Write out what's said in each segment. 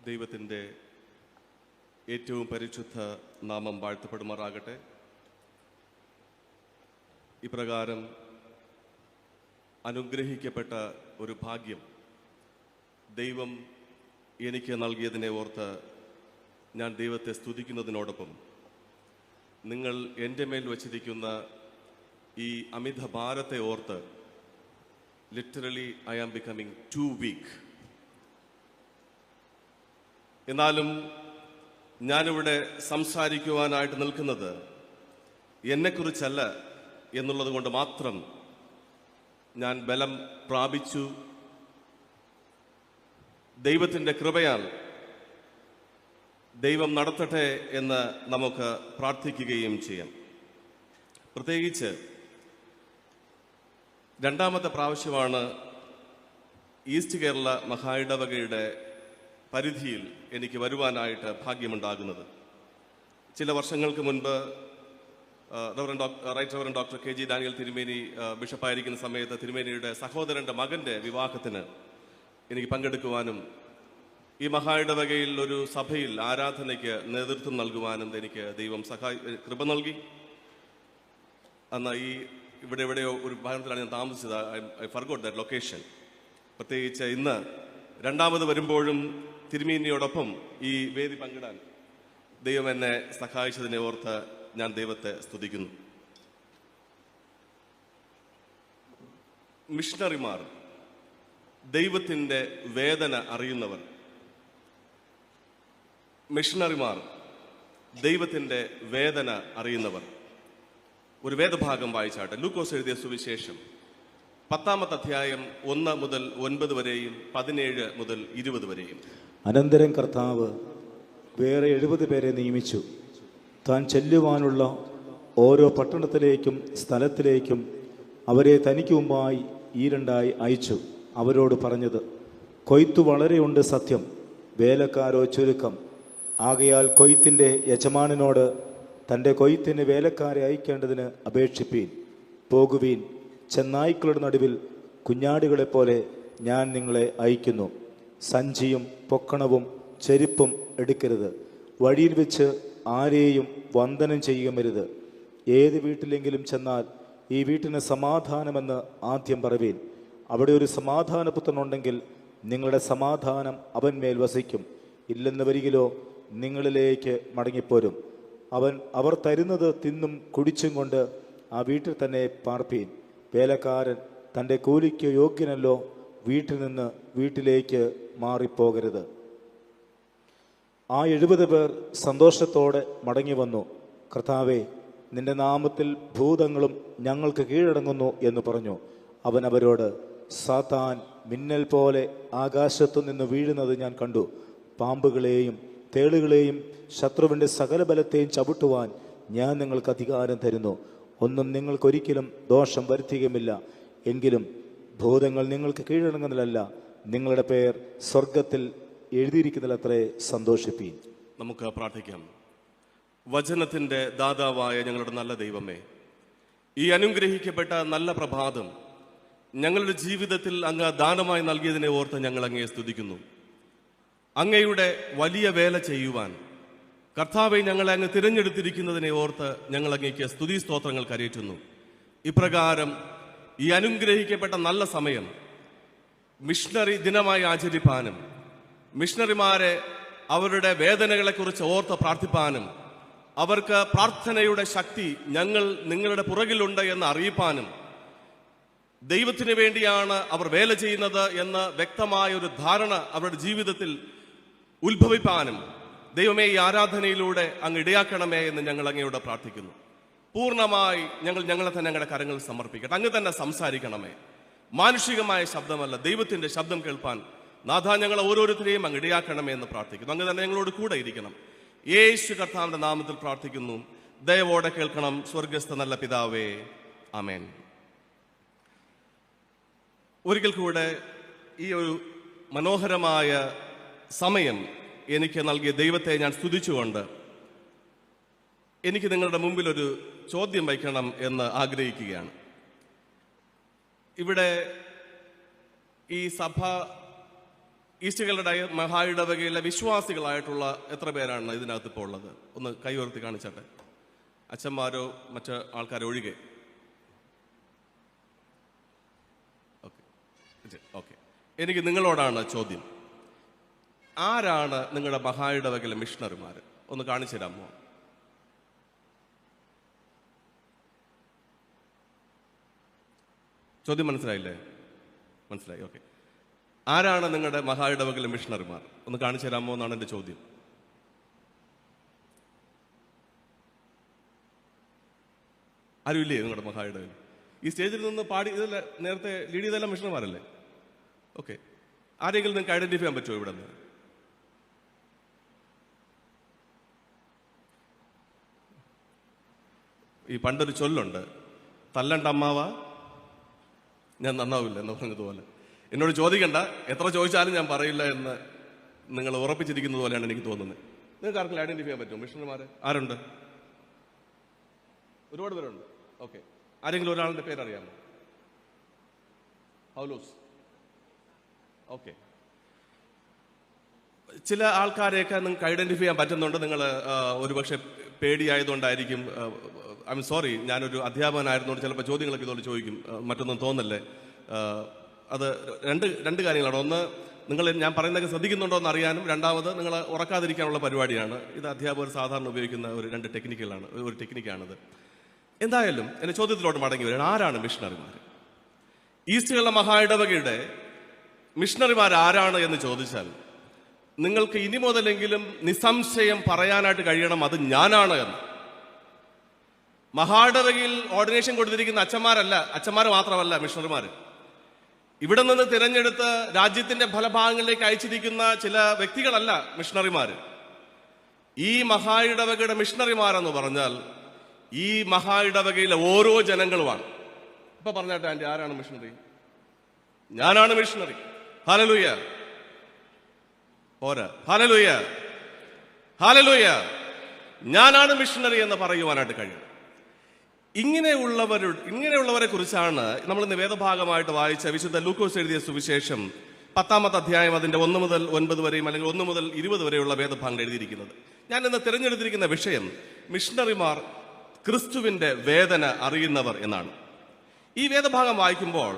ദൈവത്തിൻ്റെ ഏറ്റവും പരിശുദ്ധ നാമം വാഴ്ത്തപ്പെടുമാറാകട്ടെ. ഇപ്രകാരം അനുഗ്രഹിക്കപ്പെട്ട ഒരു ഭാഗ്യം ദൈവം എനിക്ക് നൽകിയതിനെ ഓർത്ത് ഞാൻ ദൈവത്തെ സ്തുതിക്കുന്നതിനോടൊപ്പം നിങ്ങൾ എൻ്റെ മേൽ വച്ചിരിക്കുന്ന ഈ അമിത ഭാരത്തെ ഓർത്ത് literally I am becoming too weak. എന്നാലും ഞാനിവിടെ സംസാരിക്കുവാനായിട്ട് നിൽക്കുന്നത് എന്നെക്കുറിച്ചല്ല എന്നുള്ളത് കൊണ്ട് മാത്രം ഞാൻ ബലം പ്രാപിച്ചു. ദൈവത്തിൻ്റെ കൃപയാൽ ദൈവം നടത്തട്ടെ എന്ന് നമുക്ക് പ്രാർത്ഥിക്കുകയും ചെയ്യാം. പ്രത്യേകിച്ച് രണ്ടാമത്തെ പ്രാവശ്യമാണ് ഈസ്റ്റ് കേരള മഹായിടവകയുടെ പരിധിയിൽ എനിക്ക് വരുവാനായിട്ട് ഭാഗ്യമുണ്ടാകുന്നത്. ചില വർഷങ്ങൾക്ക് മുൻപ് right doctor K G Daniel തിരുമേനി ബിഷപ്പായിരിക്കുന്ന സമയത്ത് തിരുമേനിയുടെ സഹോദരൻ്റെ മകൻ്റെ വിവാഹത്തിന് എനിക്ക് പങ്കെടുക്കുവാനും ഈ മഹായിടവകയിൽ ഒരു സഭയിൽ ആരാധനയ്ക്ക് നേതൃത്വം നൽകുവാനും എനിക്ക് ദൈവം കൃപ നൽകി. അന്ന് എവിടെയോ ഒരു ഭവനത്തിലാണ് ഞാൻ താമസിച്ചത്. I forgot that location. പ്രത്യേകിച്ച് ഇന്ന് രണ്ടാമത് വരുമ്പോഴും തിരുമേനിയോടൊപ്പം ഈ വേദി പങ്കിടാൻ ദൈവം എന്നെ സഹായിച്ചതിനെ ഓർത്ത് ഞാൻ ദൈവത്തെ സ്തുതിക്കുന്നു. മിഷണറിമാർ, ദൈവത്തിൻ്റെ വേദന അറിയുന്നവർ. മിഷണറിമാർ, ദൈവത്തിൻ്റെ വേദന അറിയുന്നവർ. ഒരു വേദഭാഗം വായിച്ചാട്ടെ. ലൂക്കോസ് എഴുതിയ സുവിശേഷം 10-ാമത്തെ അധ്യായം 1 മുതൽ 9 വരെയും 17 മുതൽ 20 വരെയും. അനന്തരം കർത്താവ് വേറെ 70 പേരെ നിയമിച്ചു. താൻ ചെല്ലുവാനുള്ള ഓരോ പട്ടണത്തിലേക്കും സ്ഥലത്തിലേക്കും അവരെ തനിക്ക് മുമ്പായി ഈരണ്ടായി അയച്ചു. അവരോട് പറഞ്ഞത്, കൊയ്ത്തു വളരെയുണ്ട് സത്യം, വേലക്കാരോ ചുരുക്കം. ആകയാൽ കൊയ്ത്തിൻ്റെ യജമാനനോട് തൻ്റെ കൊയ്ത്തിന് വേലക്കാരെ അയക്കേണ്ടതിന് അപേക്ഷിപ്പീൻ. പോകുവീൻ, ചെന്നായ്ക്കളുടെ നടുവിൽ കുഞ്ഞാടുകളെപ്പോലെ ഞാൻ നിങ്ങളെ അയക്കുന്നു. സഞ്ചിയും പൊക്കണവും ചെരുപ്പും എടുക്കരുത്. വഴിയിൽ വെച്ച് ആരെയും വന്ദനം ചെയ്യുകമരുത്. ഏത് വീട്ടിലെങ്കിലും ചെന്നാൽ ഈ വീട്ടിന് സമാധാനമെന്ന് ആദ്യം പറവീൻ. അവിടെ ഒരു സമാധാനപുത്രനുണ്ടെങ്കിൽ നിങ്ങളുടെ സമാധാനം അവന്മേൽ വസിക്കും. ഇല്ലെന്ന് വരികിലോ നിങ്ങളിലേക്ക് മടങ്ങിപ്പോരും. അവർ തരുന്നത് തിന്നും കുടിച്ചും കൊണ്ട് ആ വീട്ടിൽ തന്നെ പാർപ്പീൻ. വേലക്കാരൻ തൻ്റെ കൂലിക്ക് യോഗ്യനല്ലോ. വീട്ടിൽ നിന്ന് വീട്ടിലേക്ക് മാറിപ്പോകരുത്. ആ 70 പേർ സന്തോഷത്തോടെ മടങ്ങി വന്നു. കർത്താവേ, നിന്റെ നാമത്തിൽ ഭൂതങ്ങളും ഞങ്ങൾക്ക് കീഴടങ്ങുന്നു എന്ന് പറഞ്ഞു. അവൻ അവരോട്, സാത്താൻ മിന്നൽ പോലെ ആകാശത്തു നിന്ന് വീഴുന്നത് ഞാൻ കണ്ടു. പാമ്പുകളെയും തേളുകളെയും ശത്രുവിൻ്റെ സകല ബലത്തെയും ചവിട്ടുവാൻ ഞാൻ നിങ്ങൾക്ക് അധികാരം തരുന്നു. ഒന്നും നിങ്ങൾക്കൊരിക്കലും ദോഷം വരുത്തുകയുമില്ല. എങ്കിലും ഭൂതങ്ങൾ നിങ്ങൾക്ക് കീഴടങ്ങുന്നതല്ല, നിങ്ങളുടെ പേർ സ്വർഗത്തിൽ എഴുതിയിരിക്കുന്നതിലത്രേ സന്തോഷിപ്പീൻ. നമുക്ക് പ്രാർത്ഥിക്കാം. വചനത്തിൻ്റെ ദാതാവായ ഞങ്ങളുടെ നല്ല ദൈവമേ, ഈ അനുഗ്രഹിക്കപ്പെട്ട നല്ല പ്രഭാതം ഞങ്ങളുടെ ജീവിതത്തിൽ അങ്ങ് ദാനമായി നൽകിയതിനെ ഓർത്ത് ഞങ്ങൾ അങ്ങയെ സ്തുതിക്കുന്നു. അങ്ങയുടെ വലിയ വേല ചെയ്യുവാൻ കർത്താവെ ഞങ്ങളെ അങ്ങ് തിരഞ്ഞെടുത്തിരിക്കുന്നതിനെ ഓർത്ത് ഞങ്ങൾ അങ്ങേക്ക് സ്തുതി സ്തോത്രങ്ങൾ കരയറ്റുന്നു. ഇപ്രകാരം ഈ അനുഗ്രഹിക്കപ്പെട്ട നല്ല സമയം മിഷണറി ദിനമായി ആചരിപ്പാനും മിഷണറിമാരെ അവരുടെ വേദനകളെക്കുറിച്ച് ഓർത്ത് പ്രാർത്ഥിപ്പാനും അവർക്ക് പ്രാർത്ഥനയുടെ ശക്തി ഞങ്ങൾ നിങ്ങളുടെ പുറകിലുണ്ട് എന്ന് അറിയിപ്പാനും ദൈവത്തിന് വേണ്ടിയാണ് അവർ വേല ചെയ്യുന്നത് എന്ന് വ്യക്തമായ ഒരു ധാരണ അവരുടെ ജീവിതത്തിൽ ഉത്ഭവിപ്പാനും ദൈവമേ, ഈ ആരാധനയിലൂടെ അങ്ങ് ഇടയാക്കണമേ എന്ന് ഞങ്ങൾ അങ്ങയോട് പ്രാർത്ഥിക്കുന്നു. പൂർണ്ണമായി ഞങ്ങളെ തന്നെ ഞങ്ങളുടെ കരങ്ങൾ സമർപ്പിക്കട്ടെ. അങ്ങ് തന്നെ സംസാരിക്കണമേ. മാനുഷികമായ ശബ്ദമല്ല, ദൈവത്തിൻ്റെ ശബ്ദം കേൾപ്പാൻ നാഥ ഞങ്ങളെ ഓരോരുത്തരെയും അങ്ങ് ഇടയാക്കണമേ എന്ന് പ്രാർത്ഥിക്കുന്നു. അങ്ങ് തന്നെ ഞങ്ങളോട് കൂടെ ഇരിക്കണം. യേശു കർത്താവിൻ്റെ നാമത്തിൽ പ്രാർത്ഥിക്കുന്നു. ദയവോടെ കേൾക്കണം സ്വർഗസ്ഥ നല്ല പിതാവേ, ആമേൻ. ഒരിക്കൽ കൂടെ ഈ ഒരു മനോഹരമായ സമയം എനിക്ക് നൽകിയ ദൈവത്തെ ഞാൻ സ്തുതിച്ചുകൊണ്ട് എനിക്ക് നിങ്ങളുടെ മുമ്പിൽ ഒരു ചോദ്യം വയ്ക്കണം എന്ന് ആഗ്രഹിക്കുകയാണ്. ഇവിടെ ഈ സഭ ഈസ്റ്റ്കളുടെ മഹായിടവകയിലെ വിശ്വാസികളായിട്ടുള്ള എത്ര പേരാണ് ഇതിനകത്ത് ഇപ്പോൾ ഉള്ളത്? ഒന്ന് കൈ ഉയർത്തി കാണിച്ചാട്ടെ. അച്ഛന്മാരോ മറ്റ് ആൾക്കാരോ ഒഴികെ. ഓക്കെ, എനിക്ക് നിങ്ങളോടാണ് ചോദ്യം. ആരാണ് നിങ്ങളുടെ മഹായിടവകയിലെ മിഷണറിമാർ? ഒന്ന് കാണിച്ചു തരാമോ? ചോദ്യം മനസ്സിലായില്ലേ? മനസ്സിലായി. ഓക്കെ, ആരാണ് നിങ്ങളുടെ മഹായിടവകയിലെ മിഷണറിമാർ? ഒന്ന് കാണിച്ചു തരാമോ എന്നാണ് എൻ്റെ ചോദ്യം. ആരുമില്ലേ നിങ്ങളുടെ മഹായിടവകയിൽ? ഈ സ്റ്റേജിൽ നിന്ന് പാടി ഇതല്ല നേരത്തെ ലീഡ് ചെയ്തെല്ലാം മിഷണർമാരല്ലേ? ഓക്കെ, ആരെങ്കിലും നിങ്ങൾക്ക് ഐഡന്റിഫൈ ചെയ്യാൻ പറ്റുമോ ഇവിടെ നിന്ന്? ഈ പണ്ടൊരു ചൊല്ലുണ്ട്, തല്ലണ്ട അമ്മാവ ഞാൻ നന്നാവില്ല എന്ന് പറഞ്ഞതുപോലെ. എന്നോട് ചോദിക്കണ്ട, എത്ര ചോദിച്ചാലും ഞാൻ പറയില്ല എന്ന് നിങ്ങൾ ഉറപ്പിച്ചിരിക്കുന്നത് പോലെയാണ് എനിക്ക് തോന്നുന്നത്. നിങ്ങൾക്ക് ആർക്കും ഐഡന്റിഫൈ ചെയ്യാൻ പറ്റുമോ മിഷണർമാരെ? ആരുണ്ട്? ഒരുപാട് പേരുണ്ട്. ഓക്കെ, ആരെങ്കിലും ഒരാളുടെ പേരറിയാമോ? പൗലോസ്. ഓക്കെ, ചില ആൾക്കാരെയൊക്കെ നിങ്ങൾക്ക് ഐഡന്റിഫൈ ചെയ്യാൻ പറ്റുന്നുണ്ട്. നിങ്ങൾ ഒരുപക്ഷെ പേടിയായതുകൊണ്ടായിരിക്കും. ഐ മീൻ സോറി, ഞാനൊരു അധ്യാപകനായിരുന്നുകൊണ്ട് ചിലപ്പോൾ ചോദ്യങ്ങളൊക്കെ ഇതുകൊണ്ട് ചോദിക്കും, മറ്റൊന്നും തോന്നല്ലേ. അത് രണ്ട് കാര്യങ്ങളാണ്. ഒന്ന്, നിങ്ങൾ ഞാൻ പറയുന്നതൊക്കെ ശ്രദ്ധിക്കുന്നുണ്ടോ എന്ന് അറിയാനും, രണ്ടാമത് നിങ്ങൾ ഉറക്കാതിരിക്കാനുള്ള പരിപാടിയാണ്. ഇത് അധ്യാപകർ സാധാരണ ഉപയോഗിക്കുന്ന രണ്ട് ടെക്നിക്കാണിത്. എന്തായാലും എൻ്റെ ചോദ്യത്തിലോട്ട് മടങ്ങി വരികയാണ്. ആരാണ് മിഷണറിമാർ? ഈസ്റ്റ്കളുടെ മഹായിടവകയുടെ മിഷണറിമാർ ആരാണ് എന്ന് ചോദിച്ചാൽ നിങ്ങൾക്ക് ഇനി മുതലെങ്കിലും നിസ്സംശയം പറയാനായിട്ട് കഴിയണം, അത് ഞാനാണ് എന്ന്. മഹായിടവകയിൽ ഓർഡിനേഷൻ കൊടുത്തിരിക്കുന്ന അച്ഛന്മാർ മാത്രമല്ല മിഷണറിമാർ. ഇവിടെ നിന്ന് തിരഞ്ഞെടുത്ത് രാജ്യത്തിന്റെ പല ഭാഗങ്ങളിലേക്ക് അയച്ചിരിക്കുന്ന ചില വ്യക്തികളല്ല മിഷണറിമാർ. ഈ മഹായിടവകയുടെ മിഷണറിമാരെന്ന് പറഞ്ഞാൽ ഈ മഹായിടവകയിലെ ഓരോ ജനങ്ങളുമാണ്. ഇപ്പൊ പറഞ്ഞാട്ടെ ആന്റി, ആരാണ് മിഷണറി? ഞാനാണ് മിഷണറി. ഹല്ലേലൂയ, പോരാ, ഹല്ലേലൂയ, ഹല്ലേലൂയ. ഞാനാണ് മിഷണറി എന്ന് പറയുവാനായിട്ട് കഴിയും. ഇങ്ങനെയുള്ളവരെ കുറിച്ചാണ് നമ്മൾ ഇന്ന് വേദഭാഗമായിട്ട് വായിച്ച വിശുദ്ധ ലൂക്കോസ് എഴുതിയ സുവിശേഷം 10-ാമത്തെ അധ്യായം അതിന്റെ 1 മുതൽ 9 വരെയും അല്ലെങ്കിൽ 1 മുതൽ 20 വരെയുള്ള വേദഭാഗങ്ങൾ എഴുതിയിരിക്കുന്നത്. ഞാൻ ഇന്ന് തിരഞ്ഞെടുത്തിരിക്കുന്ന വിഷയം മിഷണറിമാർ ക്രിസ്തുവിന്റെ വേദന അറിയുന്നവർ എന്നാണ്. ഈ വേദഭാഗം വായിക്കുമ്പോൾ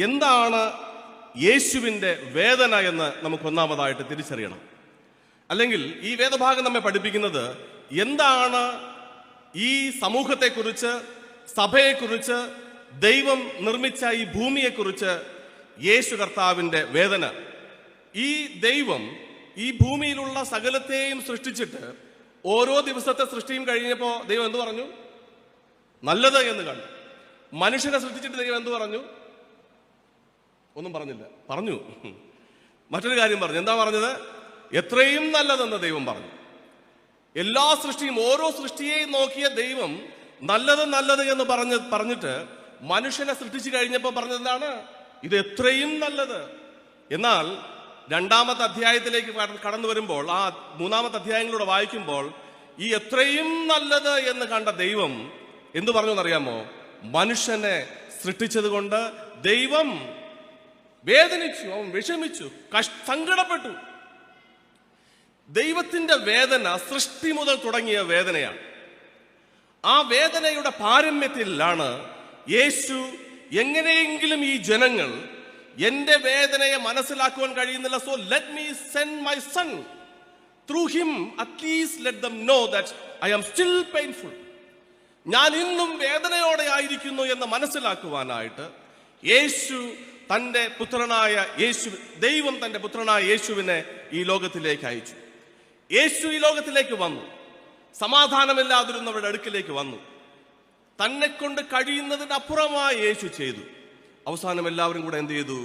എന്താണ് യേശുവിന്റെ വേദന എന്ന് നമുക്ക് ഒന്നാമതായിട്ട് തിരിച്ചറിയണം. അല്ലെങ്കിൽ ഈ വേദഭാഗം നമ്മെ പഠിപ്പിക്കുന്നത് എന്താണ് ഈ സമൂഹത്തെക്കുറിച്ച്, സഭയെക്കുറിച്ച്, ദൈവം നിർമ്മിച്ച ഈ ഭൂമിയെക്കുറിച്ച് യേശു കർത്താവിന്റെ വേദന. ഈ ദൈവം ഈ ഭൂമിയിലുള്ള സകലത്തെയും സൃഷ്ടിച്ചിട്ട് ഓരോ ദിവസത്തെ സൃഷ്ടിയും കഴിഞ്ഞപ്പോ ദൈവം എന്തു പറഞ്ഞു? നല്ലത് എന്ന് കണ്ടു. മനുഷ്യനെ സൃഷ്ടിച്ചിട്ട് ദൈവം എന്തു പറഞ്ഞു? ഒന്നും പറഞ്ഞില്ല. പറഞ്ഞു, മറ്റൊരു കാര്യം പറഞ്ഞു. എന്താ പറഞ്ഞത്? എത്രയും നല്ലതെന്ന് ദൈവം പറഞ്ഞു. എല്ലാ സൃഷ്ടിയും, ഓരോ സൃഷ്ടിയെയും നോക്കിയ ദൈവം നല്ലത് എന്ന് പറഞ്ഞിട്ട് മനുഷ്യനെ സൃഷ്ടിച്ചു കഴിഞ്ഞപ്പോൾ പറഞ്ഞത് എന്താണ്? ഇത് എത്രയും നല്ലത്. എന്നാൽ 2-ാമത്തെ അധ്യായത്തിലേക്ക് കടന്നു വരുമ്പോൾ, ആ 3-ാമത്തെ അധ്യായങ്ങളിലൂടെ വായിക്കുമ്പോൾ ഈ എത്രയും നല്ലത് എന്ന് കണ്ട ദൈവം എന്തു പറഞ്ഞു എന്നറിയാമോ? മനുഷ്യനെ സൃഷ്ടിച്ചത് കൊണ്ട് ദൈവം വേദനിച്ചു, അവൻ വിഷമിച്ചു, സങ്കടപ്പെട്ടു. ദൈവത്തിന്റെ വേദന സൃഷ്ടി മുതൽ തുടങ്ങിയ വേദനയാണ്. ആ വേദനയുടെ പാരമ്യത്തിലാണ് യേശു എങ്ങനെയെങ്കിലും ഈ ജനങ്ങൾ എന്റെ വേദനയെ മനസ്സിലാക്കുവാൻ കഴിയുന്നില്ല, so let me send my son through him, at least let them know that I am still painful. ഞാൻ ഇന്നും വേദനയോടെ ആയിരിക്കുന്നു എന്ന് മനസ്സിലാക്കുവാനായിട്ട് ദൈവം തന്റെ പുത്രനായ യേശുവിനെ ഈ ലോകത്തിലേക്ക് അയച്ചു. യേശു ഈ ലോകത്തിലേക്ക് വന്നു, സമാധാനമില്ലാതിരുന്നവരുടെ അടുക്കിലേക്ക് വന്നു. തന്നെ കൊണ്ട് കഴിയുന്നതിന് അപ്പുറമായി യേശു ചെയ്തു. അവസാനം എല്ലാവരും കൂടെ എന്ത് ചെയ്തു?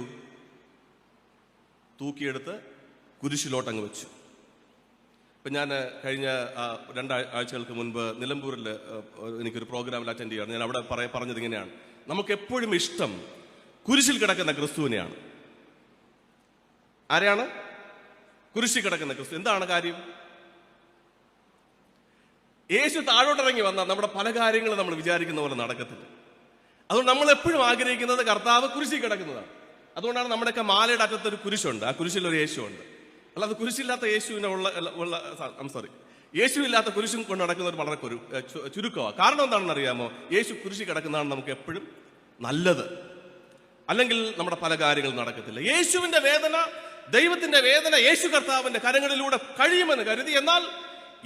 തൂക്കിയെടുത്ത് കുരിശിലോട്ടങ്ങ് വെച്ചു. ഇപ്പം ഞാൻ കഴിഞ്ഞ 2 ആഴ്ചകൾക്ക് മുൻപ് നിലമ്പൂരിൽ എനിക്കൊരു പ്രോഗ്രാമിൽ അറ്റൻഡ് ചെയ്യുകയാണ്. ഞാൻ അവിടെ പറഞ്ഞത് ഇങ്ങനെയാണ്: നമുക്കെപ്പോഴും ഇഷ്ടം കുരിശിൽ കിടക്കുന്ന ക്രിസ്തുവിനെയാണ്. ആരെയാണ്? കുരിശിൽ കിടക്കുന്ന ക്രിസ്തു. എന്താണ് കാര്യം? യേശു താഴോട്ടിറങ്ങി വന്നാൽ നമ്മുടെ പല കാര്യങ്ങളും നമ്മൾ വിചാരിക്കുന്ന പോലെ നടക്കത്തില്ല. അതുകൊണ്ട് നമ്മൾ എപ്പോഴും ആഗ്രഹിക്കുന്നത് കർത്താവ് കുരിശിൽ കിടക്കുന്നതാണ്. അതുകൊണ്ടാണ് നമ്മുടെയൊക്കെ മാലയുടെ അറ്റത്ത് ഒരു കുരിശുണ്ട്, ആ കുരിശിൽ ഒരു യേശു ഉണ്ട്. അല്ലാതെ കുരിശില്ലാത്ത യേശുവിനെ യേശു ഇല്ലാത്ത കുരിശും കൊണ്ട് നടക്കുന്നവർ വളരെ ചുരുക്കമാണ്. കാരണം എന്താണെന്ന് അറിയാമോ? യേശു കുരിശി കിടക്കുന്നതാണ് നമുക്ക് എപ്പോഴും നല്ലത്. അല്ലെങ്കിൽ നമ്മുടെ പല കാര്യങ്ങളും നടക്കത്തില്ല. യേശുവിന്റെ വേദന, ദൈവത്തിന്റെ വേദന യേശു കർത്താവിന്റെ കരങ്ങളിലൂടെ കഴിയുമെന്ന് കരുതി, എന്നാൽ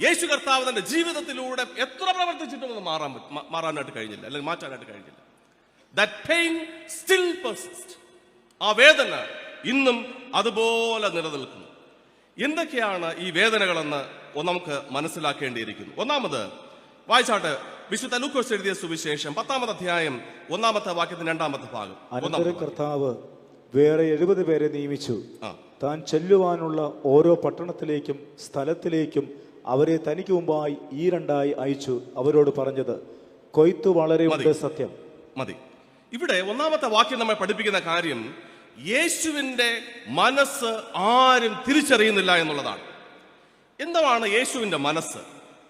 യേശു കർത്താവ് തന്റെ ജീവിതത്തിലൂടെ എത്ര പ്രവർത്തിച്ചിട്ടും അത് മാറാനായിട്ട് കഴിഞ്ഞില്ല, അല്ലെങ്കിൽ മാറ്റാനായിട്ട് കഴിഞ്ഞില്ല. That pain still persists. ആ വേദന ഇന്നും അതുപോലെ നിലനിൽക്കുന്നു. എന്തൊക്കെയാണ് ഈ വേദനകളെന്ന് നമുക്ക് മനസ്സിലാക്കേണ്ടിയിരിക്കുന്നു. ഒന്നാമത് വായിച്ചാട്ട് വിശുദ്ധ ലൂക്കോസ് എഴുതിയ സുവിശേഷം 10-ാമത്തെ അധ്യായം 1-ാമത്തെ വാക്യത്തിന്റെ 2-ാമത്തെ ഭാഗം. അനന്തരം കർത്താവ് വേറെ 70 പേരെ നിയമിച്ചു. താൻ ചെല്ലുവാനുള്ള ഓരോ പട്ടണത്തിലേക്കും സ്ഥലത്തിലേക്കും അവരെ തനിക്ക് മുമ്പായി ഈ രണ്ടായി അയച്ചു. അവരോട് പറഞ്ഞത്, കൊയ്ത്തു വളരെ ഉണ്ട്, സത്യം മതി. ഇവിടെ 1-ാമത്തെ വാക്യം നമ്മെ പഠിപ്പിക്കുന്ന കാര്യം യേശുവിന്റെ മനസ്സ് ആരും തിരിച്ചറിയുന്നില്ല എന്നുള്ളതാണ്. എന്താണ് യേശുവിന്റെ മനസ്സ്?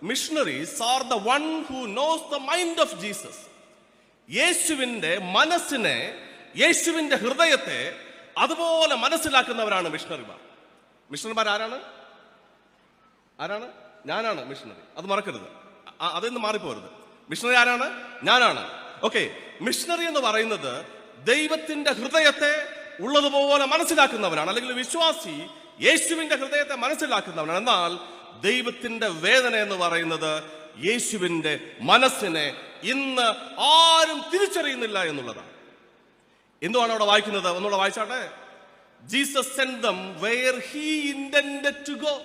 Missionaries are the one who knows the mind of Jesus. യേശുവിന്റെ മനസ്സിനെ, യേശുവിന്റെ ഹൃദയത്തെ അതുപോലെ മനസ്സിലാക്കുന്നവരാണ് മിഷണറിമാർ. മിഷണറിമാർ ആരാണ്? ഞാനാണ് മിഷണറി. അത് മറക്കരുത്, അതൊന്നും മാറിപ്പോരുത്. മിഷണറി ആരാണ്? ഞാനാണ്. ഓക്കെ, മിഷണറി എന്ന് പറയുന്നത് ദൈവത്തിന്റെ ഹൃദയത്തെ ഉള്ളതുപോലെ മനസ്സിലാക്കുന്നവനാണ്, അല്ലെങ്കിൽ വിശ്വാസി യേശുവിന്റെ ഹൃദയത്തെ മനസ്സിലാക്കുന്നവനാണ്. എന്നാൽ ദൈവത്തിന്റെ വേദന എന്ന് പറയുന്നത് യേശുവിന്റെ മനസ്സിനെ ഇന്ന് ആരും തിരിച്ചറിയുന്നില്ല എന്നുള്ളതാണ്. എന്തുവാണ് അവിടെ വായിക്കുന്നത്? ഒന്നുകൂടെ വായിച്ചാട്ടെ. Jesus send them where he intended to go.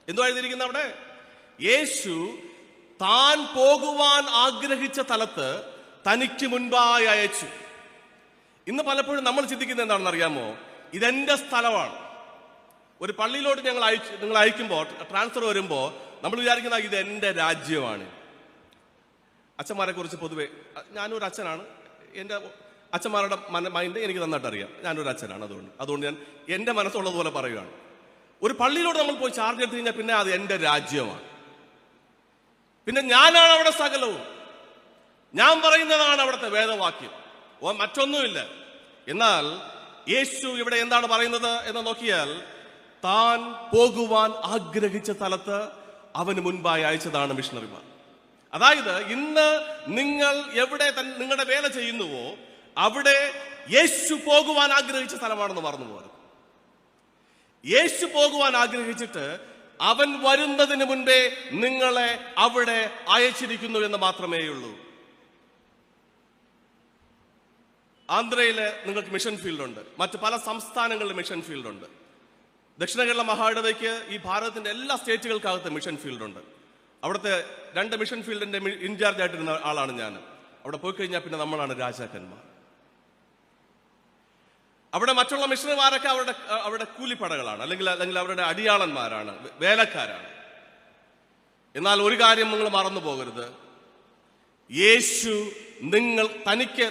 എന്തുവാ എഴുതിയിരിക്കുന്നത് അവിടെ? യേശു താൻ പോകുവാൻ ആഗ്രഹിച്ച സ്ഥലത്ത് തനിക്ക് മുൻപായി അയച്ചു. ഇന്ന് പലപ്പോഴും നമ്മൾ ചിന്തിക്കുന്നത് എന്താണെന്ന് അറിയാമോ? ഇതെന്റെ സ്ഥലമാണ്. ഒരു പള്ളിയിലോട്ട് നിങ്ങൾ അയക്കുമ്പോൾ, ട്രാൻസ്ഫർ വരുമ്പോൾ നമ്മൾ വിചാരിക്കുന്ന ഇത് എന്റെ രാജ്യമാണ്. അച്ഛന്മാരെ കുറിച്ച് പൊതുവെ, ഞാനൊരു അച്ഛനാണ്, എൻ്റെ അച്ഛന്മാരുടെ മൈൻഡ് എനിക്ക് നന്നായിട്ട് അറിയാം. ഞാനൊരു അച്ഛനാണ്, അതുകൊണ്ട് ഞാൻ എൻ്റെ മനസ്സുള്ളതുപോലെ പറയുകയാണ്. ഒരു പള്ളിയിലോട്ട് നമ്മൾ പോയി ചാർജ് എടുത്തു കഴിഞ്ഞാൽ പിന്നെ അത് എൻ്റെ രാജ്യമാണ്. പിന്നെ ഞാനാണ് അവിടെ സകലവും, ഞാൻ പറയുന്നതാണ് അവിടുത്തെ വേദവാക്യം, മറ്റൊന്നുമില്ല. എന്നാൽ യേശു ഇവിടെ എന്താണ് പറയുന്നത് എന്ന് നോക്കിയാൽ, താൻ പോകുവാൻ ആഗ്രഹിച്ച സ്ഥലത്ത് അവന് മുൻപായി അയച്ചതാണ് മിഷണറിമാർ. അതായത് ഇന്ന് നിങ്ങൾ എവിടെ നിങ്ങളുടെ വേല ചെയ്യുന്നുവോ അവിടെ യേശു പോകുവാൻ ആഗ്രഹിച്ച സ്ഥലമാണെന്ന് മറന്നു പോകരുത്. യേശു പോകുവാൻ ആഗ്രഹിച്ചിട്ട് അവൻ വരുന്നതിന് മുൻപേ നിങ്ങളെ അവിടെ അയച്ചിരിക്കുന്നു എന്ന് മാത്രമേ ഉള്ളൂ. ആന്ധ്രയില് നിങ്ങൾക്ക് മിഷൻ ഫീൽഡ് ഉണ്ട്, മറ്റ് പല സംസ്ഥാനങ്ങളിലും മിഷൻ ഫീൽഡ് ഉണ്ട്. ദക്ഷിണ കേരള മഹായിടവയ്ക്ക് ഈ ഭാരതത്തിന്റെ എല്ലാ സ്റ്റേറ്റുകൾക്കകത്ത് മിഷൻ ഫീൽഡ് ഉണ്ട്. അവിടുത്തെ 2 മിഷൻ ഫീൽഡിന്റെ ഇൻചാർജ് ആയിട്ടിരുന്ന ആളാണ് ഞാൻ. അവിടെ പോയി കഴിഞ്ഞാൽ പിന്നെ നമ്മളാണ് രാജാക്കന്മാർ. അവിടെ മറ്റുള്ള മിഷണറിമാരൊക്കെ അവരുടെ കൂലിപ്പടകളാണ്, അല്ലെങ്കിൽ അവരുടെ അടിയാളന്മാരാണ്, വേലക്കാരാണ്. എന്നാൽ ഒരു കാര്യം നിങ്ങൾ മറന്നു പോകരുത്, യേശു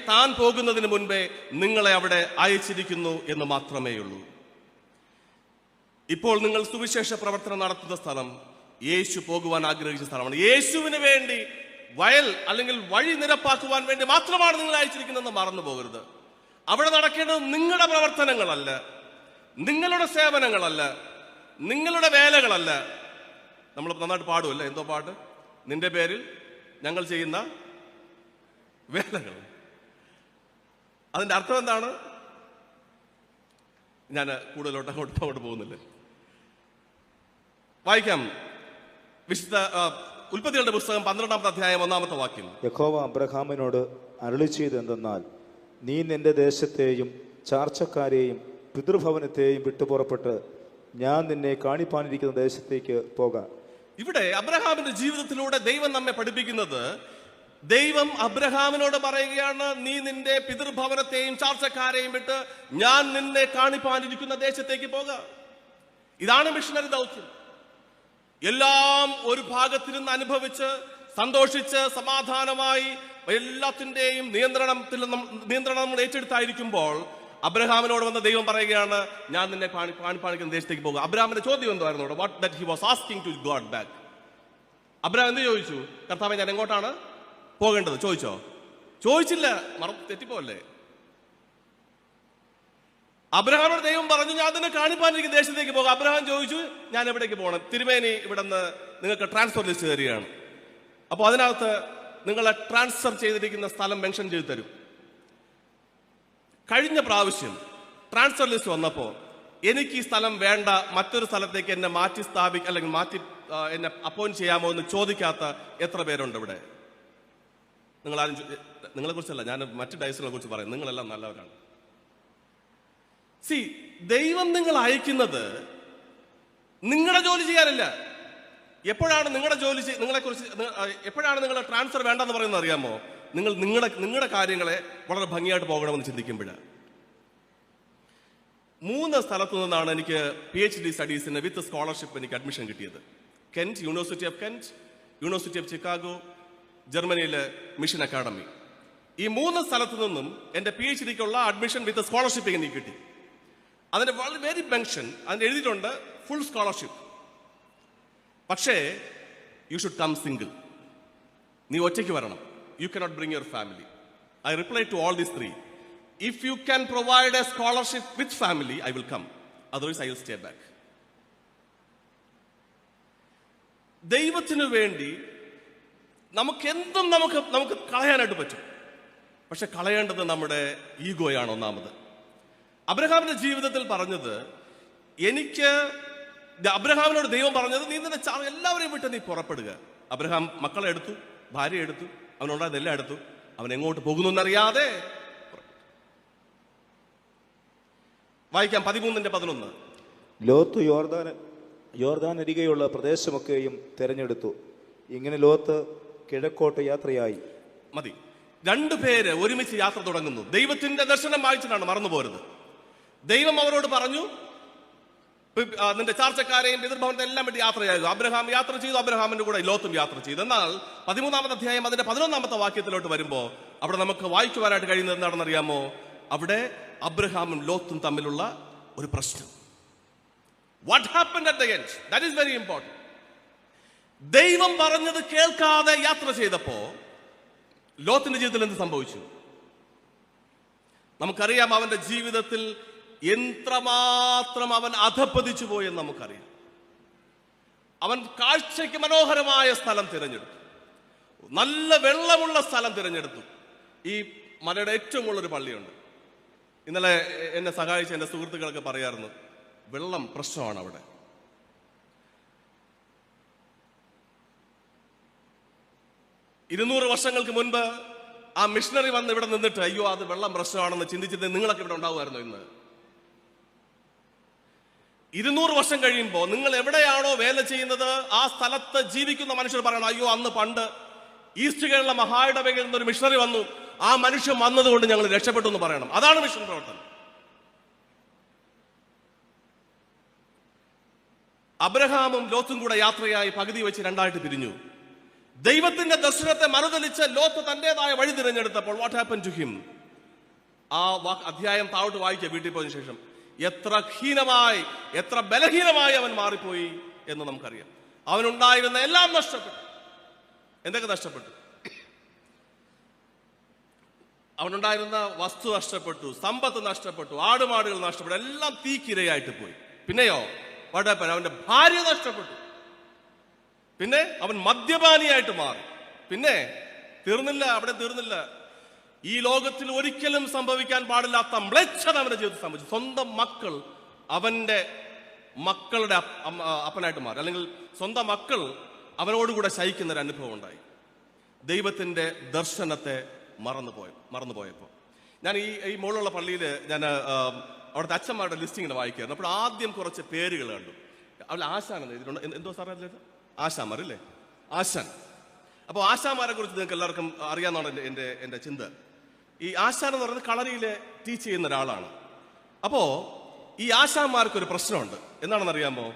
താൻ പോകുന്നതിന് മുൻപേ നിങ്ങളെ അവിടെ അയച്ചിരിക്കുന്നു എന്ന് മാത്രമേ ഉള്ളൂ. ഇപ്പോൾ നിങ്ങൾ സുവിശേഷ പ്രവർത്തനം നടത്തുന്ന സ്ഥലം യേശു പോകുവാൻ ആഗ്രഹിച്ച സ്ഥലമാണ്. യേശുവിന് വേണ്ടി അല്ലെങ്കിൽ വഴി നിരപ്പാക്കുവാൻ വേണ്ടി മാത്രമാണ് നിങ്ങൾ അയച്ചിരിക്കുന്നതെന്ന് മറന്നു പോകരുത്. അവിടെ നടക്കേണ്ടത് നിങ്ങളുടെ പ്രവർത്തനങ്ങളല്ല, നിങ്ങളുടെ സേവനങ്ങളല്ല, നിങ്ങളുടെ വേലകളല്ല. നമ്മൾ നന്നായിട്ട് പാടുമല്ല, എന്തോ പാട്ട്, നിന്റെ പേരിൽ ഞങ്ങൾ ചെയ്യുന്ന വേലകൾ. അതിന്റെ അർത്ഥം എന്താണ്? ഞാൻ കൂടുതലോട്ട് അങ്ങോട്ട് പോകുന്നില്ല. വായിക്കാം. വിശുദ്ധ ഉൽപ്പത്തികളുടെ പുസ്തകം 12-ാമത്തെ അധ്യായം 1-ാമത്തെ വാക്യം. യഹോവ അബ്രഹാമിനോട് അരുളി ചെയ്തെന്തെന്നാൽ, നീ നിന്റെ ദേശത്തെയും ചാർച്ചക്കാരെയും പിതൃഭവനത്തെയും വിട്ടുപുറപ്പെട്ട് ഞാൻ നിന്നെ കാണിപ്പാനിരിക്കുന്ന ദേശത്തേക്ക് പോകാം. ഇവിടെ അബ്രഹാമിന്റെ ജീവിതത്തിലൂടെ ദൈവം നമ്മെ പഠിപ്പിക്കുന്നത്, ദൈവം അബ്രഹാമിനോട് പറയുകയാണ്, നീ നിന്റെ പിതൃഭവനത്തെയും ചാർച്ചക്കാരെയും വിട്ട് ഞാൻ നിന്നെ കാണിപ്പാനിരിക്കുന്ന ദേശത്തേക്ക് പോകാം. ഇതാണ് മിഷണറി ദൗത്യം. എല്ലാം ഒരു ഭാഗത്തിരുന്ന് അനുഭവിച്ച് സന്തോഷിച്ച് സമാധാനമായി എല്ലാത്തിന്റെയും നിയന്ത്രണം ഏറ്റെടുത്തായിരിക്കുമ്പോൾ അബ്രഹാമിനോട് വന്ന ദൈവം പറയുകയാണ്, ഞാൻ നിന്നെ കാണിപ്പാനിക്കുന്ന ദേശത്തേക്ക് പോകുക. അബ്രഹാമിന്റെ ചോദ്യം എന്തായിരുന്നു? What that he was asking to God back. Abraham എന്ത് ചോദിച്ചു? കർത്താവേ, ഞാൻ എങ്ങോട്ടാണ് പോകേണ്ടത് ചോദിച്ചില്ല. തെറ്റിപ്പോല്ലേ? അബ്രഹാമിനോട് ദൈവം പറഞ്ഞു, ഞാൻ അതിനെ കാണിപ്പാനിരിക്കുന്ന ദേശത്തേക്ക് പോകാം. അബ്രഹാം ചോദിച്ചു, ഞാൻ എവിടേക്ക് പോകണം? തിരുമേനി ഇവിടെ നിന്ന് നിങ്ങൾക്ക് ട്രാൻസ്ഫർ ലിസ്റ്റ് തരികയാണ്. അപ്പോൾ അതിനകത്ത് നിങ്ങളെ ട്രാൻസ്ഫർ ചെയ്തിരിക്കുന്ന സ്ഥലം മെൻഷൻ ചെയ്ത് തരും. കഴിഞ്ഞ പ്രാവശ്യം ട്രാൻസ്ഫർ ലിസ്റ്റ് വന്നപ്പോൾ എനിക്ക് ഈ സ്ഥലം വേണ്ട, മറ്റൊരു സ്ഥലത്തേക്ക് എന്നെ മാറ്റി അല്ലെങ്കിൽ എന്നെ അപ്പോയിന്റ് ചെയ്യാമോ എന്ന് ചോദിക്കാത്ത എത്ര പേരുണ്ട് ഇവിടെ? നിങ്ങളെ കുറിച്ചല്ല, ഞാൻ മറ്റു ഡൈസിനെ കുറിച്ച് പറയും. നിങ്ങളെല്ലാം നല്ലവരാണ്. ദൈവം നിങ്ങൾ അയക്കുന്നത് നിങ്ങളുടെ ജോലി ചെയ്യാനല്ല. എപ്പോഴാണ് നിങ്ങളുടെ ജോലി എപ്പോഴാണ് നിങ്ങൾ ട്രാൻസ്ഫർ വേണ്ടെന്ന് പറയുന്നത് അറിയാമോ? നിങ്ങളുടെ കാര്യങ്ങളെ വളരെ ഭംഗിയായിട്ട് പോകണമെന്ന് ചിന്തിക്കുമ്പോഴാണ്. 3 സ്ഥലത്തു നിന്നാണ് എനിക്ക് PhD സ്റ്റഡീസിന് വിത്ത് സ്കോളർഷിപ്പ് എനിക്ക് അഡ്മിഷൻ കിട്ടിയത്. Kent, university of Kent, university of Chicago, ജർമ്മനിയിലെ മിഷൻ അക്കാഡമി. ഈ 3 സ്ഥലത്തു നിന്നും എന്റെ PhDക്കുള്ള അഡ്മിഷൻ വിത്ത് സ്കോളർഷിപ്പ് എനിക്ക് കിട്ടി. അതിന്റെ വളരെ വെരി മെൻഷൻ അതിന് എഴുതിയിട്ടുണ്ട്, ഫുൾ സ്കോളർഷിപ്പ്. പക്ഷേ യു ഷുഡ് കം സിംഗിൾ. നീ ഒറ്റയ്ക്ക് വരണം. You cannot bring your family. I reply to all these 3. If you can provide a scholarship with family, I will come. Otherwise, I will stay back. ദൈവത്തിനു വേണ്ടി നമുക്കെന്തും നമുക്ക് കളയാനായിട്ട് പറ്റും. പക്ഷെ കളയേണ്ടത് നമ്മുടെ ഈഗോയാണ് ഒന്നാമത്. അബ്രഹാമിന്റെ ജീവിതത്തിൽ പറഞ്ഞത്, അബ്രഹാമിനോട് ദൈവം പറഞ്ഞത്, നീ നിന്നെ എല്ലാവരെയും വിട്ട് നീ പുറപ്പെടുക. അബ്രഹാം മക്കളെ എടുത്തു, ഭാര്യ എടുത്തു, അവനുണ്ടായതെല്ലാം എടുത്തു. അവൻ എങ്ങോട്ട് പോകുന്നു എന്നറിയാതെ വായിക്കാം. 13:11. ലോത്ത് യോർദാൻ അരികെയുള്ള പ്രദേശമൊക്കെയും തെരഞ്ഞെടുത്തു. ഇങ്ങനെ ലോത്ത് കിഴക്കോട്ട് യാത്രയായി. മതി. 2 പേര് ഒരുമിച്ച് യാത്ര തുടങ്ങുന്നു. ദൈവത്തിന്റെ ദർശനം വായിച്ചിട്ടാണ്, മറന്നു പോരുത്. ദൈവം അവരോട് പറഞ്ഞു, നിന്റെ ചാർച്ചക്കാരെയും പിതൃഭവനത്തെ എല്ലാം വേണ്ടി യാത്രയാകുക. അബ്രഹാം യാത്ര ചെയ്തു, അബ്രഹാമിന്റെ കൂടെ ലോത്തും യാത്ര ചെയ്തു. എന്നാൽ 13-ാമത്തെ അധ്യായം അതിന്റെ 11-ാമത്തെ വാക്യത്തിലോട്ട് വരുമ്പോ അവിടെ നമുക്ക് വായിക്കുവാനായിട്ട് കഴിയുന്നത് എന്താണെന്ന് അറിയാമോ? അവിടെ അബ്രഹാമും ലോത്തും തമ്മിലുള്ള ഒരു പ്രശ്നം. What happened at the end? That is very important. ദൈവം പറഞ്ഞത് കേൾക്കാതെ യാത്ര ചെയ്തപ്പോ ലോത്തിന്റെ ജീവിതത്തിൽ എന്ത് സംഭവിച്ചു? നമുക്കറിയാം, അവന്റെ ജീവിതത്തിൽ എത്രമാത്രം അവൻ അധപ്പതിച്ചു പോയെന്ന് നമുക്കറിയാം. അവൻ കാഴ്ചയ്ക്ക് മനോഹരമായ സ്ഥലം തിരഞ്ഞെടുത്തു, നല്ല വെള്ളമുള്ള സ്ഥലം തിരഞ്ഞെടുത്തു. ഈ മലയുടെ ഏറ്റവും മുകളിലൊരു പള്ളിയുണ്ട്. ഇന്നലെ എന്നെ സഹായിച്ച എൻ്റെ സുഹൃത്തുക്കളൊക്കെ പറയാറുണ്ട്, വെള്ളം പ്രശ്നമാണ് അവിടെ. ഇരുന്നൂറ് വർഷങ്ങൾക്ക് മുൻപ് ആ മിഷണറി വന്ന് ഇവിടെ നിന്നിട്ട്, അയ്യോ അത് വെള്ളം പ്രശ്നമാണെന്ന് ചിന്തിച്ചിട്ട് നിങ്ങളൊക്കെ ഇവിടെ ഉണ്ടാവുമായിരുന്നു. ഇന്ന് 200 വർഷം കഴിയുമ്പോൾ നിങ്ങൾ എവിടെയാണോ വേല ചെയ്യുന്നത് ആ സ്ഥലത്ത് ജീവിക്കുന്ന മനുഷ്യർ പറയണം, അയ്യോ അന്ന് പണ്ട് ഈസ്റ്റ് കേരള മഹായിടവകയിൽ നിന്നൊരു മിഷണറി വന്നു, ആ മനുഷ്യൻ വന്നതുകൊണ്ട് ഞങ്ങൾ രക്ഷപ്പെട്ടു എന്ന് പറയണം. അതാണ് മിഷൻ പ്രവർത്തനം. അബ്രഹാമും ലോത്തും കൂടെ യാത്രയായി പകുതി വെച്ച് 2ആയിട്ട് പിരിഞ്ഞു. ദൈവത്തിന്റെ ദർശനത്തെ മറുതലിച്ച് ലോത്ത് തന്റേതായ വഴി തിരഞ്ഞെടുത്തപ്പോൾ വാട്ട് ഹാപ്പൻ ടു ഹിം? ആ അധ്യായം താഴോട്ട് വായിക്കുക വീട്ടിൽ പോയതിനു ശേഷം. എത്ര ഹീനമായി, എത്ര ബലഹീനമായി അവൻ മാറിപ്പോയി എന്ന് നമുക്കറിയാം. അവനുണ്ടായിരുന്ന എല്ലാം നഷ്ടപ്പെട്ടു. എന്തൊക്കെ നഷ്ടപ്പെട്ടു? അവനുണ്ടായിരുന്ന വസ്തു നഷ്ടപ്പെട്ടു, സമ്പത്ത് നഷ്ടപ്പെട്ടു, ആടുമാടുകൾ നഷ്ടപ്പെട്ടു, എല്ലാം തീക്കിരയായിട്ട് പോയി. പിന്നെയോ വടപ്പൻ അവന്റെ ഭാര്യ നഷ്ടപ്പെട്ടു. പിന്നെ അവൻ മദ്യപാനിയായിട്ട് മാറി. പിന്നെ അവിടെ തീർന്നില്ല. ഈ ലോകത്തിൽ ഒരിക്കലും സംഭവിക്കാൻ പാടില്ലാത്ത മ്ലേച്ഛത അവന്റെ ജീവിതത്തിൽ സംഭവിച്ചു. സ്വന്തം മക്കൾ അവന്റെ മക്കളുടെ അപ്പനായിട്ട് മാറി, അല്ലെങ്കിൽ സ്വന്തം മക്കൾ അവനോടുകൂടെ ശയിക്കുന്ന ഒരു അനുഭവം ഉണ്ടായി. ദൈവത്തിന്റെ ദർശനത്തെ മറന്നുപോയപ്പോൾ ഞാൻ ഈ മുകളിലുള്ള പള്ളിയിൽ ഞാൻ അവിടുത്തെ അച്ഛന്മാരുടെ ലിസ്റ്റ് ഇങ്ങനെ വായിക്കുകയായിരുന്നു. അപ്പോൾ ആദ്യം കുറച്ച് പേരുകൾ കണ്ടു. അവൾ ആശാൻ എന്ന് എഴുതിയിട്ടുണ്ട്. എന്തോ സാറേ ആശാമാർ അല്ലേ? ആശാൻ. അപ്പോൾ ആശാമാരെ കുറിച്ച് നിങ്ങൾക്ക് എല്ലാവർക്കും അറിയാമെന്നാണ് എൻ്റെ ചിന്ത. ഈ ആശാൻ എന്ന് പറയുന്നത് കളരിയിൽ ടീച്ച് ചെയ്യുന്ന ഒരാളാണ്. അപ്പോൾ ഈ ആശാന്മാർക്കൊരു പ്രശ്നമുണ്ട്. എന്താണെന്ന് അറിയാമോ?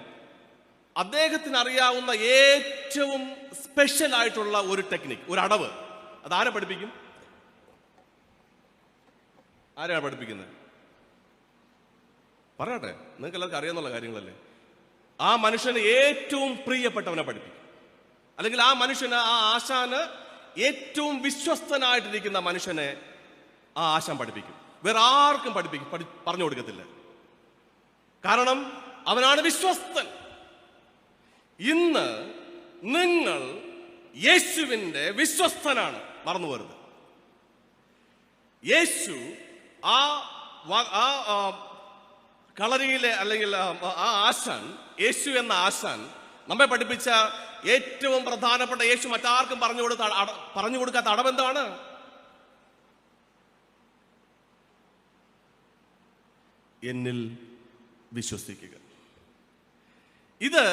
അദ്ദേഹത്തിന് അറിയാവുന്ന ഏറ്റവും സ്പെഷ്യൽ ആയിട്ടുള്ള ഒരു ടെക്നിക്ക്, ഒരു അടവ്, അതാരെ പഠിപ്പിക്കും? ആരെയാണ് പഠിപ്പിക്കുന്നത്? പറയട്ടെ, നിങ്ങൾക്ക് എല്ലാവർക്കും അറിയാന്നുള്ള കാര്യങ്ങളല്ലേ. ആ മനുഷ്യന് ഏറ്റവും പ്രിയപ്പെട്ടവനെ പഠിപ്പിക്കും. അല്ലെങ്കിൽ ആ മനുഷ്യന്, ആ ആശാന് ഏറ്റവും വിശ്വസ്തനായിട്ടിരിക്കുന്ന മനുഷ്യനെ ആ ആശാൻ പഠിപ്പിക്കും. വേറെ ആർക്കും പറഞ്ഞു കൊടുക്കത്തില്ല. കാരണം അവനാണ് വിശ്വസ്തൻ. ഇന്ന് നിങ്ങൾ യേശുവിൻ്റെ വിശ്വസ്തനാണ്, മറന്നു പോരുത്. യേശു ആ കളരിയിലെ അല്ലെങ്കിൽ ആ ആശാൻ, യേശു എന്ന ആശാൻ നമ്മെ പഠിപ്പിച്ച ഏറ്റവും പ്രധാനപ്പെട്ട, യേശു മറ്റാർക്കും പറഞ്ഞു കൊടുക്കാത്ത അടവെന്താണ്? എന്നിൽ വിശ്വസിക്കുക. ഇത്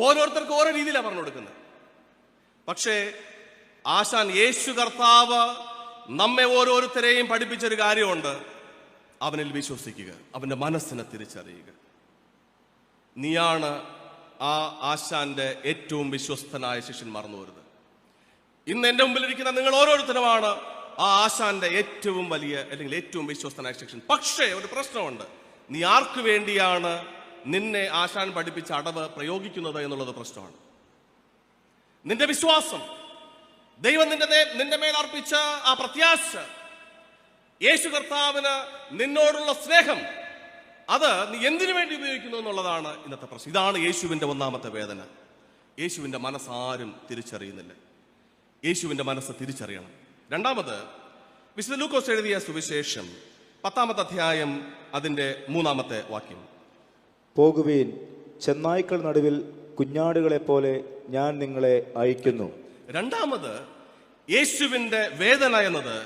ഓരോരുത്തർക്കും ഓരോ രീതിയിലാണ് പറഞ്ഞു കൊടുക്കുന്നത്. പക്ഷേ ആശാൻ യേശു കർത്താവ് നമ്മെ ഓരോരുത്തരെയും പഠിപ്പിച്ചൊരു കാര്യമുണ്ട്: അവനിൽ വിശ്വസിക്കുക, അവന്റെ മനസ്സിനെ തിരിച്ചറിയുക. നീയാണ് ആ ആശാന്റെ ഏറ്റവും വിശ്വസ്തനായ ശിഷ്യൻ, മറന്നു വരുത്. ഇന്ന് എന്റെ മുമ്പിലിരിക്കുന്ന നിങ്ങൾ ഓരോരുത്തരുമാണ് ആ ആശാന്റെ ഏറ്റവും വലിയ അല്ലെങ്കിൽ ഏറ്റവും വിശ്വസ്തനായ ശിഷ്യൻ. പക്ഷേ ഒരു പ്രശ്നമുണ്ട്: നീ ആർക്ക് വേണ്ടിയാണ് നിന്നെ ആശാൻ പഠിപ്പിച്ച അടവ് പ്രയോഗിക്കുന്നത് എന്നുള്ളത് പ്രശ്നമാണ്. നിന്റെ വിശ്വാസം, ദൈവം നിന്റെ മേൽ അർപ്പിച്ച ആ പ്രത്യാശ, യേശു കർത്താവിന് നിന്നോടുള്ള സ്നേഹം, അത് നീ എന്തിനു വേണ്ടി ഉപയോഗിക്കുന്നു എന്നുള്ളതാണ് ഇന്നത്തെ പ്രശ്നം. ഇതാണ് യേശുവിന്റെ ഒന്നാമത്തെ വേദന. യേശുവിന്റെ മനസ്സാരും തിരിച്ചറിയുന്നില്ല. യേശുവിന്റെ മനസ്സ് തിരിച്ചറിയണം. രണ്ടാമത്, വിശുദ്ധ ലൂക്കോസ് എഴുതിയ സുവിശേഷം 10-ാമത്തെ അധ്യായം അതിന്റെ 3-ാമത്തെ വാക്യം: പോകുവീൻ, ചെന്നായ്ക്കൾ നടുവിൽ കുഞ്ഞാടുകളെ പോലെ ഞാൻ നിങ്ങളെ അയക്കുന്നു. രണ്ടാമത്, യേശുവിന്റെ വേദന എന്നത്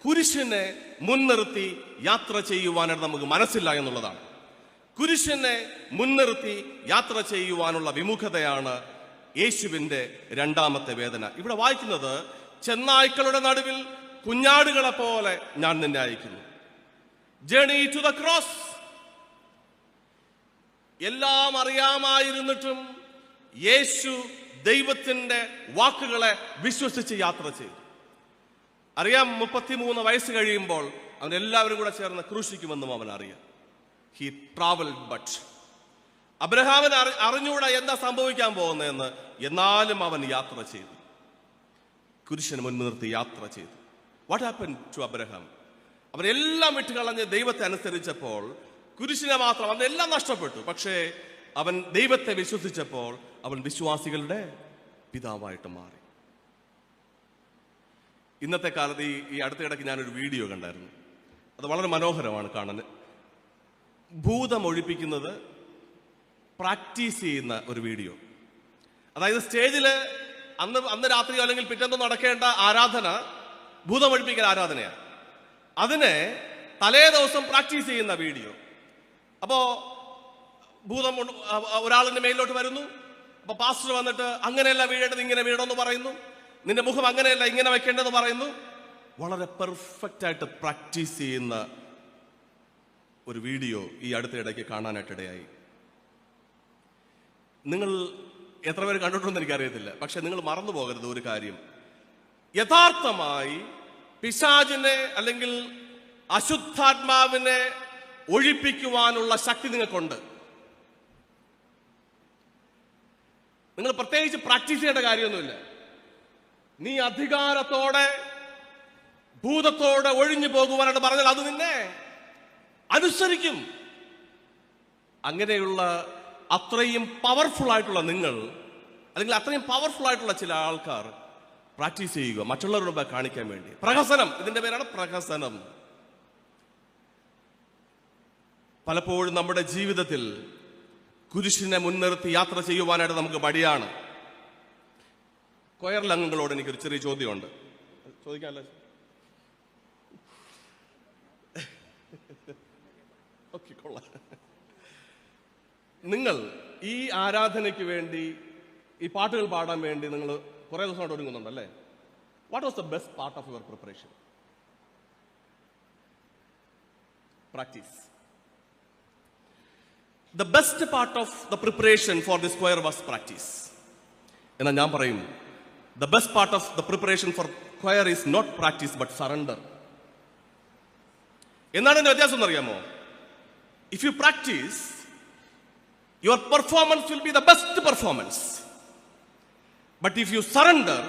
കുരിശിനെ മുൻനിർത്തി യാത്ര ചെയ്യുവാനായിട്ട് നമുക്ക് മനസ്സില്ല എന്നുള്ളതാണ്. കുരിശിനെ മുൻനിർത്തി യാത്ര ചെയ്യുവാനുള്ള വിമുഖതയാണ് യേശുവിന്റെ രണ്ടാമത്തെ വേദന. ഇവിടെ വായിക്കുന്നത്: ചെന്നായ്ക്കളുടെ നടുവിൽ കുഞ്ഞാടുകളെ പോലെ ഞാൻ നിന്നെ അയക്കുന്നു. Journey to the cross. എല്ലാം അറിയാമായിരുന്നിട്ടും യേശു ദൈവത്തിന്റെ വാക്കുകളെ വിശ്വസിച്ച് യാത്ര ചെയ്തു. അറിയാം, 33 വയസ്സ് കഴിയുമ്പോൾ അവൻ എല്ലാവരും കൂടെ ചേർന്ന് ക്രൂശിക്കുമെന്നും അവൻ അറിയാം. He travelled. ബട്ട് അബ്രഹാമിന് അറിഞ്ഞുകൂടാ എന്താ സംഭവിക്കാൻ പോകുന്നതെന്ന്. എന്നാലും അവൻ യാത്ര ചെയ്തു, കുരിശിനെ മുൻനിർത്തി യാത്ര ചെയ്തു. What happen to Abraham? അവൻ എല്ലാം വിട്ടുകളഞ്ഞ് ദൈവത്തെ അനുസരിച്ചപ്പോൾ കുരിശിനെ മാത്രം, അവൻ എല്ലാം നഷ്ടപ്പെട്ടു. പക്ഷേ അവൻ ദൈവത്തെ വിശ്വസിച്ചപ്പോൾ അവൻ വിശ്വാസികളുടെ പിതാവായിട്ട് മാറി. ഇന്നത്തെ കാലത്ത് ഈ അടുത്തിടയ്ക്ക് ഞാനൊരു വീഡിയോ കണ്ടായിരുന്നു. അത് വളരെ മനോഹരമാണ് കാണാൻ. ഭൂതം ഒഴിപ്പിക്കുന്നത് പ്രാക്ടീസ് ചെയ്യുന്ന ഒരു വീഡിയോ. അതായത് സ്റ്റേജിൽ അന്ന് രാത്രിയോ അല്ലെങ്കിൽ പിറ്റേന്നോ നടക്കേണ്ട ആരാധന ഭൂതം ഒഴിപ്പിക്കൽ ആരാധനയാണ്. അതിനെ തലേ ദിവസം പ്രാക്ടീസ് ചെയ്യുന്ന വീഡിയോ. അപ്പോ ഭൂതം ഒരാളിന്റെ മേലിലോട്ട് വരുന്നു. അപ്പൊ പാസ്റ്റർ വന്നിട്ട് അങ്ങനെയല്ല വീഴേണ്ടത്, ഇങ്ങനെ വീഴണമെന്ന് പറയുന്നു. നിന്റെ മുഖം അങ്ങനെയല്ല, ഇങ്ങനെ വെക്കേണ്ടതെന്ന് പറയുന്നു. വളരെ പെർഫെക്റ്റ് ആയിട്ട് പ്രാക്ടീസ് ചെയ്യുന്ന ഒരു വീഡിയോ ഈ അടുത്ത ഇടയ്ക്ക് കാണാനായിട്ടിടയായി. നിങ്ങൾ എത്ര പേര് കണ്ടിട്ടുണ്ടെന്ന് എനിക്കറിയത്തില്ല. പക്ഷെ നിങ്ങൾ മറന്നു പോകരുത് ഒരു കാര്യം: യഥാർത്ഥമായി പിശാചിനെ അല്ലെങ്കിൽ അശുദ്ധാത്മാവിനെ ഒഴിപ്പിക്കുവാനുള്ള ശക്തി നിങ്ങൾക്കുണ്ട്. നിങ്ങൾ പ്രത്യേകിച്ച് പ്രാക്ടീസ് ചെയ്യേണ്ട കാര്യമൊന്നുമില്ല. നീ അധികാരത്തോടെ ഭൂതത്തോടെ ഒഴിഞ്ഞു പോകുവാനായിട്ട് പറഞ്ഞാൽ അത് നിന്നെ അനുസരിക്കും. അങ്ങനെയുള്ള അത്രയും പവർഫുൾ ആയിട്ടുള്ള നിങ്ങൾ, അല്ലെങ്കിൽ അത്രയും പവർഫുൾ ആയിട്ടുള്ള ചില ആൾക്കാർ പ്രാക്ടീസ് ചെയ്യുക മറ്റുള്ളവരുടെ മുമ്പ് കാണിക്കാൻ വേണ്ടി. പ്രഹസനം, ഇതിന്റെ പേരാണ് പ്രഹസനം. പലപ്പോഴും നമ്മുടെ ജീവിതത്തിൽ കുരിശിനെ മുൻനിർത്തി യാത്ര ചെയ്യുവാനായിട്ട് നമുക്ക് മടിയാണ്. കൊയർ അംഗങ്ങളോട് എനിക്കൊരു ചെറിയ ചോദ്യമുണ്ട്. ചോദിക്കാമല്ലോ? ഓക്കെ, കൊള്ളാം. നിങ്ങൾ ഈ ആരാധനയ്ക്ക് വേണ്ടി, ഈ പാട്ടുകൾ പാടാൻ വേണ്ടി നിങ്ങൾ കുറെ ദിവസമായിട്ട് ഒരുങ്ങുന്നുണ്ടല്ലേ? What was the best part of your preparation? Practice. The best part of the preparation for this choir was practice. എന്നാൽ ഞാൻ പറയും, the best part of the preparation for choir is not practice but surrender. എന്താണ് ഇതിന്റെ വ്യത്യാസം എന്നറിയാമോ? If you practice, your performance will be the best performance. But if you surrender,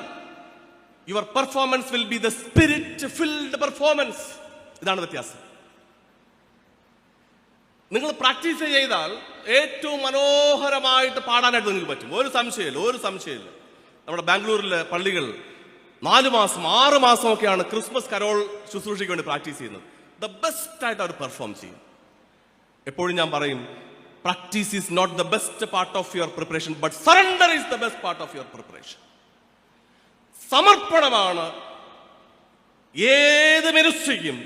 your performance will be the spirit-filled performance. ഇതാണ് വ്യത്യാസം. നിങ്ങൾ practice ചെയ്താൽ ഏറ്റവും മനോഹരമായിട്ട് പാടാനായിട്ട് നിങ്ങൾക്ക് പറ്റും. ഒരു സംശയമില്ല. നമ്മുടെ ബാംഗ്ലൂരിലെ പള്ളികൾ 4 മാസം 6 മാസമൊക്കെയാണ് ക്രിസ്മസ് കരോൾ ശുശ്രൂഷയ്ക്ക് വേണ്ടി പ്രാക്ടീസ് ചെയ്യുന്നത്. ദ ബെസ്റ്റ് ആയിട്ട് അവർ പെർഫോം ചെയ്യും. എപ്പോഴും ഞാൻ പറയും, practice is not the best part of your preparation, but surrender is the best part of your preparation. സമർപ്പണമാണ് ഏത് മിനിസ്ട്രിക്കും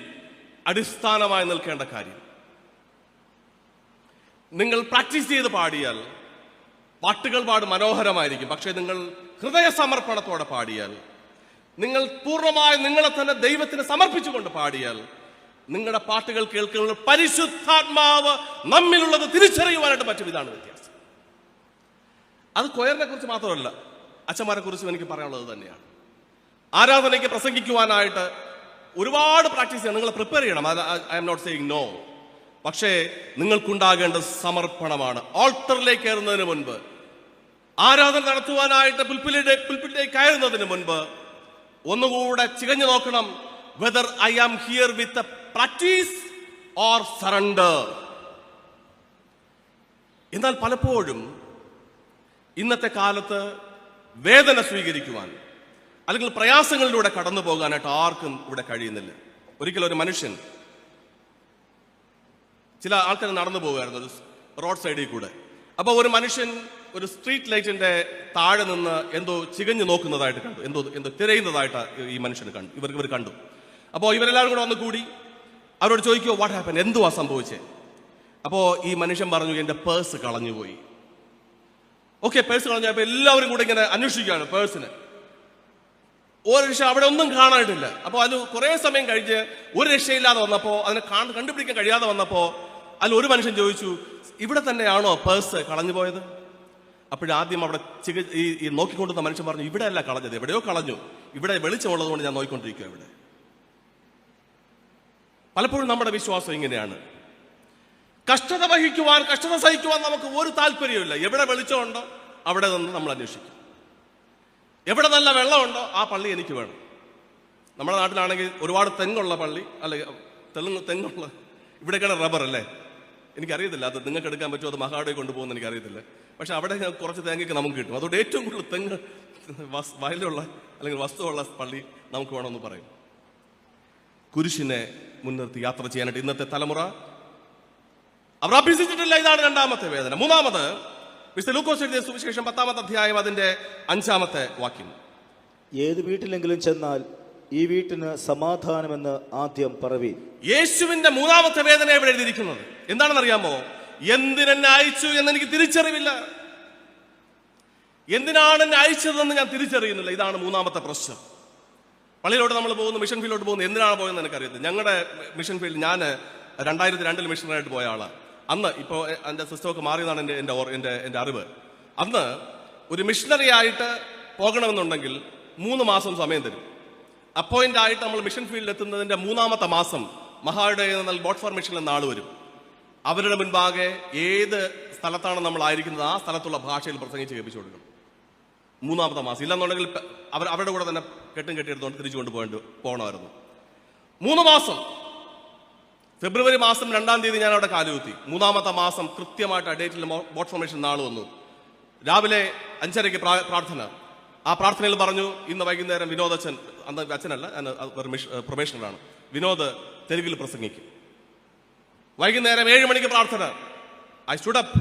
അടിസ്ഥാനമായി നിൽക്കേണ്ട കാര്യം. നിങ്ങൾ പ്രാക്ടീസ് ചെയ്ത് പാടിയാൽ പാട്ടുകൾ മനോഹരമായിരിക്കും. പക്ഷേ നിങ്ങൾ ഹൃദയ സമർപ്പണത്തോടെ പാടിയാൽ, നിങ്ങൾ പൂർണ്ണമായി നിങ്ങളെ തന്നെ ദൈവത്തിന് സമർപ്പിച്ചുകൊണ്ട് പാടിയാൽ, നിങ്ങളുടെ പാട്ടുകൾ കേൾക്കുന്ന പരിശുദ്ധാത്മാവ് നമ്മിലുള്ളത് തിരിച്ചറിയുവാനായിട്ട് പറ്റും. ഇതാണ് വ്യത്യാസം. അത് കൊയറിനെ കുറിച്ച് മാത്രമല്ല, അച്ഛന്മാരെ കുറിച്ചും എനിക്ക് പറയാനുള്ളത് തന്നെയാണ്. ആരാധനയ്ക്ക് പ്രസംഗിക്കുവാനായിട്ട് ഒരുപാട് പ്രാക്ടീസ് ചെയ്യണം, നിങ്ങൾ പ്രിപ്പയർ ചെയ്യണം. I am not saying no. പക്ഷേ നിങ്ങൾക്കുണ്ടാകേണ്ട സമർപ്പണമാണ്. ഓൾട്ടറിലേക്ക് കയറുന്നതിന് മുൻപ്, ആരാധന നടത്തുവാനായിട്ട് പുൽപ്പിലേക്ക് കയറുന്നതിന് മുൻപ് ഒന്നുകൂടെ ചികഞ്ഞു നോക്കണം, whether I am here with a practice or surrender. എന്നാൽ പലപ്പോഴും ഇന്നത്തെ കാലത്ത് വേദന സ്വീകരിക്കുവാൻ അല്ലെങ്കിൽ പ്രയാസങ്ങളിലൂടെ കടന്നു പോകാനായിട്ട് ആർക്കും ഇവിടെ കഴിയുന്നില്ല. ഒരിക്കലും ഒരു മനുഷ്യൻ, ചില ആൾക്കാർ നടന്നു പോകുമായിരുന്നു ഒരു റോഡ് സൈഡിൽ കൂടെ. അപ്പോൾ ഒരു മനുഷ്യൻ ഒരു സ്ട്രീറ്റ് ലൈറ്റിന്റെ താഴെ നിന്ന് എന്തോ ചികഞ്ഞു നോക്കുന്നതായിട്ട് കണ്ടു, എന്തോ തിരയുന്നതായിട്ട് ഈ മനുഷ്യന് കണ്ടു, ഇവർ കണ്ടു. അപ്പോൾ ഇവരെല്ലാവരും കൂടെ വന്ന് കൂടി അവരോട് ചോദിക്കുമോ, വാട്ട് ഹാപ്പൻ, എന്തുവാ സംഭവിച്ചത്? അപ്പോൾ ഈ മനുഷ്യൻ പറഞ്ഞു, എൻ്റെ പേഴ്സ് കളഞ്ഞുപോയി. ഓക്കെ, പേഴ്സ് കളഞ്ഞു. അപ്പോൾ എല്ലാവരും കൂടെ ഇങ്ങനെ അന്വേഷിക്കുകയാണ് പേഴ്സിന്. ഒരു രക്ഷ അവിടെ ഒന്നും കാണാനിട്ടില്ല. അപ്പോൾ അത് കുറേ സമയം കഴിഞ്ഞ് ഒരു രക്ഷയില്ലാതെ വന്നപ്പോൾ, അതിനെ കണ്ടുപിടിക്കാൻ കഴിയാതെ വന്നപ്പോൾ അതിൽ ഒരു മനുഷ്യൻ ചോദിച്ചു, ഇവിടെ തന്നെയാണോ പേഴ്സ് കളഞ്ഞു പോയത്? അപ്പോഴാദ്യം അവിടെ ഈ നോക്കിക്കൊണ്ടിരുന്ന മനുഷ്യൻ പറഞ്ഞു, ഇവിടെ അല്ല കളഞ്ഞത്, എവിടെയോ കളഞ്ഞു, ഇവിടെ വെളിച്ചമുള്ളത് കൊണ്ട് ഞാൻ നോക്കിക്കൊണ്ടിരിക്കുക ഇവിടെ. പലപ്പോഴും നമ്മുടെ വിശ്വാസം ഇങ്ങനെയാണ്. കഷ്ടത സഹിക്കുവാൻ നമുക്ക് ഒരു താല്പര്യമില്ല. എവിടെ വെളിച്ചമുണ്ടോ അവിടെ നിന്ന് നമ്മൾ അന്വേഷിക്കും. എവിടെ നല്ല വെള്ളമുണ്ടോ ആ പള്ളി എനിക്ക് വേണം. നമ്മുടെ നാട്ടിലാണെങ്കിൽ ഒരുപാട് തെങ്ങുള്ള പള്ളി, അല്ലെ തെങ്ങുള്ള, ഇവിടെയൊക്കെയാണ് റബ്ബർ അല്ലേ, എനിക്കറിയത്തില്ല അത് നിങ്ങൾക്ക് എടുക്കാൻ പറ്റുമോ, അത് മഹാടേക്ക് കൊണ്ടുപോകുന്ന എനിക്കറിയത്തില്ല. പക്ഷെ അവിടെ കുറച്ച് തേങ്ങയ്ക്ക് നമുക്ക് കിട്ടും. അതുകൊണ്ട് ഏറ്റവും കൂടുതൽ തെങ്ങ് വയലുള്ള അല്ലെങ്കിൽ വസ്തുവുള്ള പള്ളി നമുക്ക് വേണമെന്ന് പറയും. കുരിശിനെ മുൻനിർത്തി യാത്ര ചെയ്യാനായിട്ട് ഇന്നത്തെ തലമുറ അവർ അഭ്യസിച്ചിട്ടില്ല. ഇതാണ് രണ്ടാമത്തെ വേദന. മൂന്നാമത്, വിശുദ്ധ ലൂക്കോസ് എഴുതിയ സുവിശേഷം 10-ാമത്തെ അധ്യായം അതിന്റെ 5-ാമത്തെ വാക്യം. ഏത് വീട്ടിലെങ്കിലും ചെന്നാൽ ഈ വീട്ടിന് സമാധാനമെന്ന് ആദ്യം പറവീൻ. യേശുവിന്റെ മൂന്നാമത്തെ വേദന ഇവിടെ എഴുതിയിരിക്കുന്നത് എന്താണെന്ന് അറിയാമോ? എന്തിനെന്നെ അയച്ചു എന്ന് എനിക്ക് തിരിച്ചറിവില്ല. എന്തിനാണ് എന്നെ അയച്ചതെന്ന് ഞാൻ തിരിച്ചറിയുന്നില്ല. ഇതാണ് മൂന്നാമത്തെ പ്രശ്നം. പള്ളിയിലോട്ട് നമ്മൾ പോകുന്നു, മിഷൻ ഫീൽഡിലോട്ട് പോകുന്നു, എന്തിനാണ് പോയെന്ന് എനിക്കറിയത്തില്ല. ഞങ്ങളുടെ മിഷൻ ഫീൽഡ്, ഞാൻ 2002 മിഷണറായിട്ട് പോയ ആളാണ്. അന്ന് ഇപ്പോൾ എൻ്റെ സിസ്റ്റമൊക്കെ മാറിയതാണ് എൻ്റെ അറിവ്. അന്ന് ഒരു മിഷണറി ആയിട്ട് പോകണമെന്നുണ്ടെങ്കിൽ 3 മാസം സമയം തരും. അപ്പോയിന്റ് ആയിട്ട് നമ്മൾ മിഷൻ ഫീൽഡിൽ എത്തുന്നതിന്റെ 3-ാമത്തെ മാസം മഹായുടെ ബോട്ട് ഫോർമേഷൻ എന്ന ആൾ വരും. അവരുടെ മുൻപാകെ ഏത് സ്ഥലത്താണ് നമ്മൾ ആയിരിക്കുന്നത് ആ സ്ഥലത്തുള്ള ഭാഷയിൽ പ്രസംഗിച്ച് കേൾപ്പിച്ചു കൊടുക്കണം. 3-ാമത്തെ മാസം. ഇല്ലെന്നുണ്ടെങ്കിൽ അവരുടെ കൂടെ തന്നെ കെട്ടിയെടുത്തുകൊണ്ട് തിരിച്ചു പോകണമായിരുന്നു. 3 മാസം. ഫെബ്രുവരി മാസം 2-ാം തീയതി ഞാൻ അവിടെ കാലുകുത്തി. 3-ാമത്തെ മാസം കൃത്യമായിട്ട് ആ ഡേറ്റിൽ ബോട്ട് ഫോർമേഷൻ നാൾ വന്നു. രാവിലെ 5:30 പ്രാർത്ഥന. ആ പ്രാർത്ഥനയിൽ പറഞ്ഞു, ഇന്ന് വൈകുന്നേരം വിനോദ് അച്ഛൻ, അന്ന് അച്ഛനല്ല, പ്രൊബേഷണറാണ്, വിനോദ് തെലുങ്കിൽ പ്രസംഗിക്കും. വൈകുന്നേരം 7 മണിക്ക് പ്രാർത്ഥന. I stood up.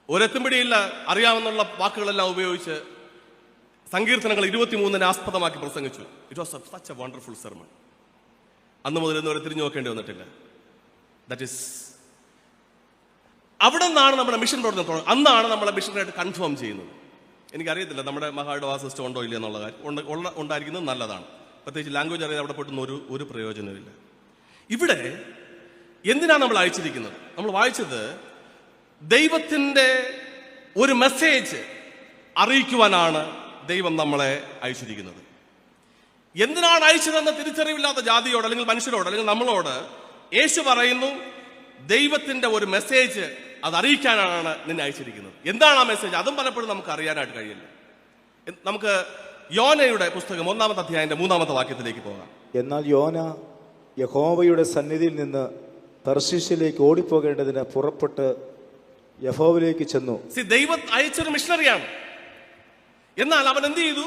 ഒരെത്തുംപിടിയില്ല, അറിയാവുന്ന വാക്കുകളെല്ലാം ഉപയോഗിച്ച് സങ്കീർത്തനങ്ങൾ 23 ആസ്പദമാക്കി പ്രസംഗിച്ചു. It was such A wonderful sermon. അന്ന് മുതൽ ഇന്ന് വരെ തിരിഞ്ഞു നോക്കേണ്ടി വന്നിട്ടില്ല. ദാറ്റ് ഈസ്, അവിടെ നിന്നാണ് നമ്മുടെ മിഷൻ പ്രവർത്തനം. അന്നാണ് നമ്മളെ മിഷനായിട്ട് കൺഫേം ചെയ്യുന്നത്. എനിക്കറിയത്തില്ല നമ്മുടെ മഹായുടെ ആ സിസ്റ്റം ഉണ്ടോ ഇല്ല എന്നുള്ള കാര്യം. ഉണ്ടായിരിക്കുന്നത് നല്ലതാണ്. പ്രത്യേകിച്ച് ലാംഗ്വേജ് അറിയാതെ അവിടെ പോയിട്ടൊന്നും ഒരു പ്രയോജനമില്ല. ഇവിടെ എന്തിനാണ് നമ്മൾ അയച്ചിരിക്കുന്നത്? നമ്മൾ വായിച്ചത് ദൈവത്തിൻ്റെ ഒരു മെസ്സേജ് അറിയിക്കുവാനാണ് ദൈവം നമ്മളെ അയച്ചിരിക്കുന്നത്. എന്തിനാണ് അയച്ചതെന്ന് തിരിച്ചറിവില്ലാത്ത ജാതിയോട് അല്ലെങ്കിൽ മനുഷ്യരോട് അല്ലെങ്കിൽ നമ്മളോട് യേശു പറയുന്നു, ദൈവത്തിന്റെ ഒരു മെസ്സേജ് അത് അറിയിക്കാനാണ് നിന്നെ അയച്ചിരിക്കുന്നത്. എന്താണ് ആ മെസ്സേജ്? അതും പലപ്പോഴും നമുക്ക് അറിയാനായിട്ട് കഴിയില്ല. നമുക്ക് യോനയുടെ പുസ്തകം 1-ാമത്തെ അധ്യായത്തിന്റെ 3-ാമത്തെ വാക്യത്തിലേക്ക് പോകാം. എന്നാൽ യോന യഹോവയുടെ സന്നിധിയിൽ നിന്ന് തർശീശിലേക്ക് ഓടിപ്പോകേണ്ടതിന് പുറപ്പെട്ട് യഹോവയിലേക്ക് ചെന്നു. ദൈവം അയച്ചൊരു മിഷണറിയാണ്. എന്നാൽ അവൻ എന്ത് ചെയ്തു?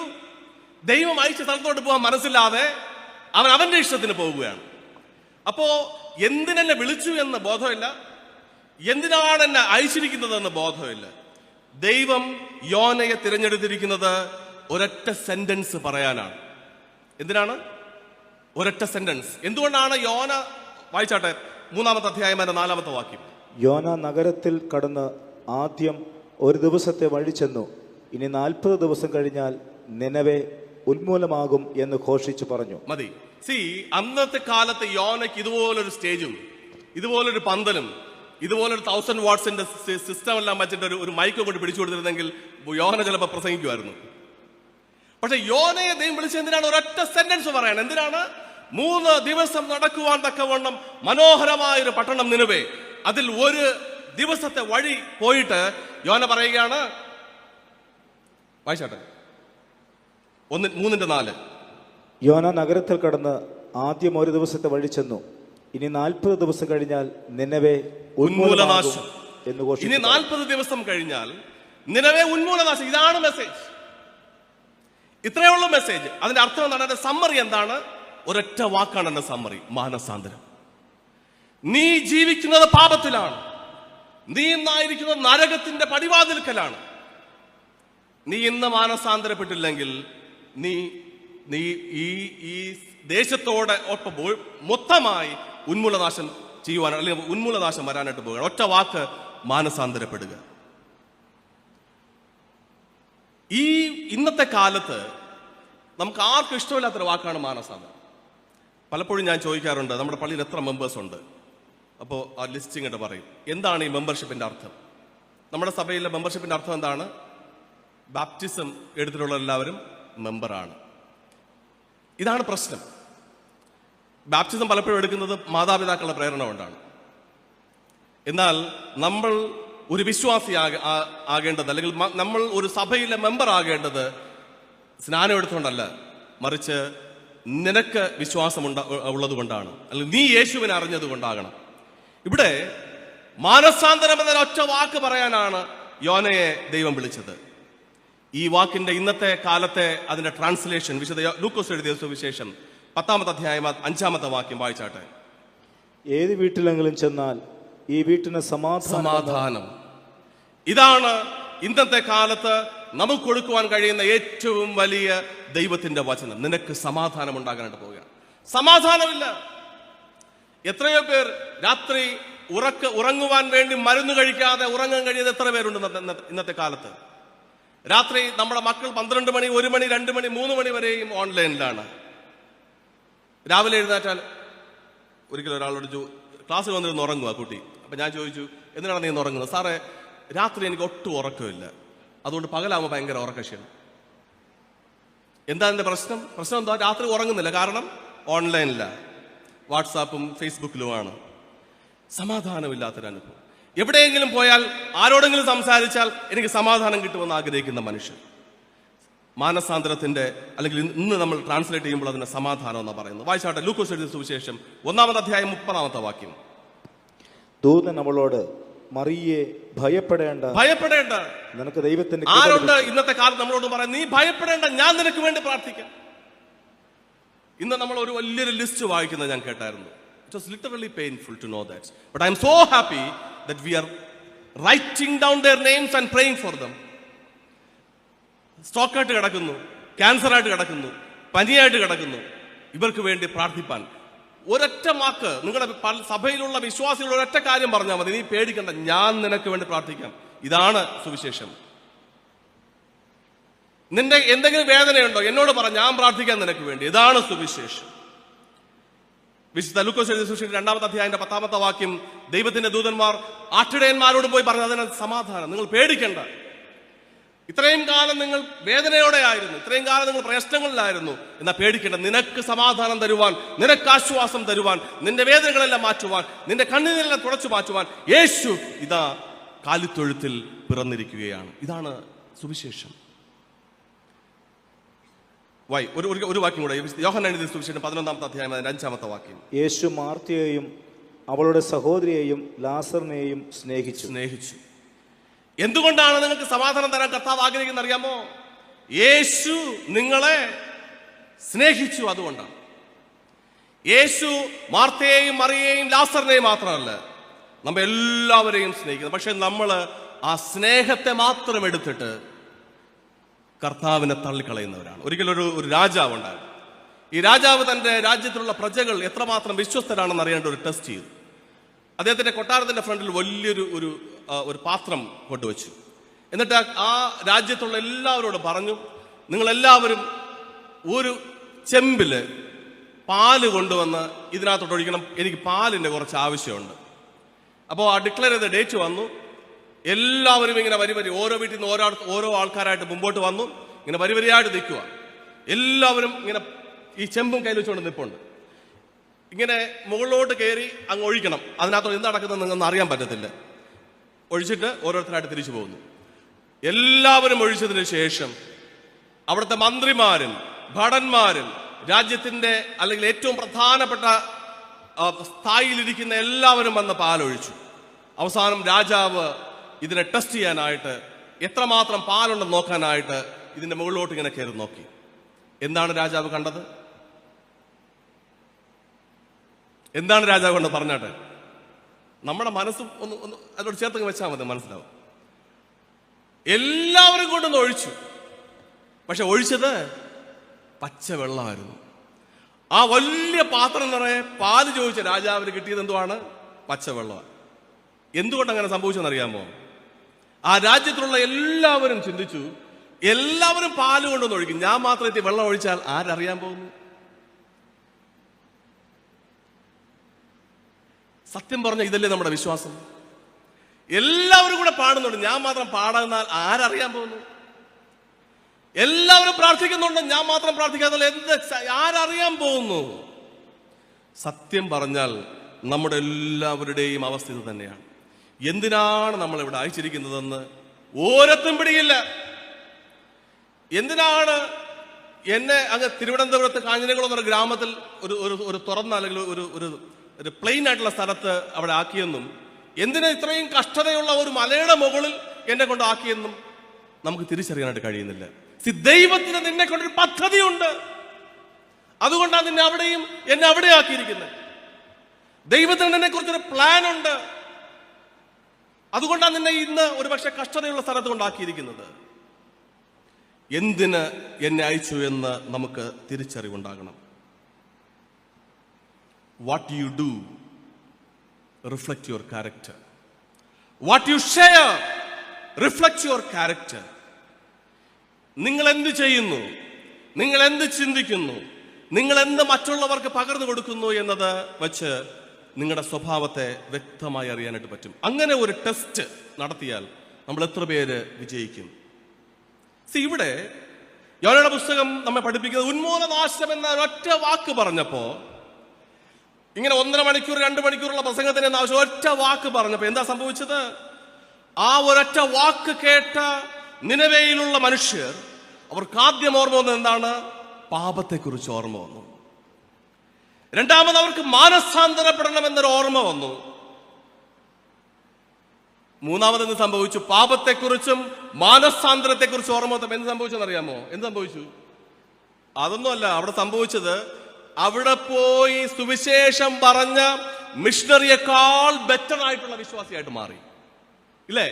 ദൈവം അയച്ച സ്ഥലത്തോട്ട് പോകാൻ മനസ്സില്ലാതെ അവൻ അവന്റെ ഇഷ്ടത്തിന് പോവുകയാണ്. അപ്പോ എന്തിനെന്നെ വിളിച്ചു എന്ന ബോധമില്ല, എന്തിനാണ് എന്നെ അയച്ചിരിക്കുന്നതെന്ന് ബോധമില്ല. ദൈവം യോനയെ തിരഞ്ഞെടുത്തിരിക്കുന്നത് ഒരൊറ്റ സെന്റൻസ് പറയാനാണ്. എന്തിനാണ്? ഒരൊറ്റ സെന്റൻസ്. എന്തുകൊണ്ടാണ് യോന? വായിച്ചാട്ടെ, 3-ാമത്തെ അധ്യായം 4-ാമത്തെ വാക്യം. യോന നഗരത്തിൽ കടന്ന് ആദ്യം ഒരു ദിവസത്തെ വഴി ചെന്നു. ഇനി 40 ദിവസം കഴിഞ്ഞാൽ നിനവെ ഉന്മൂലമാകും എന്ന് ഘോഷിച്ചു പറഞ്ഞു. മതി. അന്നത്തെ കാലത്ത് യോനയ്ക്ക് ഇതുപോലൊരു സ്റ്റേജും ഇതുപോലൊരു പന്തലും ഇതുപോലൊരു 1000 വാട്ട്സിന്റെ സിസ്റ്റം എല്ലാം വെച്ചിട്ട് ഒരു മൈക്ക് കൊണ്ട് പിടിച്ചു കൊടുത്തിരുന്നെങ്കിൽ യോന ചിലപ്പോൾ പ്രസംഗിക്കുമായിരുന്നു. പക്ഷെ യോനയെ ദൈവം വിളിച്ച് എന്തിനാണ്? ഒരൊറ്റ സെന്റൻസ് പറയാൻ. എന്തിനാണ്? 3 ദിവസം നടക്കുവാൻ തക്കവണ്ണം മനോഹരമായൊരു പട്ടണം നിനവേ, അതിൽ ഒരു ദിവസത്തെ വഴി പോയിട്ട് യോന പറയുകയാണ്. വായിച്ചാട്ടെ, 3:4. യോന നഗരത്തിൽ കടന്ന് ആദ്യം ഒരു ദിവസത്തെ വഴി ചെന്നു. ഇനി 40 ദിവസം കഴിഞ്ഞാൽ നിനവെ ഉന്മൂലനാശം എന്ന് ഘോഷിച്ചു. ഇനി 40 ദിവസം കഴിഞ്ഞാൽ നിനവെ ഉന്മൂലനാശം. ഇതാണ് മെസ്സേജ്. ഇത്രയുള്ള മെസ്സേജ്. അതിന്റെ അർത്ഥം എന്താണ്? അതിന്റെ സമ്മറി എന്താണ്? ഒരൊറ്റ വാക്കാണ് എന്റെ സമ്മറി: മാനസാന്തരം. നീ ജീവിക്കുന്നത് പാപത്തിലാണ്, നീ ഇന്നായിരിക്കുന്നത് നരകത്തിന്റെ പടിവാതിൽക്കലാണ്. നീ ഇന്ന് മാനസാന്തരപ്പെട്ടില്ലെങ്കിൽ നീ നീ ഈ ദേശത്തോടെ ഒപ്പം മൊത്തമായി ഉന്മൂലനാശം ചെയ്യുവാൻ, അല്ലെങ്കിൽ ഉന്മൂലനാശം വരാനായിട്ട് പോവുകയാണ്. ഒറ്റ വാക്ക്: മാനസാന്തരപ്പെടുക. ഇന്നത്തെ കാലത്ത് നമുക്ക് ആർക്കും ഇഷ്ടമില്ലാത്തൊരു വാക്കാണ് മാനസാന്തരം. പലപ്പോഴും ഞാൻ ചോദിക്കാറുണ്ട്, നമ്മുടെ പള്ളിയിൽ എത്ര മെമ്പേഴ്സ് ഉണ്ട്? അപ്പോൾ ആ ലിസ്റ്റ് ഇങ്ങോട്ട് പറയും. എന്താണ് ഈ മെമ്പർഷിപ്പിന്റെ അർത്ഥം? നമ്മുടെ സഭയിലെ മെമ്പർഷിപ്പിന്റെ അർത്ഥം എന്താണ്? ബാപ്റ്റിസം എടുത്തിട്ടുള്ള എല്ലാവരും മെമ്പറാണ്. ഇതാണ് പ്രശ്നം. ബാപ്റ്റിസം പലപ്പോഴും എടുക്കുന്നത് മാതാപിതാക്കളുടെ പ്രേരണ കൊണ്ടാണ്. എന്നാൽ നമ്മൾ ഒരു വിശ്വാസി ആകേണ്ടത്, അല്ലെങ്കിൽ നമ്മൾ ഒരു സഭയിലെ മെമ്പർ ആകേണ്ടത് സ്നാനം എടുത്തുകൊണ്ടല്ല, മറിച്ച് നിനക്ക് വിശ്വാസം ഉള്ളത് കൊണ്ടാണ്, അല്ലെങ്കിൽ നീ യേശുവിനെ അറിഞ്ഞത് കൊണ്ടാകണം. ഇവിടെ മാനസാന്തരം എന്ന ഒറ്റ വാക്ക് പറയാനാണ് യോനയെ ദൈവം വിളിച്ചത്. ഈ വാക്കിന്റെ ഇന്നത്തെ കാലത്തെ അതിന്റെ ട്രാൻസ്ലേഷൻ വിശുദ്ധ ലൂക്കോസ് എഴുതിയ സുവിശേഷം 10-ാമത്തെ അധ്യായം 5-ാമത്തെ വാക്യം വായിച്ചാട്ടെ. ഏത് വീട്ടിലെങ്കിലും ചെന്നാൽ ഈ വീട്ടിന് സമാധാനം. ഇതാണ് ഇന്നത്തെ കാലത്ത് നമുക്ക് കൊടുക്കുവാൻ കഴിയുന്ന ഏറ്റവും വലിയ ദൈവത്തിന്റെ വചനം. നിനക്ക് സമാധാനം ഉണ്ടാകാനായിട്ട് പോവുകയാണ്. സമാധാനമില്ല. എത്രയോ പേർ രാത്രി ഉറങ്ങുവാൻ വേണ്ടി മരുന്ന് കഴിക്കാതെ ഉറങ്ങാൻ കഴിയാതെ എത്ര പേരുണ്ട് ഇന്നത്തെ കാലത്ത്? രാത്രി നമ്മുടെ മക്കൾ 12 മണി, 1 മണി, 2 മണി, 3 മണി വരെയും ഓൺലൈനിലാണ്. രാവിലെ എഴുന്നേറ്റാൽ ഒരിക്കലും ഒരാളോട് ക്ലാസ്സിൽ വന്നിരുന്ന് ഉറങ്ങുക കുട്ടി. അപ്പൊ ഞാൻ ചോദിച്ചു, എന്തിനാണ് നീ ഉറങ്ങുന്നത്? സാറേ, രാത്രി എനിക്ക് ഒട്ടും ഉറക്കമില്ല, അതുകൊണ്ട് പകലാകുമ്പോൾ ഭയങ്കര ഉറക്കക്ഷീണം. എന്താ എന്റെ പ്രശ്നം? പ്രശ്നം എന്താ? രാത്രി ഉറങ്ങുന്നില്ല, കാരണം ഓൺലൈനിലാണ്, വാട്സാപ്പും ഫേസ്ബുക്കിലുമാണ്. സമാധാനമില്ലാത്തൊരനുഭവം. എവിടെയെങ്കിലും പോയാൽ, ആരോടെങ്കിലും സംസാരിച്ചാൽ എനിക്ക് സമാധാനം കിട്ടുമെന്ന് ആഗ്രഹിക്കുന്ന മനുഷ്യൻ. മാനസാന്തരത്തിന്റെ, അല്ലെങ്കിൽ ഇന്ന് നമ്മൾ ട്രാൻസ്ലേറ്റ് ചെയ്യുമ്പോൾ അതിന്റെ സമാധാനം എന്നാണ് പറയുന്നത്. വായിച്ചാട്ടെ, ലൂക്കോസ് എഴുതിയ സുവിശേഷം 1-ാമത്തെ അധ്യായം 30-ാമത്തെ വാക്യം. ദൂതൻ അവളോട്, മറിയേ, ഭയപ്പെടേണ്ട, നിനക്ക് ദൈവത്തിന്റെ. ആരുണ്ട് ഇന്നത്തെ കാലത്ത് നമ്മളോട് പറയാൻ, നീ ഭയപ്പെടേണ്ട, ഞാൻ നിനക്ക് വേണ്ടി പ്രാർത്ഥിക്കാം? ഇന്ന് നമ്മൾ ഒരു വലിയൊരു ലിസ്റ്റ് വായിക്കുന്നത് ഞാൻ കേട്ടായിരുന്നു. It was literally painful to know that. But I am so happy that we are writing down their names and praying for them. സ്ട്രോക്കായിട്ട് കിടക്കുന്നു, ക്യാൻസറായിട്ട് കിടക്കുന്നു, പനിയായിട്ട് കിടക്കുന്നു. ഇവർക്ക് വേണ്ടി പ്രാർത്ഥിപ്പാൻ ഒരൊറ്റ വാക്ക് നിങ്ങളുടെ സഭയിലുള്ള വിശ്വാസികൾ ഒരൊറ്റ കാര്യം പറഞ്ഞാൽ മതി: നീ പേടിക്കണ്ട, ഞാൻ നിനക്ക് വേണ്ടി പ്രാർത്ഥിക്കാം. ഇതാണ് സുവിശേഷം. നിന്റെ എന്തെങ്കിലും വേദനയുണ്ടോ? എന്നോട് പറ, ഞാൻ പ്രാർത്ഥിക്കാൻ നിനക്ക് വേണ്ടി. ഇതാണ് സുവിശേഷം. വിശുദ്ധ ലൂക്കോസ് എഴുതിയ സുവിശേഷം 2-ാമത്തെ അധ്യായത്തിന്റെ 10-ാമത്തെ വാക്യം. ദൈവത്തിന്റെ ദൂതന്മാർ ആട്ടിടയന്മാരോട് പോയി പറഞ്ഞു, അതിന് സമാധാനം, നിങ്ങൾ പേടിക്കണ്ട. ഇത്രയും കാലം നിങ്ങൾ വേദനയോടെ ആയിരുന്നു, ഇത്രയും കാലം നിങ്ങൾ പ്രശ്നങ്ങളിലായിരുന്നു, എന്നാൽ പേടിക്കേണ്ട, നിനക്ക് സമാധാനം തരുവാൻ, നിനക്ക് ആശ്വാസം തരുവാൻ, നിന്റെ വേദനകളെല്ലാം മാറ്റുവാൻ, നിന്റെ കണ്ണീരെല്ലാം തുടച്ചു മാറ്റുവാൻ യേശു ഇതാ കാലിത്തൊഴുത്തിൽ പിറന്നിരിക്കുകയാണ്. ഇതാണ് സുവിശേഷം. ഒരു വാക്യം കൂടെ, യോഹന്നാൻ എഴുതിയ സുവിശേഷം 11-ാമത്തെ അധ്യായം 5-ാമത്തെ വാക്യം. യേശു മാർത്തയെയും അവളുടെ സഹോദരിയെയും ലാസറിനെയും സ്നേഹിച്ചു. എന്തുകൊണ്ടാണ് നിങ്ങൾക്ക് സമാധാനം തരാൻ കർത്താവ് ആഗ്രഹിക്കുന്നത് അറിയാമോ? യേശു നിങ്ങളെ സ്നേഹിച്ചു. അതുകൊണ്ടാണ്. യേശു മാർത്തയെയും മറിയെയും ലാസറിനെയും മാത്രമല്ല, നമ്മെ എല്ലാവരെയും സ്നേഹിക്കുന്നത്. പക്ഷെ നമ്മൾ ആ സ്നേഹത്തെ മാത്രം എടുത്തിട്ട് കർത്താവിനെ തള്ളിക്കളയുന്നവരാണ്. ഒരിക്കലും ഒരു രാജാവ് ഉണ്ടായിരുന്നു. ഈ രാജാവ് തന്റെ രാജ്യത്തിലുള്ള പ്രജകൾ എത്രമാത്രം വിശ്വസ്തരാണെന്ന് അറിയേണ്ട ഒരു ടെസ്റ്റ് ചെയ്തു. അദ്ദേഹത്തിന്റെ കൊട്ടാരത്തിന്റെ ഫ്രണ്ടിൽ വലിയൊരു ഒരു പാത്രം കൊണ്ടുവച്ചു. എന്നിട്ട് ആ രാജ്യത്തുള്ള എല്ലാവരോടും പറഞ്ഞു, നിങ്ങളെല്ലാവരും ഒരു ചെമ്പില് പാല് കൊണ്ടുവന്ന് ഇതിനകത്തോട്ട് ഒഴിക്കണം, എനിക്ക് പാലിന്റെ കുറച്ച് ആവശ്യമുണ്ട്. അപ്പോൾ ആ ഡിക്ലെയർ ചെയ്ത ഡേറ്റ് വന്നു. എല്ലാവരും ഇങ്ങനെ വരി ഓരോ വീട്ടിൽ നിന്ന് ഓരോ ആൾക്കാരായിട്ട് മുമ്പോട്ട് വന്നു. ഇങ്ങനെ വരിയായിട്ട് നിൽക്കുക. എല്ലാവരും ഇങ്ങനെ ഈ ചെമ്പും കയ്യിൽ വെച്ചുകൊണ്ട് നിൽപ്പുണ്ട്. ഇങ്ങനെ മുകളിലോട്ട് കയറി അങ്ങ് ഒഴിക്കണം. അതിനകത്തോട് എന്ത് നടക്കുന്നത് നിങ്ങൾക്കൊന്നും അറിയാൻ പറ്റത്തില്ല. ഒഴിച്ചിട്ട് ഓരോരുത്തരായിട്ട് തിരിച്ചു പോകുന്നു. എല്ലാവരും ഒഴിച്ചതിന് ശേഷം അവിടുത്തെ മന്ത്രിമാരും ഭടന്മാരും രാജ്യത്തിന്റെ അല്ലെങ്കിൽ ഏറ്റവും പ്രധാനപ്പെട്ട സ്ഥായിലിരിക്കുന്ന എല്ലാവരും വന്ന് പാലൊഴിച്ചു. അവസാനം രാജാവ് ഇതിനെ ടെസ്റ്റ് ചെയ്യാനായിട്ട് എത്രമാത്രം പാലുണ്ടെന്ന് നോക്കാനായിട്ട് ഇതിന്റെ മുകളിലോട്ട് ഇങ്ങനെ കയറി നോക്കി. എന്താണ് രാജാവ് കണ്ടത്? എന്താണ് രാജാവ് കണ്ടത് പറഞ്ഞാട്ടെ? നമ്മുടെ മനസ്സും ഒന്ന് അതോട് ചേർത്ത് വെച്ചാൽ മതി, മനസ്സിലാവും. എല്ലാവരും കൊണ്ടൊന്ന് ഒഴിച്ചു. പക്ഷെ ഒഴിച്ചത് പച്ചവെള്ളമായിരുന്നു. ആ വലിയ പാത്രം നിറയെ പാല് ചോദിച്ച രാജാവിന് കിട്ടിയത് എന്തുവാണ്? പച്ചവെള്ളമാണ്. എന്തുകൊണ്ടങ്ങനെ സംഭവിച്ചെന്നറിയാമോ? ആ രാജ്യത്തിലുള്ള എല്ലാവരും ചിന്തിച്ചു, എല്ലാവരും പാല് കൊണ്ടൊന്ന് ഒഴിക്കും, ഞാൻ മാത്രം എത്തി വെള്ളം ഒഴിച്ചാൽ ആരറിയാൻ പോകുന്നു? സത്യം പറഞ്ഞ ഇതല്ലേ നമ്മുടെ വിശ്വാസം? എല്ലാവരും കൂടെ പാടുന്നുണ്ട്, ഞാൻ മാത്രം പാടാന്നാൽ ആരറിയാൻ പോകുന്നു? എല്ലാവരും പ്രാർത്ഥിക്കുന്നുണ്ട്, ഞാൻ മാത്രം പ്രാർത്ഥിക്കാന്നാൽ ആരറിയാൻ പോകുന്നു? സത്യം പറഞ്ഞാൽ നമ്മുടെ എല്ലാവരുടെയും അവസ്ഥ ഇത് തന്നെയാണ്. എന്തിനാണ് നമ്മൾ ഇവിടെ അയച്ചിരിക്കുന്നതെന്ന് ഓരോരുത്തരും പിടിയില്ല. എന്തിനാണ് എന്നെ അങ്ങ് തിരുവനന്തപുരത്ത് കാഞ്ഞിരംകുളം എന്ന ഗ്രാമത്തിൽ ഒരു തുറന്ന അല്ലെങ്കിൽ ഒരു പ്ലെയിൻ ആയിട്ടുള്ള സ്ഥലത്ത് അവിടെ ആക്കിയെന്നും, എന്തിനാ ഇത്രയും കഷ്ടതയുള്ള ഒരു മലയുടെ മുകളിൽ എന്നെ കൊണ്ട് ആക്കിയെന്നും നമുക്ക് തിരിച്ചറിയാനായിട്ട് കഴിയുന്നില്ല. ദൈവത്തിന് നിന്നെ കൊണ്ടൊരു പദ്ധതിയുണ്ട്. അതുകൊണ്ടാണ് എന്നെ അവിടെ ആക്കിയിരിക്കുന്നത്. ദൈവത്തിന് നിന്നെ കുറിച്ചൊരു പ്ലാൻ ഉണ്ട്. അതുകൊണ്ടാണ് നിന്നെ ഇന്ന് ഒരു പക്ഷെ കഷ്ടതയുള്ള സ്ഥലത്ത് കൊണ്ടാക്കിയിരിക്കുന്നത്. എന്തിന് എന്നെ അയച്ചു എന്ന് നമുക്ക് തിരിച്ചറിവുണ്ടാകണം. What you do reflect your character. What you share reflect your character. നിങ്ങൾ എന്ത് ചെയ്യുന്നു, നിങ്ങൾ എന്ത് ചിന്തിക്കുന്നു, നിങ്ങൾ എന്ത് മറ്റുള്ളവർക്ക് പകർന്നു കൊടുക്കുന്നു എന്നത് വെച്ച് നിങ്ങളുടെ സ്വഭാവത്തെ വ്യക്തമായി അറിയാനായിട്ട് പറ്റും. അങ്ങനെ ഒരു ടെസ്റ്റ് നടത്തിയാൽ നമ്മൾ എത്ര പേര് വിജയിക്കും? ഇവിടെ യോനയുടെ പുസ്തകം നമ്മെ പഠിപ്പിക്കുന്നത് ഉന്മൂലനാശം എന്ന ഒറ്റ വാക്ക് പറഞ്ഞപ്പോ, ഇങ്ങനെ 1.5 മണിക്കൂർ 2 മണിക്കൂറുള്ള പ്രസംഗത്തിന് ആവശ്യം ഒറ്റ വാക്ക് പറഞ്ഞപ്പോ എന്താ സംഭവിച്ചത്? ആ ഒരൊറ്റ വാക്ക് കേട്ട നിനവേയിലുള്ള മനുഷ്യർ, അവർക്ക് ആദ്യം ഓർമ്മ വന്നത് എന്താണ്? പാപത്തെക്കുറിച്ച് ഓർമ്മ വന്നു. രണ്ടാമത് അവർക്ക് മാനസാന്തരപ്പെടണം എന്നൊരു ഓർമ്മ വന്നു. മൂന്നാമതെന്ന് സംഭവിച്ചു? പാപത്തെക്കുറിച്ചും മാനസാന്തരത്തെക്കുറിച്ച് ഓർമ്മ വന്നപ്പോൾ എന്ത് സംഭവിച്ചെന്നറിയാമോ? എന്ത് സംഭവിച്ചു? അതൊന്നുമല്ല അവിടെ സംഭവിച്ചത്. അവിടെ പോയി സുവിശേഷം പറഞ്ഞ മിഷണറിയേക്കാൾ ബെറ്റർ ആയിട്ടുള്ള വിശ്വാസിയായിട്ട് മാറി. ഇല്ലേ?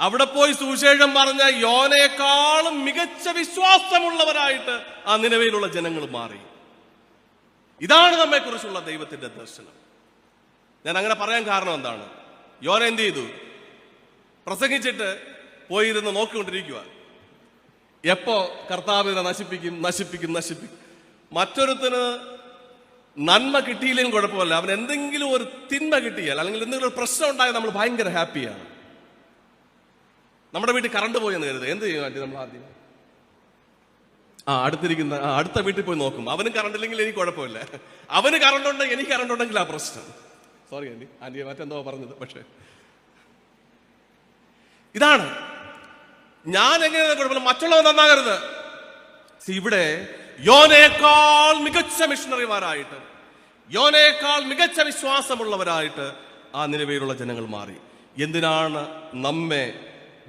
അവിടെ പോയി സുവിശേഷം പറഞ്ഞ യോനയെക്കാളും മികച്ച വിശ്വാസമുള്ളവരായിട്ട് ആ നിലവിലുള്ള ജനങ്ങൾ മാറി. ഇതാണ് നമ്മെക്കുറിച്ചുള്ള ദൈവത്തിന്റെ ദർശനം. ഞാൻ അങ്ങനെ പറയാൻ കാരണം എന്താണ്? യോന എന്ത് ചെയ്തു? പ്രസംഗിച്ചിട്ട് പോയിരുന്ന് നോക്കിക്കൊണ്ടിരിക്കുക. എപ്പോ കർത്താവിനെ നശിപ്പിക്കും. മറ്റൊരുത്തിന് നന്മ കിട്ടിയില്ലെങ്കിൽ കുഴപ്പമില്ല, അവൻ എന്തെങ്കിലും ഒരു തിന്മ കിട്ടിയാൽ അല്ലെങ്കിൽ എന്തെങ്കിലും ഒരു പ്രശ്നം ഉണ്ടായാൽ നമ്മൾ ഭയങ്കര ഹാപ്പിയാണ്. നമ്മുടെ വീട്ടിൽ കറണ്ട് പോയെന്ന് കരുത്, എന്ത് ചെയ്യും ആന്റി? നമ്മൾ ആദ്യം അടുത്ത വീട്ടിൽ പോയി നോക്കും. അവനും കറണ്ട് ഇല്ലെങ്കിൽ എനിക്ക് കുഴപ്പമില്ല, അവന് കറണ്ട് ഉണ്ടെങ്കിൽ എനിക്ക് കറണ്ട് ഉണ്ടെങ്കിൽ ആ പ്രശ്നം. സോറി ആന്റി മറ്റെന്തോ പറഞ്ഞത്. പക്ഷെ ഇതാണ് ഞാൻ എങ്ങനെ കുഴപ്പമില്ല, മറ്റുള്ളവർ നന്നാകരുത്. ഇവിടെ യോനയേക്കാൾ മികച്ച മിഷണറിമാരായിട്ട് യോനയേക്കാൾ മികച്ച വിശ്വാസമുള്ളവരായിട്ട് ആ നിലവിലുള്ള ജനങ്ങൾ മാറി. എന്തിനാണ് നമ്മെ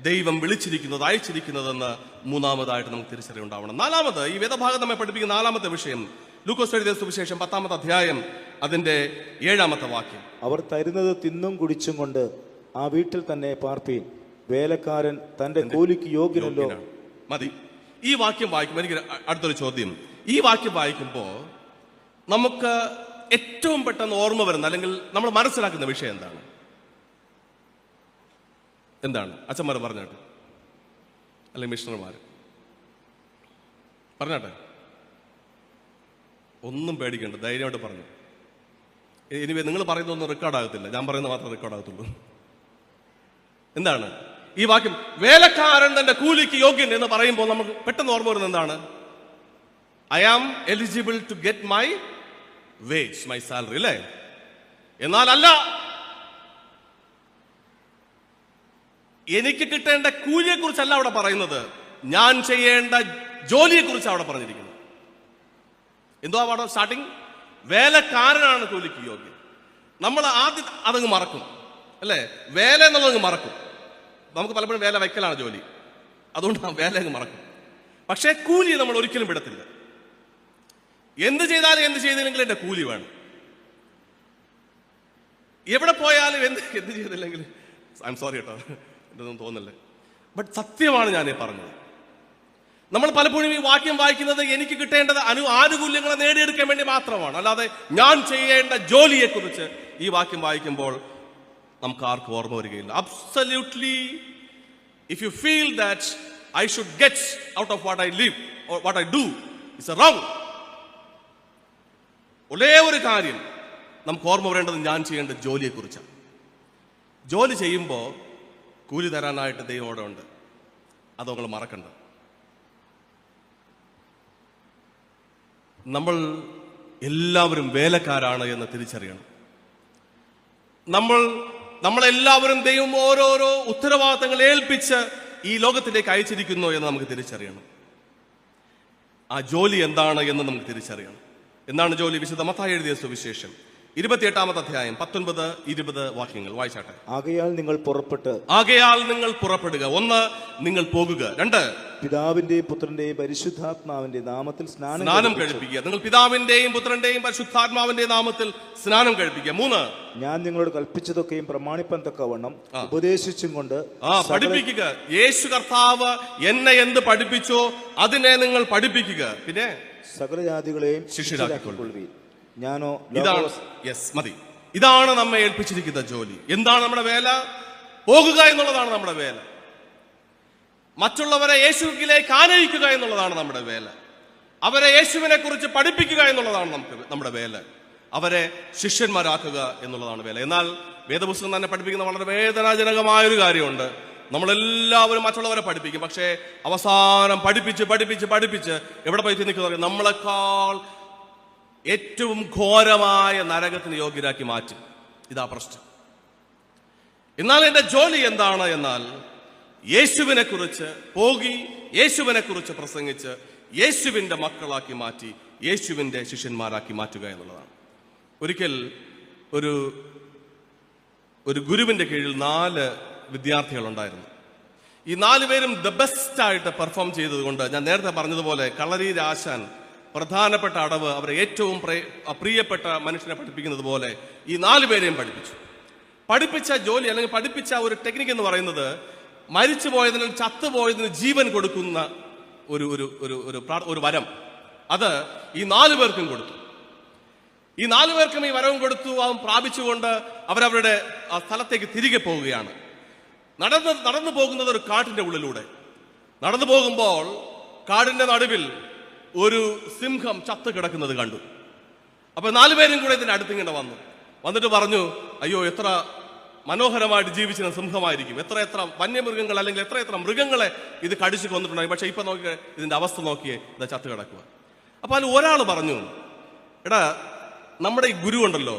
ദൈവം വിളിച്ചിരിക്കുന്നത്, അയച്ചിരിക്കുന്നതെന്ന് മൂന്നാമതായിട്ട് നമുക്ക് തിരിച്ചറിവുണ്ടാവണം. നാലാമത്, ഈ വേദഭാഗം നമ്മെ പഠിപ്പിക്കുന്ന നാലാമത്തെ വിഷയം ലൂക്കോസ് എഴുതിയ സുവിശേഷം 10-ാമത്തെ അധ്യായം അതിന്റെ 7-ാമത്തെ വാക്യം. അവർ തരുന്നത് തിന്നും കുടിച്ചും കൊണ്ട് ആ വീട്ടിൽ തന്നെ പാർപ്പീൻ, വേലക്കാരൻ തന്റെ കൂലിക്ക് യോഗ്യനല്ലോ. മതി. ഈ വാക്യം വായിക്കുമ്പോൾ എനിക്ക് അടുത്തൊരു ചോദ്യം. ഈ വാക്യം വായിക്കുമ്പോൾ നമുക്ക് ഏറ്റവും പെട്ടെന്ന് ഓർമ്മ വരുന്ന അല്ലെങ്കിൽ നമ്മൾ മനസ്സിലാക്കുന്ന വിഷയം എന്താണ്? അച്ഛന്മാർ പറഞ്ഞാട്ടെ, അല്ലെങ്കിൽ മിഷണർമാർ പറഞ്ഞാട്ടെ. ഒന്നും പേടിക്കണ്ട, ധൈര്യമായിട്ട് പറഞ്ഞു. ഇനി നിങ്ങൾ പറയുന്നതൊന്നും റെക്കോർഡാകത്തില്ല, ഞാൻ പറയുന്നത് മാത്രമേ റെക്കോർഡാകത്തുള്ളൂ. എന്താണ് ഈ വാക്യം? വേലക്കാരൻ തന്റെ കൂലിക്ക് യോഗ്യൻ എന്ന് പറയുമ്പോൾ നമുക്ക് പെട്ടെന്ന് ഓർമ്മ വരുന്നത് എന്താണ്? I am eligible to get my wage, my salary, അല്ലേ? എന്നാൽ അല്ല, എനിക്ക് കിട്ടേണ്ട കൂലിയെ കുറിച്ചല്ല അവിടെ പറയുന്നത്, ഞാൻ ചെയ്യേണ്ട ജോലിയെ കുറിച്ച് അവിടെ പറഞ്ഞിരിക്കുന്നത്. എന്തോ അവിടെ സ്റ്റാർട്ടിങ്? വേലക്കാരനാണ് കൂലിക്ക് യോഗ്യൻ. നമ്മൾ ആദ്യം അതങ്ങ് മറക്കും, അല്ലേ? വേല എന്നുള്ളതങ്ങ് മറക്കും. നമുക്ക് പലപ്പോഴും വേല വയ്ക്കലാണ് ജോലി, അതുകൊണ്ട് ആ വേല അങ്ങ് മറക്കും. പക്ഷേ കൂലി നമ്മൾ ഒരിക്കലും വിടത്തില്ല. എന്ത് ചെയ്താലും എന്ത് ചെയ്തില്ലെങ്കിലും എന്റെ കൂലി വേണം. എവിടെ പോയാലും എന്ത് ചെയ്തില്ലെങ്കിൽ, ഐ എം സോറി കേട്ടോ, എന്തൊന്നും തോന്നല്ലേ, ബട്ട് സത്യമാണ് ഞാൻ ഈ പറഞ്ഞത്. നമ്മൾ പലപ്പോഴും ഈ വാക്യം വായിക്കുന്നത് എനിക്ക് കിട്ടേണ്ടത് ആനുകൂല്യങ്ങളെ നേടിയെടുക്കാൻ വേണ്ടി മാത്രമാണ്, അല്ലാതെ ഞാൻ ചെയ്യേണ്ട ജോലിയെ കുറിച്ച് ഈ വാക്യം വായിക്കുമ്പോൾ നമുക്ക് ആർക്കും ഓർമ്മ വരികയില്ല. Absolutely, if you feel that I should get out of what I live or what I do, it's wrong. ഒരേ ഒരു കാര്യം നമുക്ക് ഓർമ്മ വരേണ്ടത് ഞാൻ ചെയ്യേണ്ട ജോലിയെ കുറിച്ചാണ്. ജോലി ചെയ്യുമ്പോൾ കൂലി തരാനായിട്ട് ദൈവം അവിടെ ഉണ്ട്, അത് നിങ്ങൾ മറക്കണ്ട. നമ്മൾ എല്ലാവരും വേലക്കാരാണ് എന്ന് തിരിച്ചറിയണം. നമ്മളെല്ലാവരും ദൈവം ഓരോരോ ഉത്തരവാദിത്തങ്ങൾ ഏൽപ്പിച്ച് ഈ ലോകത്തിലേക്ക് അയച്ചിരിക്കുന്നു എന്ന് നമുക്ക് തിരിച്ചറിയണം. ആ ജോലി എന്താണ് എന്ന് നമുക്ക് തിരിച്ചറിയണം. എന്താണ് ജോലി? വിശുദ്ധ മത്തായി എഴുതിയ സുവിശേഷം 28-ാമത്തെ അധ്യായം 19-20 വാക്യങ്ങൾ വായിച്ചാട്ടെ. ആകയാൽ നിങ്ങൾ പുറപ്പെടുക. 1, നിങ്ങൾ പോകുക. 2, പിതാവിന്റെയും പുത്രന്റെയും പരിശുദ്ധാത്മാവിന്റെ നാമത്തിൽ സ്നാനം കഴിപ്പിക്കുക. നിങ്ങൾ പിതാവിന്റെയും പുത്രന്റെയും പരിശുദ്ധാത്മാവിന്റെ നാമത്തിൽ സ്നാനം കഴിപ്പിക്കുക. 3, ഞാൻ നിങ്ങളോട് കൽപ്പിച്ചതൊക്കെയും പ്രമാണിപ്പാൻ തക്കവണ്ണം ഉപദേശിച്ചും കൊണ്ട് പഠിപ്പിക്കുക. യേശു കർത്താവ് എന്നെ എന്ത് പഠിപ്പിച്ചോ അതിനെ നിങ്ങൾ പഠിപ്പിക്കുക. പിന്നെ സകല ജാതികളെയും ശിഷ്യരാക്കിക്കൊള്ളുവീൻ. ഞാനോ മതി. ഇതാണ് നമ്മെ ഏൽപ്പിച്ചിരിക്കുന്ന ജോലി. എന്താണ് നമ്മുടെ വേല? പോകുക എന്നുള്ളതാണ് നമ്മുടെ വേല. മറ്റുള്ളവരെ യേശുവിലേക്ക് ആനയിക്കുക എന്നുള്ളതാണ് നമ്മുടെ വേല. അവരെ യേശുവിനെ കുറിച്ച് പഠിപ്പിക്കുക എന്നുള്ളതാണ് നമ്മുടെ വേല. അവരെ ശിഷ്യന്മാരാക്കുക എന്നുള്ളതാണ് വേല. എന്നാൽ വേദപുസ്തകം തന്നെ പഠിപ്പിക്കുന്ന വളരെ വേദനാജനകമായൊരു കാര്യമുണ്ട്. നമ്മളെല്ലാവരും മറ്റുള്ളവരെ പഠിപ്പിക്കും, പക്ഷേ അവസാനം പഠിപ്പിച്ച് എവിടെ പോയി നിൽക്കുന്ന നമ്മളെക്കാൾ ഏറ്റവും ഘോരമായ നരകത്തിന് യോഗ്യരാക്കി മാറ്റും. ഇതാ പ്രശ്നം. എന്നാൽ എന്റെ ജോലി എന്താണ്? എന്നാൽ യേശുവിനെ കുറിച്ച് പോകി, യേശുവിനെ കുറിച്ച് പ്രസംഗിച്ച് യേശുവിന്റെ മക്കളാക്കി മാറ്റി യേശുവിന്റെ ശിഷ്യന്മാരാക്കി മാറ്റുക എന്നുള്ളതാണ്. ഒരിക്കൽ ഒരു ഗുരുവിന്റെ കീഴിൽ 4 വിദ്യാർത്ഥികളുണ്ടായിരുന്നു. ഈ 4 പേരും ദ ബെസ്റ്റ് ആയിട്ട് പെർഫോം ചെയ്തതുകൊണ്ട് ഞാൻ നേരത്തെ പറഞ്ഞതുപോലെ കളരിയിലെ ആശാൻ പ്രധാനപ്പെട്ട അടവ് അവരെ ഏറ്റവും പ്രിയപ്പെട്ട മനുഷ്യനെ പഠിപ്പിക്കുന്നത് പോലെ ഈ 4 പേരെയും പഠിപ്പിച്ച ജോലി അല്ലെങ്കിൽ പഠിപ്പിച്ച ഒരു ടെക്നിക്ക് എന്ന് പറയുന്നത് മരിച്ചു പോയതിനും ചത്തുപോയതിന് ജീവൻ കൊടുക്കുന്ന ഒരു വരം. അത് ഈ 4 പേർക്കും കൊടുത്തു. ഈ 4 പേർക്കും ഈ വരവും കൊടുത്തു. അവൻ പ്രാപിച്ചുകൊണ്ട് അവരവരുടെ ആ സ്ഥലത്തേക്ക് തിരികെ പോവുകയാണ്. നടന്നു പോകുന്നത് ഒരു കാട്ടിന്റെ ഉള്ളിലൂടെ. നടന്നു പോകുമ്പോൾ കാടിന്റെ നടുവിൽ ഒരു സിംഹം ചത്ത് കിടക്കുന്നത് കണ്ടു. അപ്പൊ 4 പേരും കൂടെ ഇതിന്റെ അടുത്തിങ്ങനെ വന്നിട്ട് പറഞ്ഞു, അയ്യോ എത്ര മനോഹരമായിട്ട് ജീവിച്ചിരുന്ന സിംഹമായിരിക്കും, എത്ര വന്യമൃഗങ്ങൾ അല്ലെങ്കിൽ എത്ര മൃഗങ്ങളെ ഇത് കടിച്ചു കൊന്നിട്ടുണ്ടായി, പക്ഷെ ഇപ്പൊ നോക്കിയേ ഇതിന്റെ അവസ്ഥ നോക്കിയേ, ഇത് ചത്ത് കിടക്കുക. അപ്പൊ അതിൽ ഒരാൾ പറഞ്ഞു, എടാ നമ്മുടെ ഈ ഗുരു ഉണ്ടല്ലോ,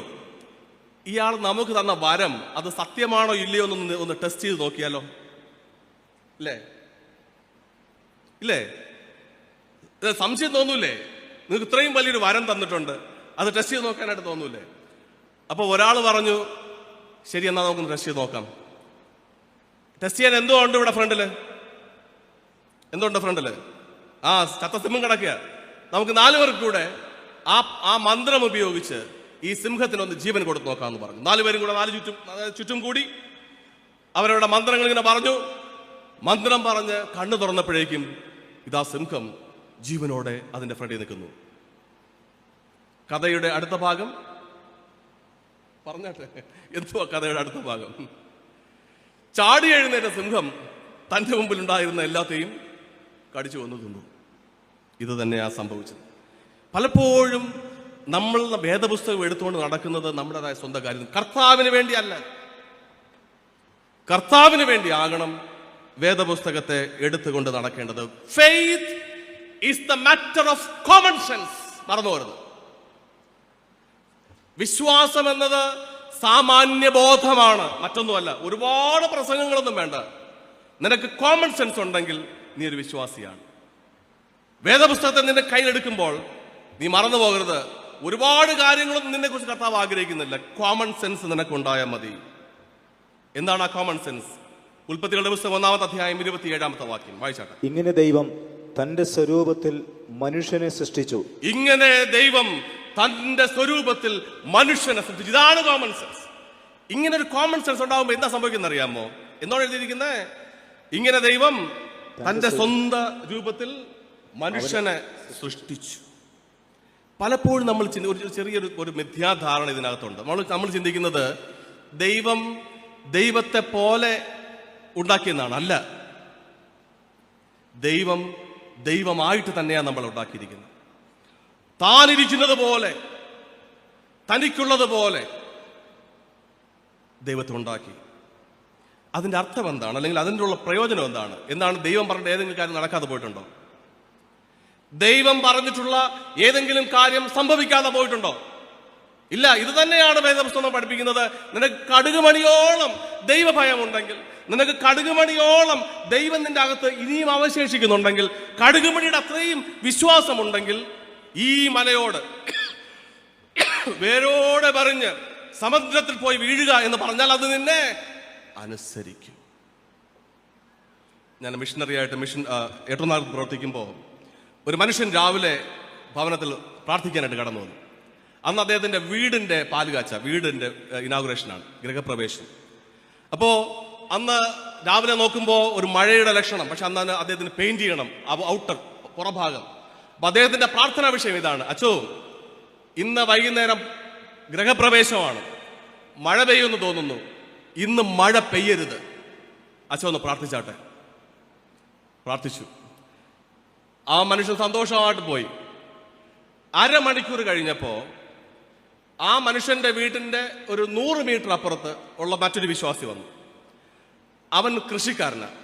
ഇയാൾ നമുക്ക് തന്ന വരം അത് സത്യമാണോ ഇല്ലയോ ഒന്ന് ടെസ്റ്റ് ചെയ്ത് നോക്കിയാലോ? ഇല്ലേ? സംശയം തോന്നൂലേ? നിങ്ങൾക്ക് ഇത്രയും വലിയൊരു വരം തന്നിട്ടുണ്ട്, അത് ടെസ്റ്റ് ചെയ്ത് നോക്കാനായിട്ട് തോന്നൂലേ? അപ്പോൾ ഒരാൾ പറഞ്ഞു, ശരി എന്നാൽ നമുക്ക് ടെസ്റ്റ് ചെയ്ത് നോക്കാം. ടെസ്റ്റ് ചെയ്യാൻ എന്തോ ഉണ്ട് ഇവിടെ ഫ്രണ്ടില്, എന്തുണ്ട് ഫ്രണ്ടില്? ചത്ത സിംഹം കിടക്കുക. നമുക്ക് 4 പേർക്ക് കൂടെ ആ മന്ത്രം ഉപയോഗിച്ച് ഈ സിംഹത്തിനൊന്ന് ജീവൻ കൊടുത്ത് നോക്കാമെന്ന് പറഞ്ഞു. 4 പേരും കൂടെ 4 ചുറ്റും കൂടി അവരവരുടെ മന്ത്രങ്ങൾ ഇങ്ങനെ പറഞ്ഞു. മന്ത്രം പറഞ്ഞ് കണ്ണു തുറന്നപ്പോഴേക്കും ഇതാ സിംഹം ജീവനോടെ അതിന്റെ ഫ്രണ്ടിൽ നിൽക്കുന്നു. കഥയുടെ അടുത്ത ഭാഗം പറഞ്ഞാട്ടെ, എന്തുവാ കഥയുടെ അടുത്ത ഭാഗം? ചാടി എഴുന്നേറ്റ സിംഹം തന്റെ മുമ്പിൽ ഉണ്ടായിരുന്ന എല്ലാത്തെയും കടിച്ചു കൊന്നു തിന്നു. ഇത് തന്നെയാ സംഭവിച്ചത്. പലപ്പോഴും നമ്മൾ വേദപുസ്തകം എടുത്തുകൊണ്ട് നടക്കുന്നത് നമ്മുടേതായ സ്വന്തം കാര്യം, കർത്താവിന് വേണ്ടിയല്ല. കർത്താവിന് വേണ്ടി ആകണം വേദപുസ്തകത്തെ എടുത്തുകൊണ്ട് നടക്കേണ്ടത്. Faith is the matter of common sense. മറന്നു പോരുത്. വിശ്വാസം എന്നത് സാമാന്യ ബോധമാണ്, മറ്റൊന്നുമല്ല. ഒരുപാട് പ്രസംഗങ്ങളൊന്നും വേണ്ട. നിനക്ക് കോമൺ സെൻസ് ഉണ്ടെങ്കിൽ നീ ഒരു വിശ്വാസിയാണ്. വേദപുസ്തകത്തെ നിന്റെ കയ്യിലെടുക്കുമ്പോൾ നീ മറന്നു പോകരുത്, ഒരുപാട് കാര്യങ്ങളൊന്നും നിന്നെ കുറിച്ച് കർത്താവ് ആഗ്രഹിക്കുന്നില്ല. കോമൺ സെൻസ് നിനക്കുണ്ടായാൽ മതി. എന്താണ് ആ കോമൺ സെൻസ്? ഉൽപ്പത്തികളുടെ പുസ്തകം 1-ാമത്തെ അധ്യായം 27-ാമത്തെ വാക്യം വായിച്ചാട്ടെ. ഇങ്ങനെ ദൈവം തന്റെ സ്വരൂപത്തിൽ മനുഷ്യനെ സൃഷ്ടിച്ചു. ഇങ്ങനെ ദൈവം തന്റെ സ്വരൂപത്തിൽ മനുഷ്യനെ സൃഷ്ടിച്ചു. ഇതാണ് കോമൺ സെൻസ്. ഇങ്ങനെ ഒരു കോമൺ സെൻസ് ഉണ്ടാകുമ്പോൾ എന്താ സംഭവിക്കുന്ന അറിയാമോ? എന്നോട് എഴുതിയിരിക്കുന്നത്, ഇങ്ങനെ ദൈവം തന്റെ സ്വന്തം രൂപത്തിൽ മനുഷ്യനെ സൃഷ്ടിച്ചു. പലപ്പോഴും നമ്മൾ ചെറിയൊരു മിഥ്യാധാരണ ഇതിനകത്തുണ്ട്. നമ്മൾ ചിന്തിക്കുന്നത് ദൈവം ദൈവത്തെ പോലെ ഉണ്ടാക്കിയെന്നാണ്. അല്ല, ദൈവം ദൈവമായിട്ട് തന്നെയാണ് നമ്മൾ ഉണ്ടാക്കിയിരിക്കുന്നത്. താനിരിക്കുന്നത് പോലെ, തനിക്കുള്ളത് പോലെ ദൈവത്തെ ഉണ്ടാക്കി. അതിന്റെ അർത്ഥം എന്താണ്, അല്ലെങ്കിൽ അതിൻ്റെ ഉള്ള പ്രയോജനം എന്താണ്? എന്താണ് ദൈവം പറഞ്ഞിട്ട് ഏതെങ്കിലും കാര്യം നടക്കാതെ പോയിട്ടുണ്ടോ? ദൈവം പറഞ്ഞിട്ടുള്ള ഏതെങ്കിലും കാര്യം സംഭവിക്കാതെ പോയിട്ടുണ്ടോ? ഇല്ല. ഇത് തന്നെയാണ് വേദപുസ്തകം പഠിപ്പിക്കുന്നത്. നിനക്ക് കടുകുമണിയോളം ദൈവഭയം ഉണ്ടെങ്കിൽ, നിനക്ക് കടുകുമണിയോളം ദൈവം നിന്റെ അകത്ത് ഇനിയും അവശേഷിക്കുന്നുണ്ടെങ്കിൽ, കടുകുമണിയുടെ അത്രയും വിശ്വാസമുണ്ടെങ്കിൽ, ഈ മലയോട് വേരോടെ പറഞ്ഞ് സമുദ്രത്തിൽ പോയി വീഴുക എന്ന് പറഞ്ഞാൽ അത് നിന്നെ അനുസരിക്കും. ഞാൻ മിഷണറി ആയിട്ട് ഏറ്റുമാനൂർ പ്രവർത്തിക്കുമ്പോൾ ഒരു മനുഷ്യൻ രാവിലെ ഭവനത്തിൽ പ്രാർത്ഥിക്കാനായിട്ട് കടന്നു വന്നു. അന്ന് അദ്ദേഹത്തിന്റെ വീടിന്റെ പാലുകാച്ച, വീടിന്റെ ഇനാഗുറേഷനാണ്, ഗൃഹപ്രവേശനം. അപ്പോ അന്ന് രാവിലെ നോക്കുമ്പോൾ ഒരു മഴയുടെ ലക്ഷണം. പക്ഷെ അന്ന് അദ്ദേഹത്തിന് പെയിന്റ് ചെയ്യണം ഔട്ടർ പുറഭാഗം. അപ്പൊ അദ്ദേഹത്തിന്റെ പ്രാർത്ഥനാ വിഷയം ഇതാണ്: അച്ചോ, ഇന്ന് വൈകുന്നേരം ഗൃഹപ്രവേശമാണ്, മഴ പെയ്യുമെന്ന് തോന്നുന്നു, ഇന്ന് മഴ പെയ്യരുത്, അച്ചോ ഒന്ന് പ്രാർത്ഥിച്ചാട്ടെ. പ്രാർത്ഥിച്ചു. ആ മനുഷ്യൻ സന്തോഷമായിട്ട് പോയി. അരമണിക്കൂർ കഴിഞ്ഞപ്പോ ആ മനുഷ്യന്റെ വീട്ടിന്റെ ഒരു 100 മീറ്റർ അപ്പുറത്ത് ഉള്ള മറ്റൊരു വിശ്വാസി വന്നു. അവൻ കൃഷിക്കാരനാണ്.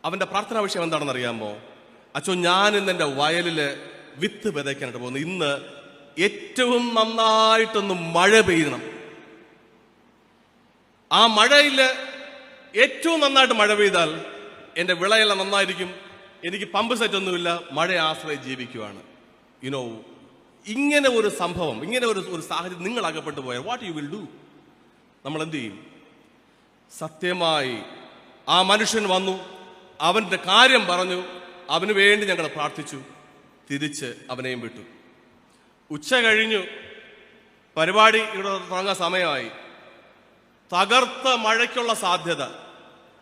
അവന്റെ പ്രാർത്ഥനാ വിഷയം എന്താണെന്ന് അറിയാമോ? അച്ചോ, ഞാൻ ഇന്ന് എൻ്റെ വയലില് വിത്ത് വിതയ്ക്കാനായിട്ട് പോകുന്നു. ഇന്ന് ഏറ്റവും നന്നായിട്ടൊന്ന് മഴ പെയ്യണം. ആ മഴയില് ഏറ്റവും നന്നായിട്ട് മഴ പെയ്താൽ എൻ്റെ വിളയെല്ലാം നന്നായിരിക്കും. എനിക്ക് പമ്പ് സെറ്റ് ഒന്നുമില്ല, മഴയെ ആശ്രയിച്ച് ജീവിക്കുവാണ്. യുനോ, ഇങ്ങനെ ഒരു സംഭവം, ഇങ്ങനെ ഒരു സാഹചര്യം നിങ്ങൾ അകപ്പെട്ടു പോയാൽ വാട്ട് യു വിൽ ഡു? നമ്മൾ എന്ത് ചെയ്യും? സത്യമായി ആ മനുഷ്യൻ വന്നു, അവന്റെ കാര്യം പറഞ്ഞു, അവന് വേണ്ടി ഞങ്ങൾ പ്രാർത്ഥിച്ചു, തിരിച്ച് അവനെയും വിട്ടു. ഉച്ച കഴിഞ്ഞു, പരിപാടി ഇവിടെ തുടങ്ങാൻ സമയമായി. തകർത്ത മഴയ്ക്കുള്ള സാധ്യത.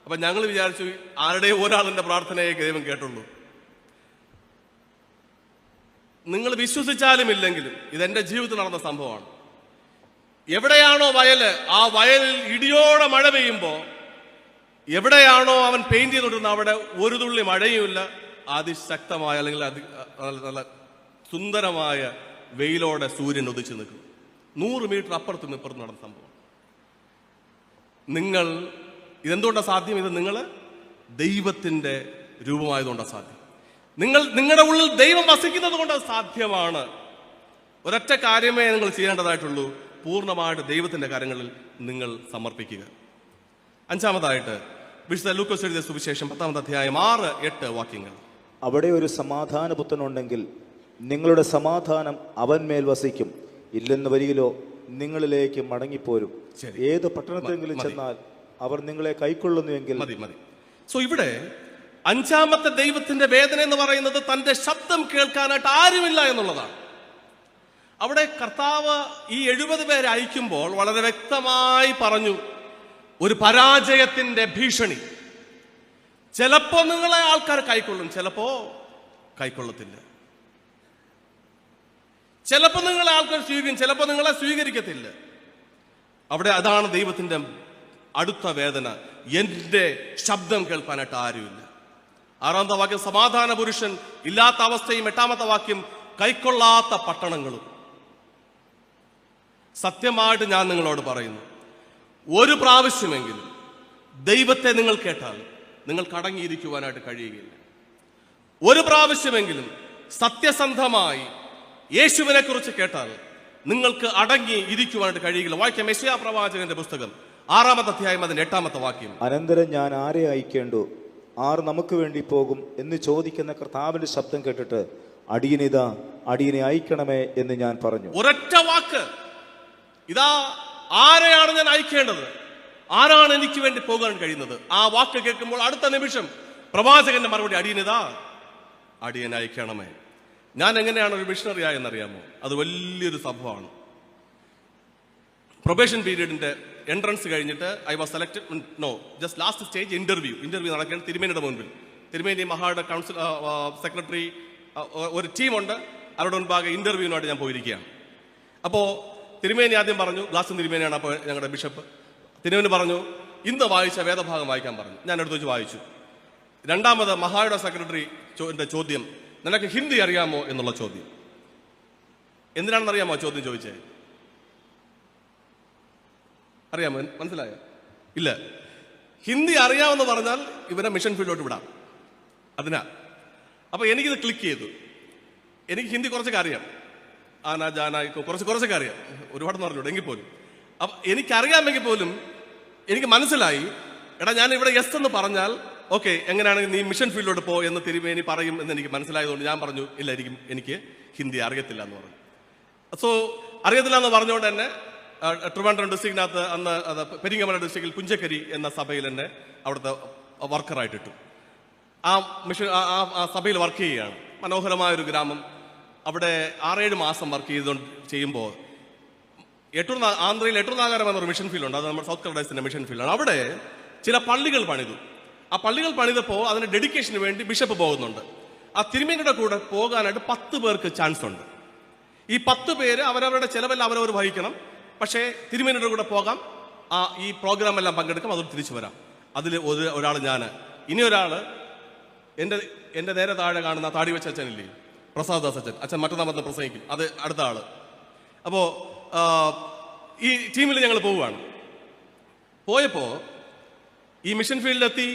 അപ്പൊ ഞങ്ങൾ വിചാരിച്ചു ആരുടെയും ഒരാളിന്റെ പ്രാർത്ഥനയെ ദൈവം കേട്ടുള്ളൂ. നിങ്ങൾ വിശ്വസിച്ചാലും ഇല്ലെങ്കിലും ഇതെന്റെ ജീവിതത്തിൽ നടന്ന സംഭവമാണ്. എവിടെയാണോ വയല്, ആ വയലിൽ ഇടിയോടെ മഴ പെയ്യുമ്പോ എവിടെയാണോ അവൻ പെയിന്റ് ചെയ്തുകൊണ്ടിരുന്നത് അവിടെ ഒരു തുള്ളി മഴയുമില്ല. അതിശക്തമായ അല്ലെങ്കിൽ നല്ല സുന്ദരമായ വെയിലോടെ സൂര്യൻ ഉദിച്ചു നിൽക്കും. 100 മീറ്റർ അപ്പുറത്തും ഇപ്പുറത്തും നടന്ന സംഭവം. നിങ്ങൾ ഇതെന്തുകൊണ്ടാണ് സാധ്യം? ഇത് നിങ്ങൾ ദൈവത്തിന്റെ രൂപമായതുകൊണ്ടാണ് സാധ്യം. നിങ്ങളുടെ ഉള്ളിൽ ദൈവം വസിക്കുന്നത് കൊണ്ട് സാധ്യമാണ്. ഒരൊറ്റ കാര്യമേ നിങ്ങൾ ചെയ്യേണ്ടതായിട്ടുള്ളൂ: പൂർണ്ണമായിട്ട് ദൈവത്തിന്റെ കാര്യങ്ങളിൽ നിങ്ങൾ സമർപ്പിക്കുക. 5-ാമതായിട്ട് വിശുദ്ധ ലൂക്കോസ് എഴുതിയ സുവിശേഷം 10-ാമത്തെ അധ്യായം 6-8 വാക്യങ്ങൾ. അവിടെ ഒരു സമാധാനപുത്രനുണ്ടെങ്കിൽ നിങ്ങളുടെ സമാധാനം അവന്മേൽ വസിക്കും. ഇല്ലെന്ന് വരികിലോ നിങ്ങളിലേക്ക് മടങ്ങിപ്പോരും. ശരി. ഏത് പട്ടണത്തെങ്കിലും ചെന്നാൽ അവർ നിങ്ങളെ കൈക്കൊള്ളുന്നുവെങ്കിൽ മതി. സോ ഇവിടെ അഞ്ചാമത്തെ ദൈവത്തിന്റെ വേദന എന്ന് പറയുന്നത് തന്റെ ശബ്ദം കേൾക്കാനായിട്ട് ആരുമില്ല എന്നുള്ളതാണ്. അവിടെ കർത്താവ് ഈ 70 പേരെ അയക്കുമ്പോൾ വളരെ വ്യക്തമായി പറഞ്ഞു, ഒരു പരാജയത്തിന്റെ ഭീഷണി. ചിലപ്പോ നിങ്ങളെ ആൾക്കാർ കൈക്കൊള്ളും, ചിലപ്പോ കൈക്കൊള്ളത്തില്ല. ചിലപ്പോ നിങ്ങളെ ആൾക്കാർ സ്വീകരിക്കും, ചിലപ്പോ നിങ്ങളെ സ്വീകരിക്കത്തില്ല. അവിടെ അതാണ് ദൈവത്തിന്റെ അടുത്ത വേദന. എന്റെ ശബ്ദം കേൾക്കാനായിട്ട് ആരുമില്ല. 6-ാമത്തെ വാക്യം സമാധാന പുരുഷൻ ഇല്ലാത്ത അവസ്ഥയും. 8-ാമത്തെ വാക്യം കൈക്കൊള്ളാത്ത പട്ടണങ്ങളും. സത്യമായിട്ട് ഞാൻ നിങ്ങളോട് പറയുന്നു, ഒരു പ്രാവശ്യമെങ്കിലും ദൈവത്തെ നിങ്ങൾ കേട്ടാൽ നിങ്ങൾക്ക് അടങ്ങിയിരിക്കുവാനായിട്ട് കഴിയുകയില്ല. ഒരു പ്രാവശ്യമെങ്കിലും സത്യസന്ധമായി യേശുവിനെ കുറിച്ച് കേട്ടാൽ നിങ്ങൾക്ക് അടങ്ങി ഇരിക്കുവാനായിട്ട് കഴിയുകയില്ല. വായിക്കാം യെശയ്യാ പ്രവാചകന്റെ പുസ്തകം 6-ാമത്തെ അധ്യായം അതിന്റെ 8-ാമത്തെ വാക്യം. അനന്തരം ഞാൻ ആരെ അയക്കേണ്ടു, ആർ നമുക്ക് വേണ്ടി പോകും എന്ന് ചോദിക്കുന്ന കർത്താവിന്റെ ശബ്ദം കേട്ടിട്ട് അടിയനിതാ, അടിയനെ അയക്കണമേ എന്ന് ഞാൻ പറഞ്ഞു. ഒരൊറ്റ വാക്ക്, ഇതാ ആരെയാണ് ഞാൻ അയക്കേണ്ടത്, ആരാണ് എനിക്ക് വേണ്ടി പോകാൻ കഴിയുന്നത്. ആ വാക്ക് കേൾക്കുമ്പോൾ അടുത്ത നിമിഷം പ്രവാചകന്റെ മറുപടി, അടിയനിതാ, അടിയനെ അയക്കണമേ. ഞാൻ എങ്ങനെയാണ് ഒരു മിഷണറി ആയെന്നറിയാമോ? അത് വലിയൊരു സംഭവമാണ്. പ്രൊബേഷൻ പീരീഡിന്റെ എൻട്രൻസ് കഴിഞ്ഞിട്ട് I was selected. Just last stage interview നടക്കുകയാണ് തിരുമേനിയുടെ മുൻപിൽ. തിരുമേനി മഹായുടെ കൗൺസിൽ സെക്രട്ടറി ഒരു ടീമുണ്ട്, അവരുടെ മുൻപാകെ ഇന്റർവ്യൂവിനായിട്ട് ഞാൻ പോയിരിക്കുകയാണ്. അപ്പോൾ തിരുമേനി ആദ്യം പറഞ്ഞു, ഗ്ലാസ് തിരുമേനിയാണ് അപ്പോൾ ഞങ്ങളുടെ ബിഷപ്പ്. തിരുമേനി പറഞ്ഞു, ഇന്ന് വായിച്ച വേദഭാഗം വായിക്കാൻ പറഞ്ഞു. ഞാൻ എടുത്തു വെച്ച് വായിച്ചു. രണ്ടാമത് മഹായുടെ സെക്രട്ടറി ചോദ്യം, നിനക്ക് ഹിന്ദി അറിയാമോ എന്നുള്ള ചോദ്യം. എന്തിനാണെന്നറിയാമോ ചോദ്യം ചോദിച്ചത്? അറിയാമോ? മനസ്സിലായോ? ഇല്ല. ഹിന്ദി അറിയാമെന്ന് പറഞ്ഞാൽ ഇവരെ മിഷൻ ഫീൽഡിലോട്ട് വിടാം. അതിനാ. അപ്പൊ എനിക്കിത് ക്ലിക്ക് ചെയ്തു. എനിക്ക് ഹിന്ദി കുറച്ചൊക്കെ അറിയാം, ആന ജാന കുറച്ചൊക്കെ അറിയാം, ഒരുപാട് പറഞ്ഞോളൂ എങ്കിൽ പോലും. അപ്പൊ എനിക്കറിയാമെങ്കിൽ പോലും എനിക്ക് മനസ്സിലായി, എടാ ഞാൻ ഇവിടെ യെസ് എന്ന് പറഞ്ഞാൽ ഓക്കെ, എങ്ങനെയാണെങ്കിൽ നീ മിഷൻ ഫീൽഡിലോട്ട് പോ എന്ന് തിരുമേനി പറയും എന്ന് എനിക്ക് മനസ്സിലായതുകൊണ്ട് ഞാൻ പറഞ്ഞു, ഇല്ല എനിക്ക് ഹിന്ദി അറിയത്തില്ല എന്ന് പറഞ്ഞു. സോ അറിയത്തില്ല എന്ന് പറഞ്ഞുകൊണ്ട് തന്നെ ട്രിവാൻഡ്രം ഡിസ്ട്രിക്റ്റിനകത്ത് അന്ന് പെരിങ്ങമല ഡിസ്ട്രിക്റ്റിൽ പുഞ്ചക്കരി എന്ന സഭയിൽ എന്നെ അവിടുത്തെ വർക്കറായിട്ടിട്ടു. ആ മിഷൻ ആ സഭയിൽ വർക്ക് ചെയ്യുകയാണ്. മനോഹരമായൊരു ഗ്രാമം. അവിടെ 6-7 മാസം വർക്ക് ചെയ്യുമ്പോൾ ആന്ധ്രയിൽ എട്ടൂർനാഗരം എന്നൊരു മിഷൻ ഫീൽഡുണ്ട്. അത് നമ്മുടെ സൗത്ത് കർണാടകത്തിന്റെ മിഷൻ ഫീൽഡാണ്. അവിടെ ചില പള്ളികൾ പണിതു. ആ പള്ളികൾ പണിതപ്പോൾ അതിന്റെ ഡെഡിക്കേഷന് വേണ്ടി ബിഷപ്പ് പോകുന്നുണ്ട്. ആ തിരുമേനിയുടെ കൂടെ പോകാനായിട്ട് 10 പേർക്ക് ചാൻസ് ഉണ്ട്. ഈ 10 പേര് അവരവരുടെ ചെലവെല്ലാം അവരവർ വഹിക്കണം. പക്ഷേ തിരുമേനിയുടെ കൂടെ പോകാം, ഈ പ്രോഗ്രാം എല്ലാം പങ്കെടുക്കാം, അതൊരു തിരിച്ചു വരാം. അതിൽ ഒരാൾ ഞാൻ. ഇനി ഒരാള് എന്റെ നേരെ താഴെ കാണുന്ന താടി വെച്ച അച്ഛനില്ലേ, പ്രസാദ് ദാസ് അച്ഛൻ. അച്ഛൻ മറ്റന്നാമത്തെ പ്രസംഗിക്കും, അത് അടുത്ത ആള്. അപ്പോ ഈ ടീമിൽ ഞങ്ങൾ പോവുകയാണ്. പോയപ്പോ ഈ മിഷൻ ഫീൽഡിലെത്തി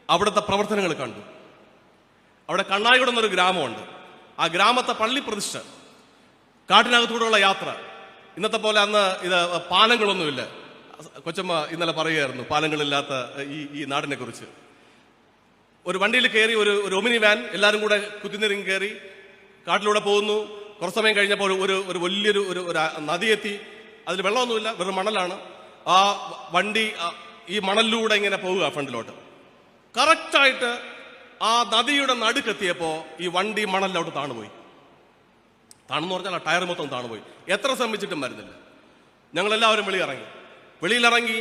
അവിടുത്തെ പ്രവർത്തനങ്ങൾ കണ്ടു. അവിടെ കണ്ണായികുടം എന്നൊരു ഗ്രാമമുണ്ട്. ആ ഗ്രാമത്തെ പള്ളി പ്രതിഷ്ഠ, കാട്ടിനകത്തൂടെയുള്ള യാത്ര. ഇന്നത്തെ പോലെ അന്ന് ഇത് പാലങ്ങളൊന്നുമില്ല. കൊച്ചമ്മ ഇന്നലെ പറയുകയായിരുന്നു പാലങ്ങളില്ലാത്ത ഈ നാടിനെ കുറിച്ച്. ഒരു വണ്ടിയിൽ കയറി, ഒരു ഒമിനി വാൻ, എല്ലാവരും കൂടെ കുത്തിനിറങ്ങി കയറി കാട്ടിലൂടെ പോകുന്നു. കുറച്ച് സമയം കഴിഞ്ഞപ്പോൾ ഒരു വലിയൊരു നദി എത്തി. അതിൽ വെള്ളമൊന്നുമില്ല, വെറും മണലാണ്. ആ വണ്ടി ഈ മണലിലൂടെ ഇങ്ങനെ പോവുക ഫ്രണ്ടിലോട്ട്. കറക്റ്റായിട്ട് ആ നദിയുടെ നടുക്കെത്തിയപ്പോ ഈ വണ്ടി മണലിലോട്ട് താണുപോയി. താണെന്ന് പറഞ്ഞാൽ ആ ടയർ മൊത്തം താണുപോയി. എത്ര ശ്രമിച്ചിട്ടും വരുന്നില്ല. ഞങ്ങളെല്ലാവരും വെളിയിലിറങ്ങി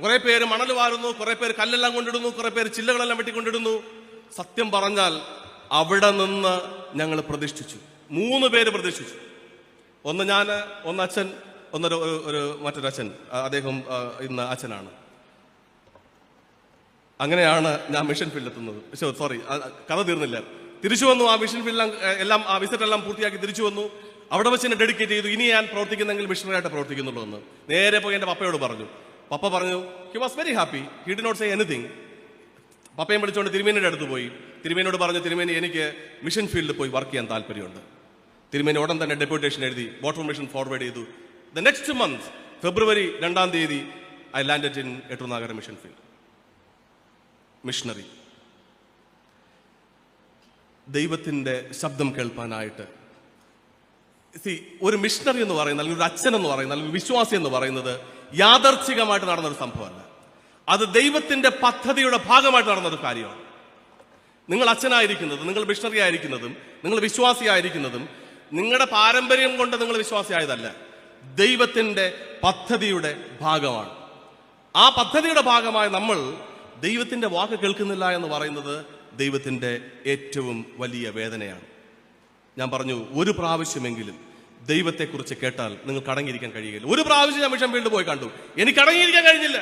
കുറെ പേര് മണൽ വാരുന്നു, കുറെ പേര് കല്ലെല്ലാം കൊണ്ടിടുന്നു, കുറെ പേര് ചില്ലകളെല്ലാം വെട്ടിക്കൊണ്ടിടുന്നു. സത്യം പറഞ്ഞാൽ അവിടെ നിന്ന് ഞങ്ങൾ പ്രതിഷ്ഠിച്ചു. 3 പേര് പ്രതിഷ്ഠിച്ചു. ഒന്ന് ഞാൻ, ഒന്ന് അച്ഛൻ, മറ്റൊരു അച്ഛൻ. അദ്ദേഹം ഇന്ന് അച്ഛനാണ്. അങ്ങനെയാണ് ഞാൻ മിഷൻ ഫീൽഡിൽ എത്തുന്നത്. സോറി, കഥ തീർന്നില്ല. തിരിച്ചു വന്നു. ആ മിഷൻ ഫീൽഡിൽ എല്ലാം ആ വിസിറ്റ് എല്ലാം പൂർത്തിയാക്കി തിരിച്ചു വന്നു. അവിടെ വെച്ച് എന്നെ ഡെഡിക്കേറ്റ് ചെയ്തു. ഇനി ഞാൻ പ്രവർത്തിക്കുന്നെങ്കിൽ മിഷണറിയായിട്ട് പ്രവർത്തിക്കുന്നുള്ളൂ എന്ന്. നേരെ പോയി എൻ്റെ പപ്പയോട് പറഞ്ഞു. പപ്പ പറഞ്ഞു, he was very happy, he did not say anything. പപ്പയും വിളിച്ചുകൊണ്ട് തിരുമേനിയുടെ അടുത്ത് പോയി. തിരുമേനിയോട് പറഞ്ഞു, തിരുമേനി എനിക്ക് മിഷൻ ഫീൽഡിൽ പോയി വർക്ക് ചെയ്യാൻ താല്പര്യമുണ്ട്. തിരുമേനി ഉടൻ തന്നെ ഡെപ്യൂട്ടേഷൻ എഴുതി വാട്ടർ മിഷൻ ഫോർവേഡ് ചെയ്തു. ദ നെക്സ്റ്റ് മന്ത് ഫെബ്രുവരി 2-ാം തീയതി I landed in Eturnagaram mission field. Missionary. ദൈവത്തിൻ്റെ ശബ്ദം കേൾപ്പാനായിട്ട് ഒരു മിഷണറി എന്ന് പറയുന്നത്, അല്ലെങ്കിൽ ഒരു അച്ഛൻ എന്ന് പറയുന്നത്, അല്ലെങ്കിൽ വിശ്വാസി എന്ന് പറയുന്നത് യാദർച്ഛികമായിട്ട് നടന്നൊരു സംഭവമല്ല. അത് ദൈവത്തിന്റെ പദ്ധതിയുടെ ഭാഗമായിട്ട് നടന്നൊരു കാര്യമാണ്. നിങ്ങൾ അച്ഛനായിരിക്കുന്നതും, നിങ്ങൾ മിഷണറി ആയിരിക്കുന്നതും, നിങ്ങൾ വിശ്വാസിയായിരിക്കുന്നതും നിങ്ങളുടെ പാരമ്പര്യം കൊണ്ട് നിങ്ങൾ വിശ്വാസിയായതല്ല, ദൈവത്തിന്റെ പദ്ധതിയുടെ ഭാഗമാണ്. ആ പദ്ധതിയുടെ ഭാഗമായി നമ്മൾ ദൈവത്തിന്റെ വാക്ക് കേൾക്കുന്നില്ല എന്ന് പറയുന്നത് ദൈവത്തിന്റെ ഏറ്റവും വലിയ വേദനയാണ്. ഞാൻ പറഞ്ഞു, ഒരു പ്രാവശ്യമെങ്കിലും ദൈവത്തെക്കുറിച്ച് കേട്ടാൽ നിങ്ങൾക്ക് അടങ്ങിയിരിക്കാൻ കഴിയുകയില്ല. ഒരു പ്രാവശ്യം ഞാൻ മിഷൻ ഫീൽഡ് പോയി കണ്ടു, എനിക്ക് അടങ്ങിയിരിക്കാൻ കഴിഞ്ഞില്ല.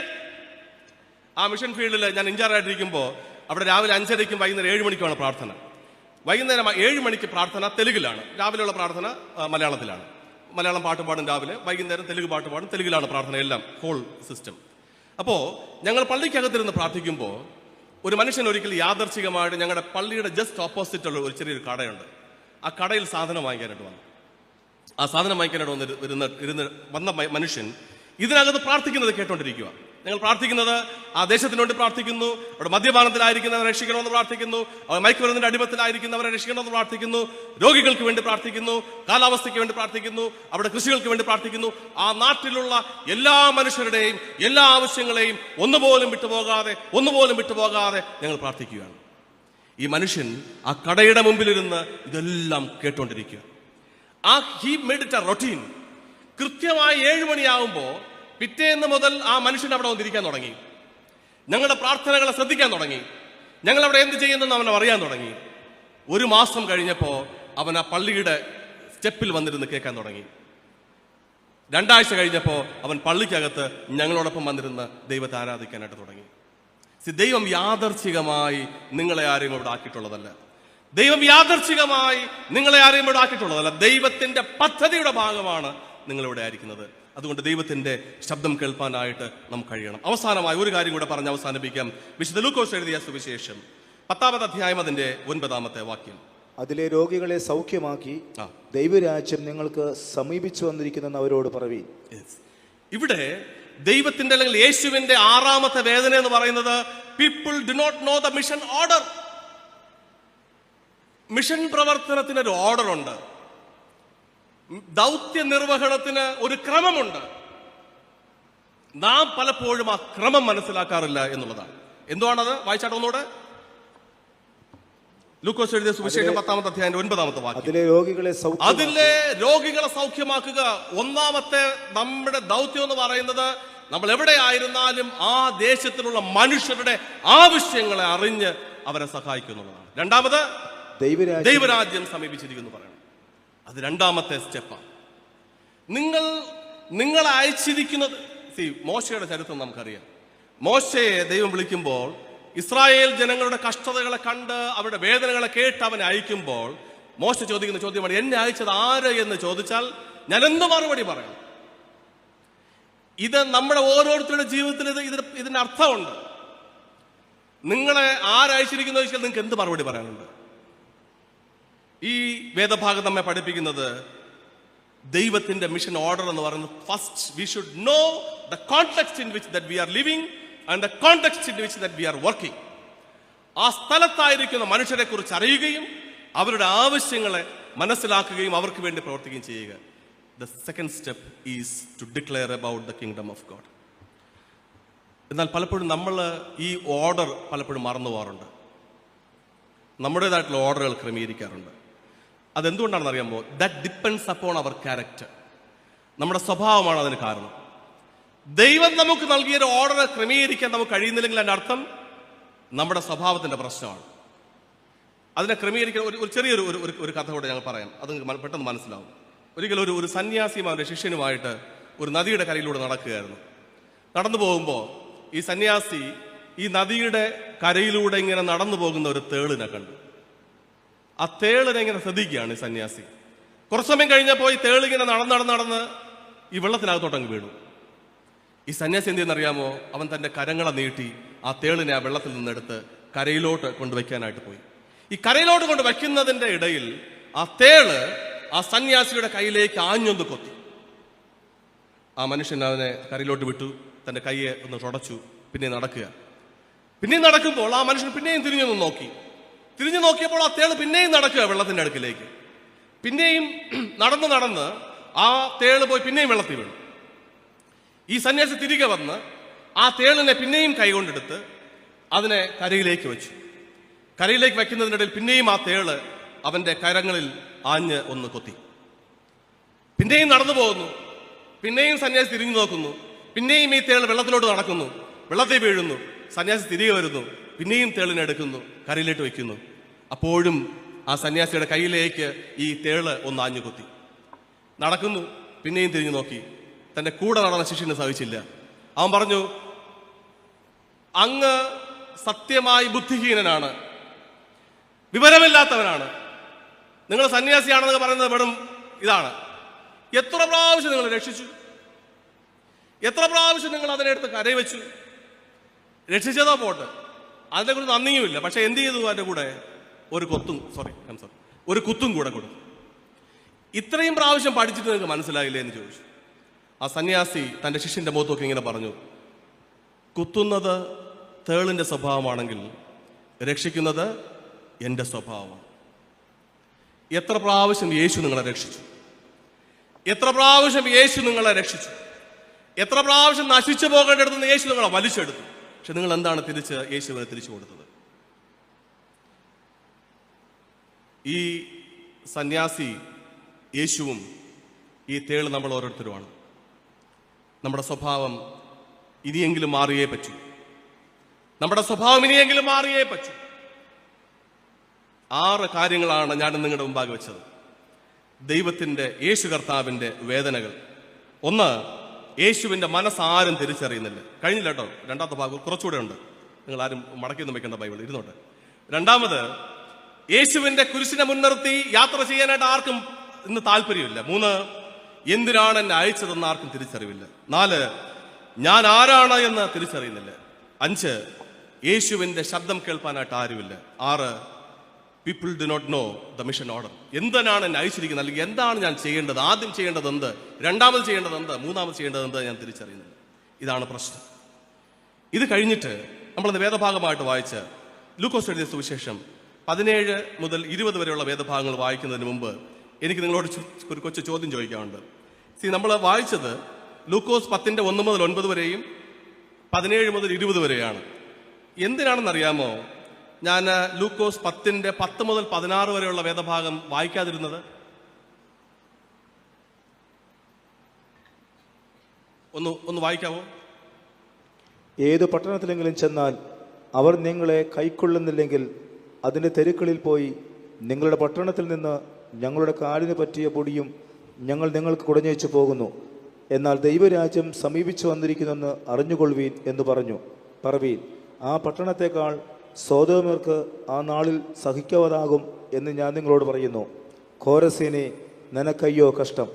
ആ മിഷൻ ഫീൽഡിൽ ഞാൻ ഇൻചാർജായിട്ടിരിക്കുമ്പോൾ അവിടെ രാവിലെ 5:30-ക്കും വൈകുന്നേരം 7 മണിക്കുമാണ് പ്രാർത്ഥന. വൈകുന്നേരം 7 മണിക്ക് പ്രാർത്ഥന തെലുങ്കിലാണ്, രാവിലെയുള്ള പ്രാർത്ഥന മലയാളത്തിലാണ്. മലയാളം പാട്ട് പാടും രാവിലെ, വൈകുന്നേരം തെലുങ്ക് പാട്ട് പാടും, തെലുങ്കിലാണ് പ്രാർത്ഥന, എല്ലാം ഹോൾ സിസ്റ്റം. അപ്പോൾ ഞങ്ങൾ പള്ളിക്കകത്തിരുന്ന് പ്രാർത്ഥിക്കുമ്പോൾ ഒരു മനുഷ്യൻ ഒരിക്കൽ യാദർച്ഛികമായിട്ട് ഞങ്ങളുടെ പള്ളിയുടെ ജസ്റ്റ് ഓപ്പോസിറ്റുള്ള ഒരു ചെറിയൊരു കടയുണ്ട്, ആ കടയിൽ സാധനം വാങ്ങിക്കാനായിട്ട് വന്നു. ആ സാധനം വാങ്ങിക്കാനായിട്ട് വന്ന മനുഷ്യൻ ഇതിനകത്ത് പ്രാർത്ഥിക്കുന്നത് കേട്ടോണ്ടിരിക്കുക. ഞങ്ങൾ പ്രാർത്ഥിക്കുന്നത് ആ ദേശത്തിന് വേണ്ടി പ്രാർത്ഥിക്കുന്നു, അവിടെ മദ്യപാനത്തിലായിരിക്കുന്നവരെ രക്ഷിക്കണമെന്ന് പ്രാർത്ഥിക്കുന്നു, അവർ മയക്കുമരുന്നിന്റെ അടിമത്തിലായിരിക്കുന്നവരെ രക്ഷിക്കണമെന്ന് പ്രാർത്ഥിക്കുന്നു, രോഗികൾക്ക് വേണ്ടി പ്രാർത്ഥിക്കുന്നു, കാലാവസ്ഥയ്ക്ക് വേണ്ടി പ്രാർത്ഥിക്കുന്നു, അവിടെ കൃഷികൾക്ക് വേണ്ടി പ്രാർത്ഥിക്കുന്നു. ആ നാട്ടിലുള്ള എല്ലാ മനുഷ്യരുടെയും എല്ലാ ആവശ്യങ്ങളെയും ഒന്നുപോലും വിട്ടുപോകാതെ ഞങ്ങൾ പ്രാർത്ഥിക്കുകയാണ്. ഈ മനുഷ്യൻ ആ കടയുടെ മുമ്പിലിരുന്ന് ഇതെല്ലാം കേട്ടോണ്ടിരിക്കുക. He made it a routine. കൃത്യമായി 7 മണിയാവുമ്പോ പിറ്റേന്ന് മുതൽ ആ മനുഷ്യൻ അവിടെ വന്നിരിക്കാൻ തുടങ്ങി. ഞങ്ങളുടെ പ്രാർത്ഥനകളെ ശ്രദ്ധിക്കാൻ തുടങ്ങി. ഞങ്ങൾ അവിടെ എന്ത് ചെയ്യുന്നെന്ന് അവൻ അറിയാൻ തുടങ്ങി. 1 മാസം കഴിഞ്ഞപ്പോ അവൻ ആ പള്ളിയുടെ സ്റ്റെപ്പിൽ വന്നിരുന്ന് കേൾക്കാൻ തുടങ്ങി. 2 ആഴ്ച കഴിഞ്ഞപ്പോ അവൻ പള്ളിക്കകത്ത് ഞങ്ങളോടൊപ്പം വന്നിരുന്ന് ദൈവത്തെ ആരാധിക്കാനായിട്ട് തുടങ്ങി. ദൈവം യാദർച്ഛികമായി നിങ്ങളെ ആരെയും ഇവിടെ ആക്കിയിട്ടുള്ളതല്ല. ദൈവത്തിന്റെ പദ്ധതിയുടെ ഭാഗമാണ് നിങ്ങളിവിടെ ആയിരിക്കുന്നത്. അതുകൊണ്ട് ദൈവത്തിന്റെ ശബ്ദം കേൾപ്പാനായിട്ട് നമുക്ക് കഴിയണം. അവസാനമായി ഒരു കാര്യം കൂടെ പറഞ്ഞ് അവസാനിപ്പിക്കാം. വിശുദ്ധ ലൂക്കോസ് എഴുതിയ സുവിശേഷം 10-ാമത്തെ അധ്യായം അതിന്റെ 9-ാമത്തെ വാക്യം. അതിലെ രോഗികളെ സൗഖ്യമാക്കി ദൈവരാജ്യം നിങ്ങൾക്ക് സമീപിച്ചു വന്നിരിക്കുന്നെന്ന് അവരോട് പറവീൻ. ഇവിടെ ദൈവത്തിന്റെ അല്ലെങ്കിൽ യേശുവിന്റെ 6-ാമത്തെ വേദന എന്ന് പറയുന്നത് people do not know the mission order. Mission പ്രവർത്തനത്തിന് ഒരു ഓർഡർ ഉണ്ട്, ദൗത്യ നിർവഹണത്തിന് ഒരു ക്രമമുണ്ട്. നാം പലപ്പോഴും ആ ക്രമം മനസ്സിലാക്കാറില്ല എന്നുള്ളതാണ്. എന്തുവാണത്? വായിച്ചാട്ടോ ഒന്നുകൂടെ. ലൂക്കോസ് എഴുതിയ സുവിശേഷം 10-ാമത്തെ അധ്യായം 9-ാമത്തെ വാക്യം. അതിലെ രോഗികളെ സൗഖ്യമാക്കുക. 1-ാമത്തെ നമ്മുടെ ദൗത്യം എന്ന് പറയുന്നത് നമ്മൾ എവിടെ ആയിരുന്നാലും ആ ദേശത്തിലുള്ള മനുഷ്യരുടെ ആവശ്യങ്ങളെ അറിഞ്ഞ് അവരെ സഹായിക്കുന്നുള്ളതാണ്. 2-ാമത് ദൈവരാജ്യം സമീപിച്ചിരിക്കുന്നു പറയണം. അത് 2-ാമത്തെ സ്റ്റെപ്പാണ്. നിങ്ങൾ അയച്ചിരിക്കുന്നത്. മോശയുടെ ചരിത്രം നമുക്കറിയാം. മോശയെ ദൈവം വിളിക്കുമ്പോൾ ഇസ്രായേൽ ജനങ്ങളുടെ കഷ്ടതകളെ കണ്ട് അവരുടെ വേദനകളെ കേട്ട് അവനെ അയക്കുമ്പോൾ മോശ ചോദിക്കുന്ന ചോദ്യമാണ്, എന്നെ അയച്ചത് ആര് എന്ന് ചോദിച്ചാൽ ഞാൻ എന്ത് മറുപടി പറയണം? ഇത് നമ്മുടെ ഓരോരുത്തരുടെ ജീവിതത്തിൽ ഇതിന് അർത്ഥമുണ്ട്. നിങ്ങളെ ആരയച്ചിരിക്കുന്നു ചോദിച്ചാൽ നിങ്ങൾക്ക് എന്ത് മറുപടി പറയാനുണ്ട്? ഈ വേദഭാഗം നമ്മെ പഠിപ്പിക്കുന്നത് ദൈവത്തിന്റെ മിഷൻ ഓർഡർ എന്ന് പറയുന്നത് first we should know the context in which that we are living and the context in which that we are working. ആ സ്ഥലത്തായിരിക്കുന്ന മനുഷ്യരെ കുറിച്ച് അറിയുകയും അവരുടെ ആവശ്യങ്ങളെ മനസ്സിലാക്കുകയും അവർക്ക് വേണ്ടി പ്രവർത്തിക്കുകയും ചെയ്യുക. The second step is to declare about the kingdom of God. എന്നാൽ പലപ്പോഴും നമ്മൾ ഈ ഓർഡർ പലപ്പോഴും മറന്നു പോകാറുണ്ട്. നമ്മുടേതായിട്ടുള്ള ഓർഡറുകൾ ക്രമീകരിക്കാറുണ്ട്. അതെന്തുകൊണ്ടാണെന്ന് അറിയാമോ? That depends upon our character. നമ്മുടെ സ്വഭാവമാണ് അതിന് കാരണം. ദൈവം നമുക്ക് നൽകിയൊരു ഓർഡർ ക്രമീകരിക്കാൻ നമുക്ക് കഴിയുന്നില്ലെങ്കിൽ അതിന്റെ അർത്ഥം നമ്മുടെ സ്വഭാവത്തിന്റെ പ്രശ്നമാണ്. അതിനെ ക്രമീകരിക്കാൻ ഒരു ചെറിയൊരു ഒരു കഥ കൂടെ ഞങ്ങൾ പറയാം, അത് പെട്ടെന്ന് മനസ്സിലാവും. ഒരിക്കൽ ഒരു സന്യാസിയും അവരുടെ ശിഷ്യനുമായിട്ട് ഒരു നദിയുടെ കരയിലൂടെ നടക്കുകയായിരുന്നു. നടന്നു പോകുമ്പോൾ ഈ സന്യാസി ഈ നദിയുടെ കരയിലൂടെ ഇങ്ങനെ നടന്നു പോകുന്ന ഒരു തേളിനെ കണ്ടു. ആ തേളിനെ ഇങ്ങനെ ശ്രദ്ധിക്കുകയാണ് ഈ സന്യാസി. കുറച്ചു സമയം കഴിഞ്ഞപ്പോൾ ഈ തേളിങ്ങനെ നടന്ന് ഈ വെള്ളത്തിനകത്തോട്ടങ്ങ് വീണു. ഈ സന്യാസി എന്ത് ചെയ്യുന്നറിയാമോ? അവൻ തന്റെ കരങ്ങളെ നീട്ടി ആ തേളിനെ ആ വെള്ളത്തിൽ നിന്നെടുത്ത് കരയിലോട്ട് കൊണ്ടുവയ്ക്കാനായിട്ട് പോയി. ഈ കരയിലോട്ട് കൊണ്ട് വയ്ക്കുന്നതിന്റെ ഇടയിൽ ആ തേള് ആ സന്യാസിയുടെ കയ്യിലേക്ക് ആഞ്ഞൊന്ന് കൊത്തി. ആ മനുഷ്യൻ അവനെ കരയിലോട്ട് വിട്ടു, തന്റെ കൈയെ ഒന്ന് തുടച്ചു, പിന്നെ നടക്കുമ്പോൾ ആ മനുഷ്യൻ പിന്നെയും തിരിഞ്ഞു നോക്കിയപ്പോൾ ആ തേള് പിന്നെയും നടക്കുക വെള്ളത്തിന്റെ അടുക്കിലേക്ക്. പിന്നെയും നടന്ന് നടന്ന് ആ തേള് പോയി പിന്നെയും വെള്ളത്തിൽ വീണു. ഈ സന്യാസി തിരികെ വന്ന് ആ തേളിനെ പിന്നെയും കൈകൊണ്ടെടുത്ത് അതിനെ കരയിലേക്ക് വെച്ചു. കരയിലേക്ക് വയ്ക്കുന്നതിനിടയിൽ പിന്നെയും ആ തേള് അവന്റെ കരങ്ങളിൽ ആഞ്ഞ് ഒന്ന് കൊത്തി. പിന്നെയും നടന്നു പോകുന്നു. പിന്നെയും സന്യാസി തിരിഞ്ഞു നോക്കുന്നു. പിന്നെയും ഈ തേള് വെള്ളത്തിലോട്ട് നടക്കുന്നു, വെള്ളത്തിൽ വീഴുന്നു. സന്യാസി തിരികെ വരുന്നു, പിന്നെയും തേളിനെ എടുക്കുന്നു, കരയിലേക്ക് വയ്ക്കുന്നു. അപ്പോഴും ആ സന്യാസിയുടെ കയ്യിലേക്ക് ഈ തേള് ഒന്ന് ആഞ്ഞു കൊത്തി. നടക്കുന്നു, പിന്നെയും തിരിഞ്ഞു നോക്കി. തന്റെ കൂടെ നടന്ന ശിഷ്യന് സഹിച്ചില്ല. അവൻ പറഞ്ഞു, അങ്ങ് സത്യമായി ബുദ്ധിഹീനനാണ്, വിവരമില്ലാത്തവനാണ്. നിങ്ങൾ സന്യാസിയാണെന്ന് പറയുന്നത് വെറും ഇതാണ്. എത്ര പ്രാവശ്യം നിങ്ങൾ രക്ഷിച്ചു, എത്ര പ്രാവശ്യം നിങ്ങൾ അതിനെടുത്ത് കരവെച്ചു. രക്ഷിച്ചതോ പോട്ടെ, അതിനെക്കുറിച്ച് നന്ദിയുമില്ല. പക്ഷെ എന്ത് ചെയ്തു? അതിന്റെ കൂടെ ഒരു കുത്തും കൂടെ കൊടുത്തു. ഇത്രയും പ്രാവശ്യം പഠിച്ചിട്ട് നിങ്ങൾക്ക് മനസ്സിലായില്ലേ എന്ന് ചോദിച്ചു. ആ സന്യാസി തന്റെ ശിഷ്യന്റെ മുഖത്തൊക്കെ ഇങ്ങനെ പറഞ്ഞു, കുത്തുന്നത് തേളിന്റെ സ്വഭാവമാണെങ്കിൽ രക്ഷിക്കുന്നത് എന്റെ സ്വഭാവമാണ്. എത്ര പ്രാവശ്യം യേശു നിങ്ങളെ രക്ഷിച്ചു, എത്ര പ്രാവശ്യം യേശു നിങ്ങളെ രക്ഷിച്ചു, എത്ര പ്രാവശ്യം നശിച്ചു പോകേണ്ടടുത്ത് യേശു നിങ്ങളെ വലിച്ചെടുത്തു. പക്ഷെ നിങ്ങൾ എന്താണ് തിരിച്ച് യേശുവിനെ തിരിച്ചു കൊടുത്തത്? ഈ സന്യാസി യേശുവും ഈ തേള് നമ്മൾ ഓരോരുത്തരുമാണ്. നമ്മുടെ സ്വഭാവം ഇനിയെങ്കിലും മാറിയേ പറ്റൂ. നമ്മുടെ സ്വഭാവം ഇനിയെങ്കിലും മാറിയേ പറ്റൂ. 6 കാര്യങ്ങളാണ് ഞാൻ നിങ്ങളുടെ മുമ്പാകെ വെച്ചത്. ദൈവത്തിന്റെ, യേശു കർത്താവിന്റെ വേദനകൾ. 1, യേശുവിന്റെ മനസ്സാരും തിരിച്ചറിയുന്നില്ല. കഴിഞ്ഞില്ല കേട്ടോ, രണ്ടാമത്തെ ഭാഗം കുറച്ചുകൂടെ ഉണ്ട്. നിങ്ങൾ ആരും മടക്കിയൊന്നും വെക്കേണ്ട, ബൈബിൾ ഇരുന്നോട്ടെ. 2, യേശുവിന്റെ കുരിശിനെ മുൻനിർത്തി യാത്ര ചെയ്യാനായിട്ട് ആർക്കും ഇന്ന് താല്പര്യമില്ല. 3, എന്തിനാണ് എന്നെ അയച്ചതെന്ന് ആർക്കും തിരിച്ചറിവില്ല. 4, ഞാൻ ആരാണ് എന്ന് തിരിച്ചറിയുന്നില്ല. 5, യേശുവിന്റെ ശബ്ദം കേൾപ്പാനായിട്ട് ആരുമില്ല. 6, people do not know the mission order. എന്തിനാണ് എന്നെ അയച്ചിരിക്കുന്നത്, അല്ലെങ്കിൽ എന്താണ് ഞാൻ ചെയ്യേണ്ടത്, ആദ്യം ചെയ്യേണ്ടത് എന്ത്, രണ്ടാമത് ചെയ്യേണ്ടത് എന്ത്, മൂന്നാമത് ചെയ്യേണ്ടത് എന്ത്, ഞാൻ തിരിച്ചറിയുന്നില്ല. ഇതാണ് പ്രശ്നം. ഇത് കഴിഞ്ഞിട്ട് നമ്മളത് വേദഭാഗമായിട്ട് വായിച്ച് ലൂക്കോസ് എഴുതിയ സുവിശേഷം 17 മുതൽ 20 വരെയുള്ള വേദഭാഗങ്ങൾ വായിക്കുന്നതിന് മുമ്പ് എനിക്ക് നിങ്ങളോട് ഒരു കൊച്ചു ചോദ്യം ചോദിക്കാറുണ്ട്. നമ്മൾ വായിച്ചത് ലൂക്കോസ് 10:1 മുതൽ 9 വരെയും 17 മുതൽ 20 വരെയാണ്. എന്തിനാണെന്നറിയാമോ ഞാൻ ലൂക്കോസ് 10 മുതൽ 16 വരെയുള്ള വേദഭാഗം വായിക്കാതിരുന്നത്? ഒന്ന് വായിക്കാമോ? ഏതു പട്ടണത്തിലെങ്കിലും ചെന്നാൽ അവർ നിങ്ങളെ കൈക്കൊള്ളുന്നില്ലെങ്കിൽ അതിൻ്റെ തെരുക്കളിൽ പോയി നിങ്ങളുടെ പട്ടണത്തിൽ നിന്ന് ഞങ്ങളുടെ കാലിന് പറ്റിയ പൊടിയും ഞങ്ങൾ നിങ്ങൾക്ക് കുടഞ്ഞേച്ചു പോകുന്നു, എന്നാൽ ദൈവരാജ്യം സമീപിച്ചു വന്നിരിക്കുന്നെന്ന് അറിഞ്ഞുകൊള്ളുവീൻ എന്ന് പറവീൻ. ആ പട്ടണത്തെക്കാൾ സോദോമ്യർക്ക് ആ നാളിൽ സഹിക്കാവതാകും എന്ന് ഞാൻ നിങ്ങളോട് പറയുന്നു. കോരസീനെ, നിനക്കയ്യോ കഷ്ടം!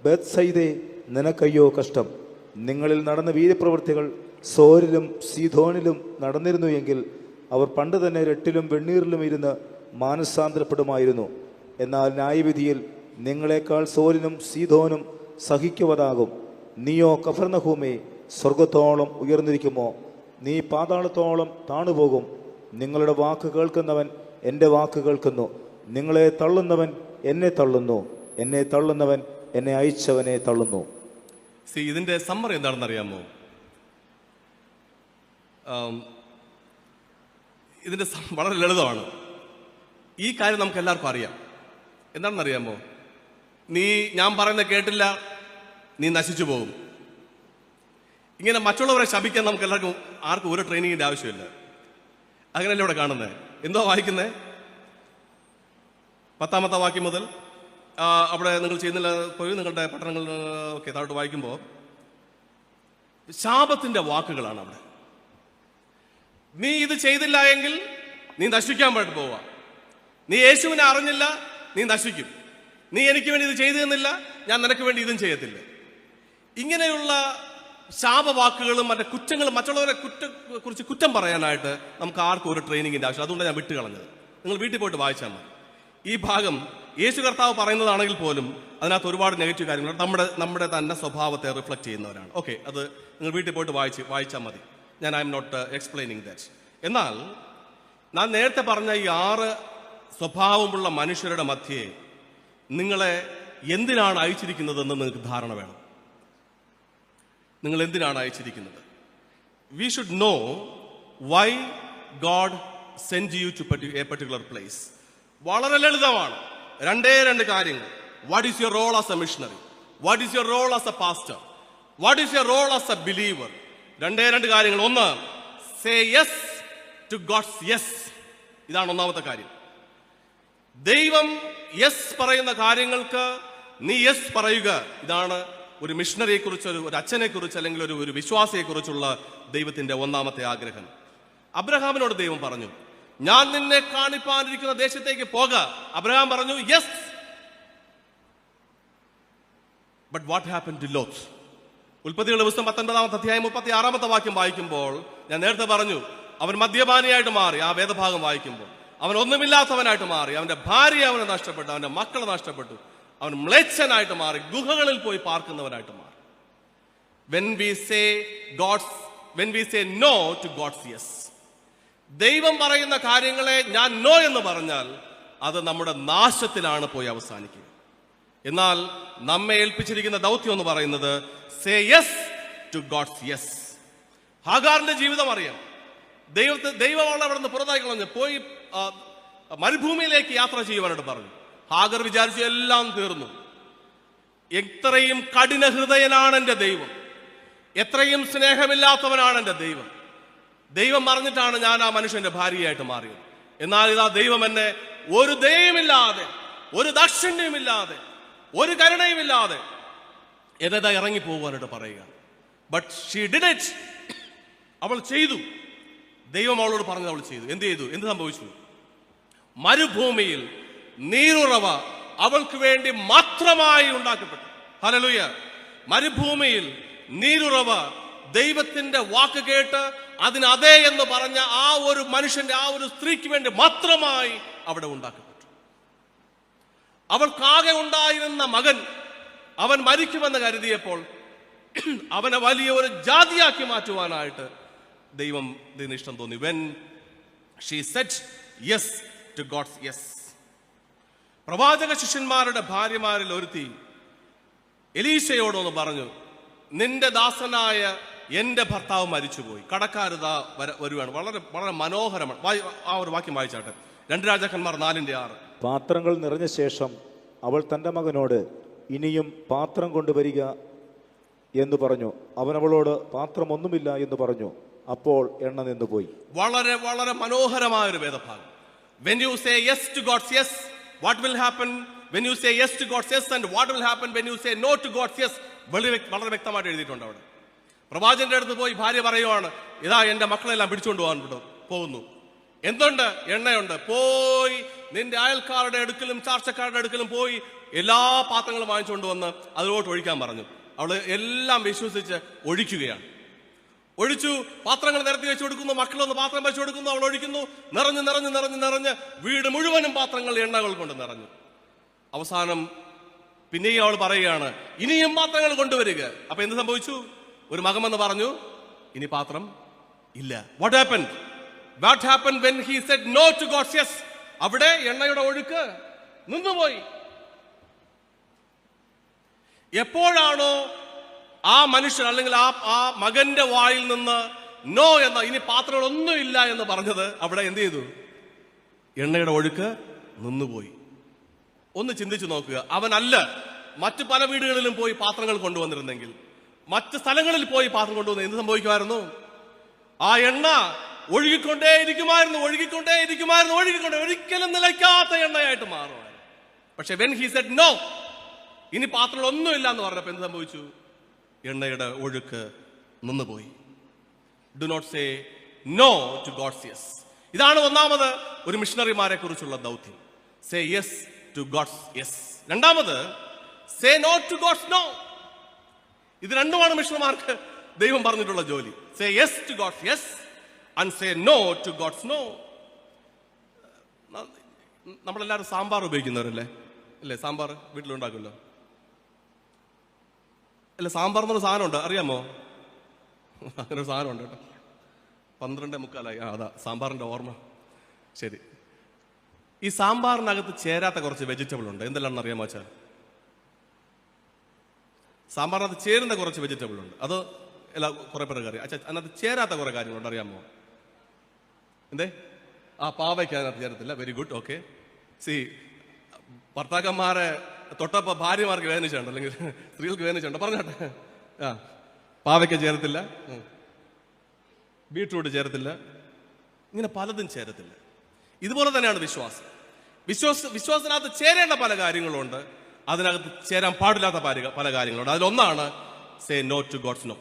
ബേത്സയിദേ, നിനക്കയ്യോ കഷ്ടം! നിങ്ങളിൽ നടന്ന വീര്യപ്രവൃത്തികൾ സോരിലും സീദോനിലും നടന്നിരുന്നു എങ്കിൽ അവർ പണ്ട് തന്നെ രട്ടിലും വെണ്ണീറിലും ഇരുന്ന് മാനസാന്തരപ്പെടുമായിരുന്നു. എന്നാൽ ന്യായവിധിയിൽ നിങ്ങളെക്കാൾ സോരിനും സീദോനും സഹിക്കുവതാകും. നീയോ കഫർന്നഹൂമേ, സ്വർഗത്തോളം ഉയർന്നിരിക്കുമോ? നീ പാതാളത്തോളം താണുപോകും. നിങ്ങളുടെ വാക്ക് കേൾക്കുന്നവൻ എൻ്റെ വാക്ക് കേൾക്കുന്നു. നിങ്ങളെ തള്ളുന്നവൻ എന്നെ തള്ളുന്നു. എന്നെ തള്ളുന്നവൻ എന്നെ അയച്ചവനെ തള്ളുന്നു. ഇതിന്റെ സമ്മറി എന്താണെന്ന് അറിയാമോ? ഇതിന്റെ വളരെ ലളിതമാണ്. ഈ കാര്യം നമുക്ക് എല്ലാവർക്കും അറിയാം. എന്താണെന്ന് അറിയാമോ? ഞാൻ പറയുന്നത് കേട്ടില്ല, നീ നശിച്ചു പോകും. ഇങ്ങനെ മറ്റുള്ളവരെ ശപിക്കാൻ നമുക്ക് എല്ലാവർക്കും ആർക്കും ഒരു ട്രെയിനിങ്ങിന്റെ ആവശ്യമില്ല. അങ്ങനെയല്ലേ ഇവിടെ കാണുന്നത്? എന്തോ വായിക്കുന്നേ? 10ാമത്തെ വാക്യം മുതൽ അവിടെ നിങ്ങൾ ചെയ്യുന്നില്ല പോയി നിങ്ങളുടെ പട്ടണങ്ങൾ ഒക്കെ താഴോട്ട് വായിക്കുമ്പോൾ ശാപത്തിന്റെ വാക്കുകളാണ് അവിടെ. നീ ഇത് ചെയ്തില്ല എങ്കിൽ നീ നശിക്കാൻ പാടിട്ട് പോവുക. നീ യേശുവിനെ അറിഞ്ഞില്ല, നീ നശിക്കും. നീ എനിക്ക് വേണ്ടി ഇത് ചെയ്തു തന്നില്ല, ഞാൻ നിനക്ക് വേണ്ടി ഇതും ചെയ്യത്തില്ല. ഇങ്ങനെയുള്ള ശാപവാക്കുകളും മറ്റേ കുറ്റങ്ങളും മറ്റുള്ളവരെ കുറിച്ച് കുറ്റം പറയാനായിട്ട് നമുക്ക് ആർക്കും ഒരു ട്രെയിനിങ്ങിന്റെ ആവശ്യം. അതുകൊണ്ട് ഞാൻ വിട്ടുകളഞ്ഞത്. നിങ്ങൾ വീട്ടിൽ പോയിട്ട് വായിച്ചാൽ മതി. ഈ ഭാഗം യേശു കർത്താവ് പറയുന്നതാണെങ്കിൽ പോലും അതിനകത്ത് ഒരുപാട് നെഗറ്റീവ് കാര്യങ്ങളുണ്ട്. നമ്മുടെ തന്നെ സ്വഭാവത്തെ റിഫ്ലക്ട് ചെയ്യുന്നവരാണ്. ഓക്കെ, അത് നിങ്ങൾ വീട്ടിൽ പോയിട്ട് വായിച്ചാൽ മതി. I am not explaining that. എന്നാൽ ഞാൻ നേരത്തെ പറഞ്ഞ ഈ 6 സ്വഭാവമുള്ള മനുഷ്യരുടെ മധ്യേ നിങ്ങളെ എന്തിനാണ് അയച്ചിരിക്കുന്നതെന്ന് നിങ്ങൾക്ക് ധാരണ വേണം. നിങ്ങൾ എന്തിനാണ് അയച്ചിരിക്കുന്നത്? We should know why God send you to a particular place. വളരെ ലളിതമാണ്. രണ്ട് കാര്യങ്ങൾ. What is your role as a missionary? What is your role as a pastor? What is your role as a believer? രണ്ട് കാര്യങ്ങൾ. ഒന്ന്, say yes to God's yes. ഇതാണ് ഒന്നാമത്തെ കാര്യം. ദൈവം യെസ് പറയുന്ന കാര്യങ്ങൾക്ക് നീ യെസ് പറയുക. ഇതാണ് ഒരു മിഷണറിയെ കുറിച്ച്, ഒരു അച്ഛനെ കുറിച്ച്, അല്ലെങ്കിൽ ഒരു വിശ്വാസിയെ കുറിച്ചുള്ള ദൈവത്തിന്റെ ഒന്നാമത്തെ ആഗ്രഹം. അബ്രഹാമിനോട് ദൈവം പറഞ്ഞു, ഞാൻ നിന്നെ കാണിപ്പാനിരിക്കുന്ന ദേശത്തേക്ക് പോക. അബ്രഹാം പറഞ്ഞു yes. But what happen to Lot? ഉൽപ്പത്തിയുടെ പുസ്തകം 19 അധ്യായം 36 വാക്യം വായിക്കുമ്പോൾ ഞാൻ നേരത്തെ പറഞ്ഞു, അവൻ മദ്യപാനിയായിട്ട് മാറി. ആ വേദഭാഗം വായിക്കുമ്പോൾ അവൻ ഒന്നുമില്ലാത്തവനായിട്ട് മാറി. അവന്റെ ഭാര്യ അവനെ നഷ്ടപ്പെട്ടു, അവന്റെ മക്കളെ നഷ്ടപ്പെട്ടു, അവൻ മ്ലേച്ഛനായിട്ട് മാറി, ഗുഹകളിൽ പോയി പാർക്കുന്നവനായിട്ട് മാറി. When we say no to God's yes, ദൈവം പറയുന്ന കാര്യങ്ങളെ ഞാൻ നോ എന്ന് പറഞ്ഞാൽ അത് നമ്മുടെ നാശത്തിലാണ് പോയി അവസാനിക്കുക. എന്നാൽ നമ്മെ ഏൽപ്പിച്ചിരിക്കുന്ന ദൗത്യം എന്ന് പറയുന്നത് say yes to God's yes. ഹാഗാറിന്റെ ജീവിതം അറിയാം. ദൈവം അവളെ അവിടെ നിന്ന് പുറത്താക്കി കളഞ്ഞു, പോയി മരുഭൂമിയിലേക്ക് യാത്ര ചെയ്യുവാനായിട്ട് പറഞ്ഞു. ഹാഗർ വിചാരിച്ചു എല്ലാം തീർന്നു. എത്രയും കഠിന ഹൃദയനാണ് എൻ്റെ ദൈവം, എത്രയും സ്നേഹമില്ലാത്തവനാണ് എൻ്റെ ദൈവം. ദൈവം പറഞ്ഞിട്ടാണ് ഞാൻ ആ മനുഷ്യന്റെ ഭാര്യയായിട്ട് മാറിയത്. എന്നാൽ ഇതാ ദൈവം എന്നെ ഒരു ദയയുമില്ലാതെ, ഒരു ദാക്ഷിണ്യമില്ലാതെ, ഒരു കരുണയുമില്ലാതെ എന്നതാ ഇറങ്ങി പോകുവാനായിട്ട് പറയുക. But she did it. അവൾ ചെയ്തു. ദൈവം അവളോട് പറഞ്ഞത് അവൾ ചെയ്തു. എന്ത് സംഭവിച്ചു? മരുഭൂമിയിൽ നീരുറവ അവൾക്ക് വേണ്ടി മാത്രമായി ഉണ്ടാക്കപ്പെട്ടു. ഹല്ലേലൂയ. മരുഭൂമിയിൽ നീരുറവ ദൈവത്തിന്റെ വാക്ക് കേട്ട് അതിന് അതെ എന്ന് പറഞ്ഞ ആ ഒരു മനുഷ്യന്റെ, ആ ഒരു സ്ത്രീക്ക് വേണ്ടി മാത്രമായി അവിടെ ഉണ്ടാക്കപ്പെട്ടു. അവൾക്കാകെ ഉണ്ടായിരുന്ന മകൻ, അവൻ മരിക്കുമെന്ന് കരുതിയപ്പോൾ അവനെ വലിയ ഒരു ജാതിയാക്കി മാറ്റുവാനായിട്ട് ദൈവം ഇഷ്ടം തോന്നി. When she said yes to God's yes. പ്രവാചക ശിഷ്യന്മാരുടെ ഭാര്യമാരിൽ ഒരുത്തി എലീശയോടൊന്ന് പറഞ്ഞു, നിന്റെ ദാസനായ എന്റെ ഭർത്താവ് മരിച്ചുപോയി, കടക്കാരുതാ വരുവാണ്. വളരെ വളരെ മനോഹരമാണ്. ആ ഒരു വാക്യം വായിച്ചാട്ടെ. 2 രാജാക്കന്മാർ 4:6. പാത്രങ്ങൾ നിറഞ്ഞ ശേഷം അവൾ തൻ്റെ മകനോട് ഇനിയും പാത്രം കൊണ്ടുവരിക എന്ന് പറഞ്ഞു. അവൻ അവളോട് പാത്രമൊന്നുമില്ല എന്ന് പറഞ്ഞു. അപ്പോൾ എണ്ണ നിന്നുപോയി. വളരെ വളരെ മനോഹരമായ ഒരു വേദഭാഗം. When you say yes to God's yes, what will happen? When you say yes to God's yes, and what will happen when you say no to God's yes? വളരെ വ്യക്തമായിട്ട് എഴുതിയിട്ടുണ്ട് അവിടെ. പ്രവാചകന്റെ അടുത്ത് പോയി ഭാര്യ പറയുവാണ്, ഇതാ എന്റെ മക്കളെല്ലാം പിടിച്ചുകൊണ്ട് പോകാൻ പോകുന്നു. എന്തുണ്ട്? എണ്ണയുണ്ട്. പോയി നിന്റെ അയൽക്കാരുടെ അടുക്കലും ചാർച്ചക്കാരുടെ അടുക്കലും പോയി എല്ലാ പാത്രങ്ങളും വാങ്ങിച്ചുകൊണ്ട് വന്ന് അതിലോട്ട് ഒഴിക്കാൻ പറഞ്ഞു. അവള് എല്ലാം വിശ്വസിച്ച് ഒഴിക്കുകയാണ്. ഒഴിച്ചു. പാത്രങ്ങൾ നിരത്തി വെച്ച് കൊടുക്കുന്നു. മക്കളൊന്ന് പാത്രം വെച്ച് കൊടുക്കുന്നു. അവൾ ഒഴിക്കുന്നു. നിറഞ്ഞ് വീട് മുഴുവനും പാത്രങ്ങൾ എണ്ണകൾ കൊണ്ട് നിറഞ്ഞു. അവസാനം പിന്നെയും അവൾ പറയുകയാണ്, ഇനിയും പാത്രങ്ങൾ കൊണ്ടുവരിക. അപ്പൊ എന്ത് സംഭവിച്ചു? ഒരു മകമെന്ന് പറഞ്ഞു, ഇനി പാത്രം ഇല്ല. What happened when he said no to God's yes? അവിടെ എണ്ണയുടെ ഒഴുക്ക് നിന്നുപോയി. എപ്പോഴാണോ ആ മനുഷ്യൻ അല്ലെങ്കിൽ ആ മകന്റെ വായിൽ നിന്ന് നോ എന്ന, ഇനി പാത്രങ്ങളൊന്നും ഇല്ല എന്ന് പറഞ്ഞത്, അവിടെ എന്ത് ചെയ്തു? എണ്ണയുടെ ഒഴുക്ക് നിന്നുപോയി. ഒന്ന് ചിന്തിച്ചു നോക്കുക. അവനല്ല മറ്റു പല വീടുകളിലും പോയി പാത്രങ്ങൾ കൊണ്ടുവന്നിരുന്നെങ്കിൽ, മറ്റ് സ്ഥലങ്ങളിൽ പോയി പാത്രം കൊണ്ടുവന്ന് എന്ത് സംഭവിക്കുമായിരുന്നു? ആ എണ്ണ ഒഴുകിക്കൊണ്ടേയിരിക്കുമായിരുന്നു. ഒരിക്കലും നിലയ്ക്കാത്ത എണ്ണയായിട്ട് മാറുമായിരുന്നു. പക്ഷെ when he said no, ഇനി പാത്രങ്ങളൊന്നുമില്ല എന്ന് പറഞ്ഞപ്പോ എന്ത് സംഭവിച്ചു? എണ്ണയുടെ ഒഴുക്ക് നിന്നുപോയി. Do not say no to God's yes. ഇതാണ് ഒന്നാമത് ഒരു മിഷണറിമാരെ കുറിച്ചുള്ള ദൗത്യം. Say yes to God's yes. രണ്ടാമത് say no to God's no. ഇത് രണ്ടുമാണ് മിഷണറിമാർക്ക് ദൈവം പറഞ്ഞിട്ടുള്ള ജോലി. Say yes to God's yes and say no to God's no. നമ്മളെല്ലാവരും സാമ്പാർ ഉപയോഗിക്കുന്നവരല്ലേ? അല്ലേ? സാമ്പാർ വീട്ടിലുണ്ടാക്കുമല്ലോ. അല്ല, സാമ്പാർ എന്നൊരു സാധനമുണ്ട്, അറിയാമോ? അങ്ങനെ ഒരു സാധനമുണ്ട് കേട്ടോ. 12:45 അതാ സാമ്പാറിന്റെ ഓർമ്മ. ശരി, ഈ സാമ്പാറിനകത്ത് ചേരാത്ത കുറച്ച് വെജിറ്റബിൾ ഉണ്ട്. എന്തെല്ലാം അറിയാമോ വെച്ചാൽ സാമ്പാറിനകത്ത് ചേരുന്ന കുറച്ച് വെജിറ്റബിൾ ഉണ്ട്. അത് എല്ലാ കുറെ പേർക്ക് അറിയാം. അച്ഛാ, അതിനകത്ത് ചേരാത്ത കുറെ കാര്യങ്ങളുണ്ട്, അറിയാമോ? എന്തേ? പാവയ്ക്ക് അതിനകത്ത് ചേരത്തില്ല. Very good, okay. ഭർത്താക്കന്മാരെ തൊട്ടപ്പോ ഭാര്യമാർക്ക് വേദനിച്ചുണ്ട്, അല്ലെങ്കിൽ സ്ത്രീകൾക്ക് വേദനിച്ചുണ്ട്. പറഞ്ഞോട്ടെ. പാവയ്ക്ക് ചേരത്തില്ല, ബീട്രൂട്ട് ചേരത്തില്ല, ഇങ്ങനെ പലതും ചേരത്തില്ല. ഇതുപോലെ തന്നെയാണ് വിശ്വാസം. വിശ്വാസത്തിനകത്ത് ചേരേണ്ട പല കാര്യങ്ങളുണ്ട്, അതിനകത്ത് ചേരാൻ പാടില്ലാത്ത പല കാര്യങ്ങളുണ്ട്. അതിലൊന്നാണ് say no to God's no.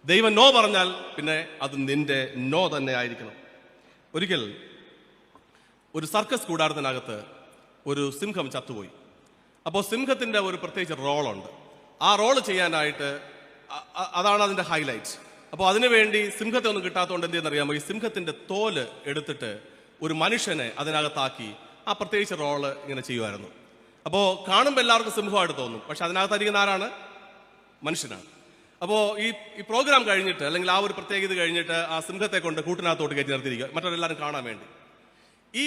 ദൈവം നോ പറഞ്ഞാൽ പിന്നെ അത് നിന്റെ നോ തന്നെ ആയിരിക്കണം. ഒരിക്കൽ ഒരു സർക്കസ് കൂടാരത്തിനകത്ത് ഒരു സിംഹം ചത്തുപോയി. അപ്പോൾ സിംഹത്തിന്റെ ഒരു പ്രത്യേകിച്ച് റോളുണ്ട്. ആ റോള് ചെയ്യാനായിട്ട് അതാണ് അതിന്റെ ഹൈലൈറ്റ്. അപ്പോൾ അതിനുവേണ്ടി സിംഹത്തെ ഒന്നും കിട്ടാത്തതുകൊണ്ട് എന്ത് ചെയ്യുന്നറിയാമോ, ഈ സിംഹത്തിന്റെ തോല് എടുത്തിട്ട് ഒരു മനുഷ്യനെ അതിനകത്താക്കി ആ പ്രത്യേകിച്ച് റോള് ഇങ്ങനെ ചെയ്യുമായിരുന്നു. അപ്പോൾ കാണുമ്പോൾ എല്ലാവർക്കും സിംഹമായിട്ട് തോന്നും, പക്ഷെ അതിനകത്തായിരിക്കുന്ന ആരാണ്? മനുഷ്യനാണ്. അപ്പോൾ ഈ പ്രോഗ്രാം കഴിഞ്ഞിട്ട്, അല്ലെങ്കിൽ ആ ഒരു പ്രത്യേകത കഴിഞ്ഞിട്ട് ആ സിംഹത്തെ കൊണ്ട് കൂട്ടിനകത്തോട്ട് കയറ്റി നിർത്തിയിരിക്കുക, മറ്റവരെല്ലാവരും കാണാൻ വേണ്ടി. ഈ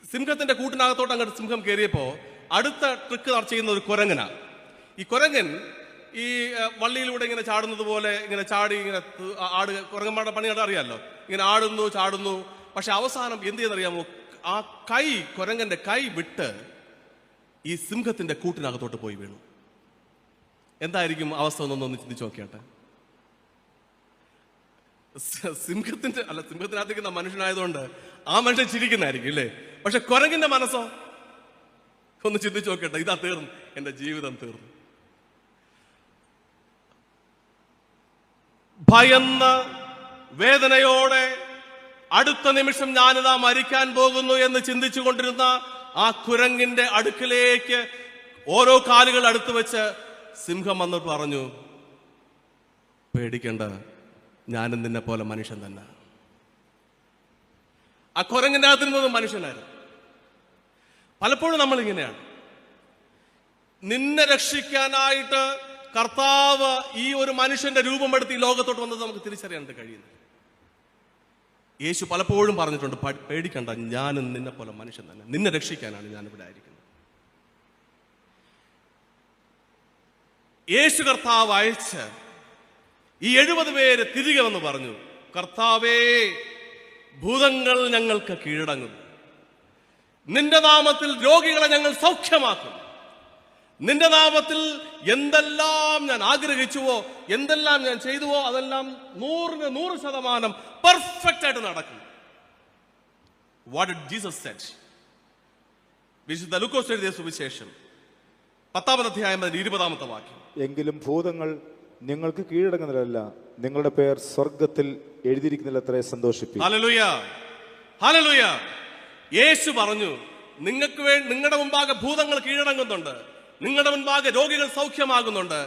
സിംഹത്തിന്റെ കൂട്ടിനകത്തോട്ട് അങ്ങോട്ട് സിംഹം കയറിയപ്പോൾ അടുത്ത ട്രിക്ക് ചെയ്യുന്ന ഒരു കുരങ്ങനാണ്. ഈ കുരങ്ങൻ ഈ വള്ളിയിലൂടെ ഇങ്ങനെ ചാടുന്നത് പോലെ ഇങ്ങനെ ചാടി ഇങ്ങനെ കുരങ്ങന്മാരുടെ പണിയുടെ അറിയാമല്ലോ, ഇങ്ങനെ ആടുന്നു ചാടുന്നു. പക്ഷെ അവസാനം എന്ത് ചെയ്യുന്നറിയാമോ, ആ കുരങ്ങന്റെ കൈ വിട്ട് ഈ സിംഹത്തിന്റെ കൂട്ടിനകത്തോട്ട് പോയി വീണു. എന്തായിരിക്കും അവസ്ഥ എന്നൊന്ന് ചിന്തിച്ചു നോക്കിയാട്ടെ. സിംഹത്തിനകത്തേക്കുന്ന മനുഷ്യനായതുകൊണ്ട് ആ മനുഷ്യൻ ചിരിക്കുന്നതായിരിക്കും അല്ലേ, പക്ഷെ കുരങ്ങിന്റെ മനസ്സോ ഒന്ന് ചിന്തിച്ചു നോക്കട്ടെ. ഇതാ തീർന്നു, എന്റെ ജീവിതം തീർന്നു. ഭയന്ന് വേദനയോടെ അടുത്ത നിമിഷം ഞാനിതാ മരിക്കാൻ പോകുന്നു എന്ന് ചിന്തിച്ചു കൊണ്ടിരുന്ന ആ കുരങ്ങിന്റെ അടുക്കിലേക്ക് ഓരോ കാലുകൾ അടുത്ത് വെച്ച് സിംഹം വന്നിട്ട് പറഞ്ഞു, പേടിക്കണ്ട, ഞാനും നിന്നെ പോലെ മനുഷ്യൻ തന്നെ. ആ കുരങ്ങിന്റെ അകത്തിരുന്നത് മനുഷ്യനായിരുന്നു. പലപ്പോഴും നമ്മൾ ഇങ്ങനെയാണ്. നിന്നെ രക്ഷിക്കാനായിട്ട് കർത്താവ് ഈ ഒരു മനുഷ്യന്റെ രൂപമെടുത്ത് ഈ ലോകത്തോട്ട് വന്നത് നമുക്ക് തിരിച്ചറിയാനായിട്ട് കഴിയുന്നു. യേശു പലപ്പോഴും പറഞ്ഞിട്ടുണ്ട്, പേടിക്കണ്ട, ഞാനും നിന്നെ പോലെ മനുഷ്യൻ തന്നെ, നിന്നെ രക്ഷിക്കാനാണ് ഞാനിവിടെ ആയിരിക്കുന്നത്. യേശു കർത്താവ് അയച്ച് ഈ 70 പേര് തിരികെ വന്ന് പറഞ്ഞു, കർത്താവേ, ഭൂതങ്ങൾ ഞങ്ങൾക്ക് കീഴടങ്ങുന്നു, നിന്റെ നാമത്തിൽ രോഗികളെ ഞങ്ങൾ സൗഖ്യമാക്കും, നിന്റെ നാമത്തിൽ എന്തെല്ലാം ഞാൻ ആഗ്രഹിച്ചുവോ, എന്തെല്ലാം ഞാൻ ചെയ്തുവോ അതെല്ലാം 100% പെർഫെക്റ്റ് ആയിട്ട് നടക്കും. What did Jesus said? വിശുദ്ധ ലൂക്കോസ് എഴുതിയ സുവിശേഷം 10-ാം അധ്യായം 20-ാമത്തെ വാക്യം. എങ്കിലും ഭൂതങ്ങൾ നിങ്ങൾക്ക് കീഴടങ്ങുന്നതല്ല, നിങ്ങളുടെ പേർ സ്വർഗത്തിൽ എഴുതിയിരിക്കുന്നില്ലത്രേ, സന്തോഷിപ്പിക്കും. Hallelujah, hallelujah. യേശു പറഞ്ഞു, നിങ്ങളുടെ മുമ്പാകെ ഭൂതങ്ങൾ കീഴടങ്ങുന്നുണ്ട്, നിങ്ങളുടെ മുൻപാകെ രോഗികൾ സൗഖ്യമാകുന്നുണ്ട്.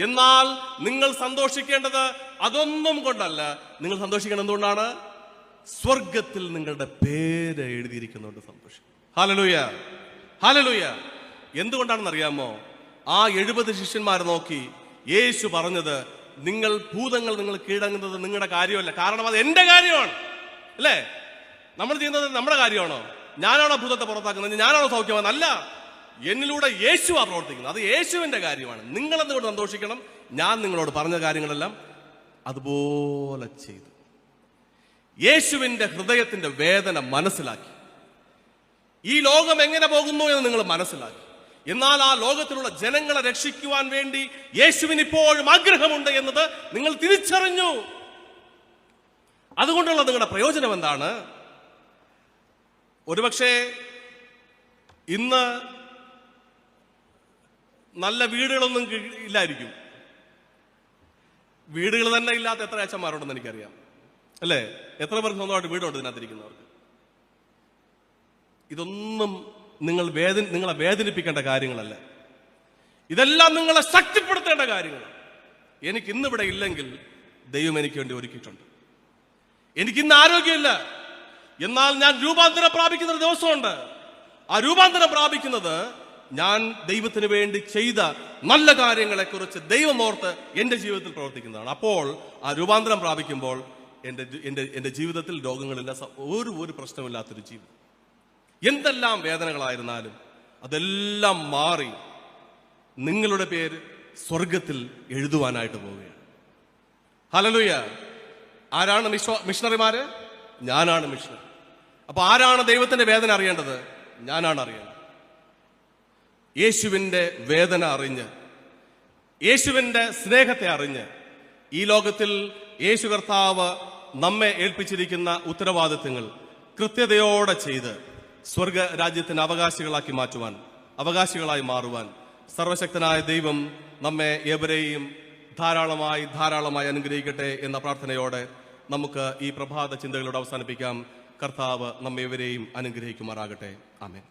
എന്നാൽ നിങ്ങൾ സന്തോഷിക്കേണ്ടത് അതൊന്നും കൊണ്ടല്ല. നിങ്ങൾ സന്തോഷിക്കേണ്ടത് എന്തുകൊണ്ടാണ്? സ്വർഗത്തിൽ നിങ്ങളുടെ പേര് എഴുതിയിരിക്കുന്നുണ്ട്. സന്തോഷം. Hallelujah, hallelujah. എന്തുകൊണ്ടാണെന്ന് അറിയാമോ? ആ 70 ശിഷ്യന്മാരെ നോക്കി യേശു പറഞ്ഞത്, ഭൂതങ്ങൾ നിങ്ങൾ കീഴടങ്ങുന്നത് നിങ്ങളുടെ കാര്യമല്ല, കാരണം അത് എന്റെ കാര്യമാണ്. അല്ലേ? നമ്മൾ ചെയ്യുന്നത് നമ്മുടെ കാര്യമാണോ? ഞാനാണോ ഭൂതത്തെ പുറത്താക്കുന്നത്? ഞാനാണോ സൗഖ്യമാകുന്നത്? അല്ല, എന്നിലൂടെ യേശുവാ പ്രവർത്തിക്കുന്നത്. അത് യേശുവിന്റെ കാര്യമാണ്. നിങ്ങൾ എന്തുകൊണ്ട് സന്തോഷിക്കണം? ഞാൻ നിങ്ങളോട് പറഞ്ഞ കാര്യങ്ങളെല്ലാം അതുപോലെ ചെയ്തു. യേശുവിന്റെ ഹൃദയത്തിന്റെ വേദന മനസ്സിലാക്കി, ഈ ലോകം എങ്ങനെ പോകുന്നു എന്ന് നിങ്ങൾ മനസ്സിലാക്കി. എന്നാൽ ആ ലോകത്തിലുള്ള ജനങ്ങളെ രക്ഷിക്കുവാൻ വേണ്ടി യേശുവിന് ഇപ്പോഴും ആഗ്രഹമുണ്ട് എന്നത് നിങ്ങൾ തിരിച്ചറിഞ്ഞു. അതുകൊണ്ടുള്ള നിങ്ങളുടെ പ്രയോജനം എന്താണ്? ഒരുപക്ഷെ ഇന്ന് നല്ല വീടുകളൊന്നും ഇല്ലായിരിക്കും. വീടുകൾ തന്നെ ഇല്ലാത്ത എത്ര അച്ഛന്മാരുണ്ടെന്ന് എനിക്കറിയാം, അല്ലേ? എത്ര പേർക്ക് സ്വന്തമായിട്ട് വീടുണ്ട് ഇതിനകത്തിരിക്കുന്നവർക്ക്? ഇതൊന്നും നിങ്ങളെ വേദനിപ്പിക്കേണ്ട കാര്യങ്ങളല്ല. ഇതെല്ലാം നിങ്ങളെ ശക്തിപ്പെടുത്തേണ്ട കാര്യങ്ങളാണ്. എനിക്ക് ഇന്നിവിടെ ഇല്ലെങ്കിൽ ദൈവം എനിക്ക് വേണ്ടി ഒരുക്കിയിട്ടുണ്ട്. എനിക്കിന്ന് ആരോഗ്യമില്ല, എന്നാൽ ഞാൻ രൂപാന്തരം പ്രാപിക്കുന്ന ഒരു ദിവസമുണ്ട്. ആ രൂപാന്തരം പ്രാപിക്കുന്നത് ഞാൻ ദൈവത്തിന് വേണ്ടി ചെയ്ത നല്ല കാര്യങ്ങളെ കുറിച്ച് ദൈവം ഓർത്ത് എന്റെ ജീവിതത്തിൽ പ്രവർത്തിക്കുന്നതാണ്. അപ്പോൾ ആ രൂപാന്തരം പ്രാപിക്കുമ്പോൾ എന്റെ ജീവിതത്തിൽ രോഗങ്ങളില്ല, ഒരു പ്രശ്നമില്ലാത്തൊരു ജീവിതം. എന്തെല്ലാം വേദനകളായിരുന്നാലും അതെല്ലാം മാറി നിങ്ങളുടെ പേര് സ്വർഗത്തിൽ എഴുതുവാനായിട്ട് പോവുകയാണ്. ഹല്ലേലൂയ. ആരാണ് മിഷണറിമാര്? ഞാനാണ് മിഷണറി. അപ്പൊ ആരാണ് ദൈവത്തിന്റെ വേദന അറിയേണ്ടത്? ഞാനാണ് അറിയേണ്ടത്. യേശുവിന്റെ വേദന അറിഞ്ഞ്, യേശുവിന്റെ സ്നേഹത്തെ അറിഞ്ഞ്, ഈ ലോകത്തിൽ യേശു കർത്താവ് നമ്മെ ഏൽപ്പിച്ചിരിക്കുന്ന ഉത്തരവാദിത്തങ്ങൾ കൃത്യതയോടെ ചെയ്ത് സ്വർഗ രാജ്യത്തിന് അവകാശികളായി മാറുവാൻ സർവശക്തനായ ദൈവം നമ്മെ ഏവരെയും ധാരാളമായി അനുഗ്രഹിക്കട്ടെ എന്ന പ്രാർത്ഥനയോടെ നമുക്ക് ഈ പ്രഭാത ചിന്തകളോട് അവസാനിപ്പിക്കാം. കർത്താവ് നമ്മേവരെയും അനുഗ്രഹിക്കുമാറാകട്ടെ. ആമേൻ.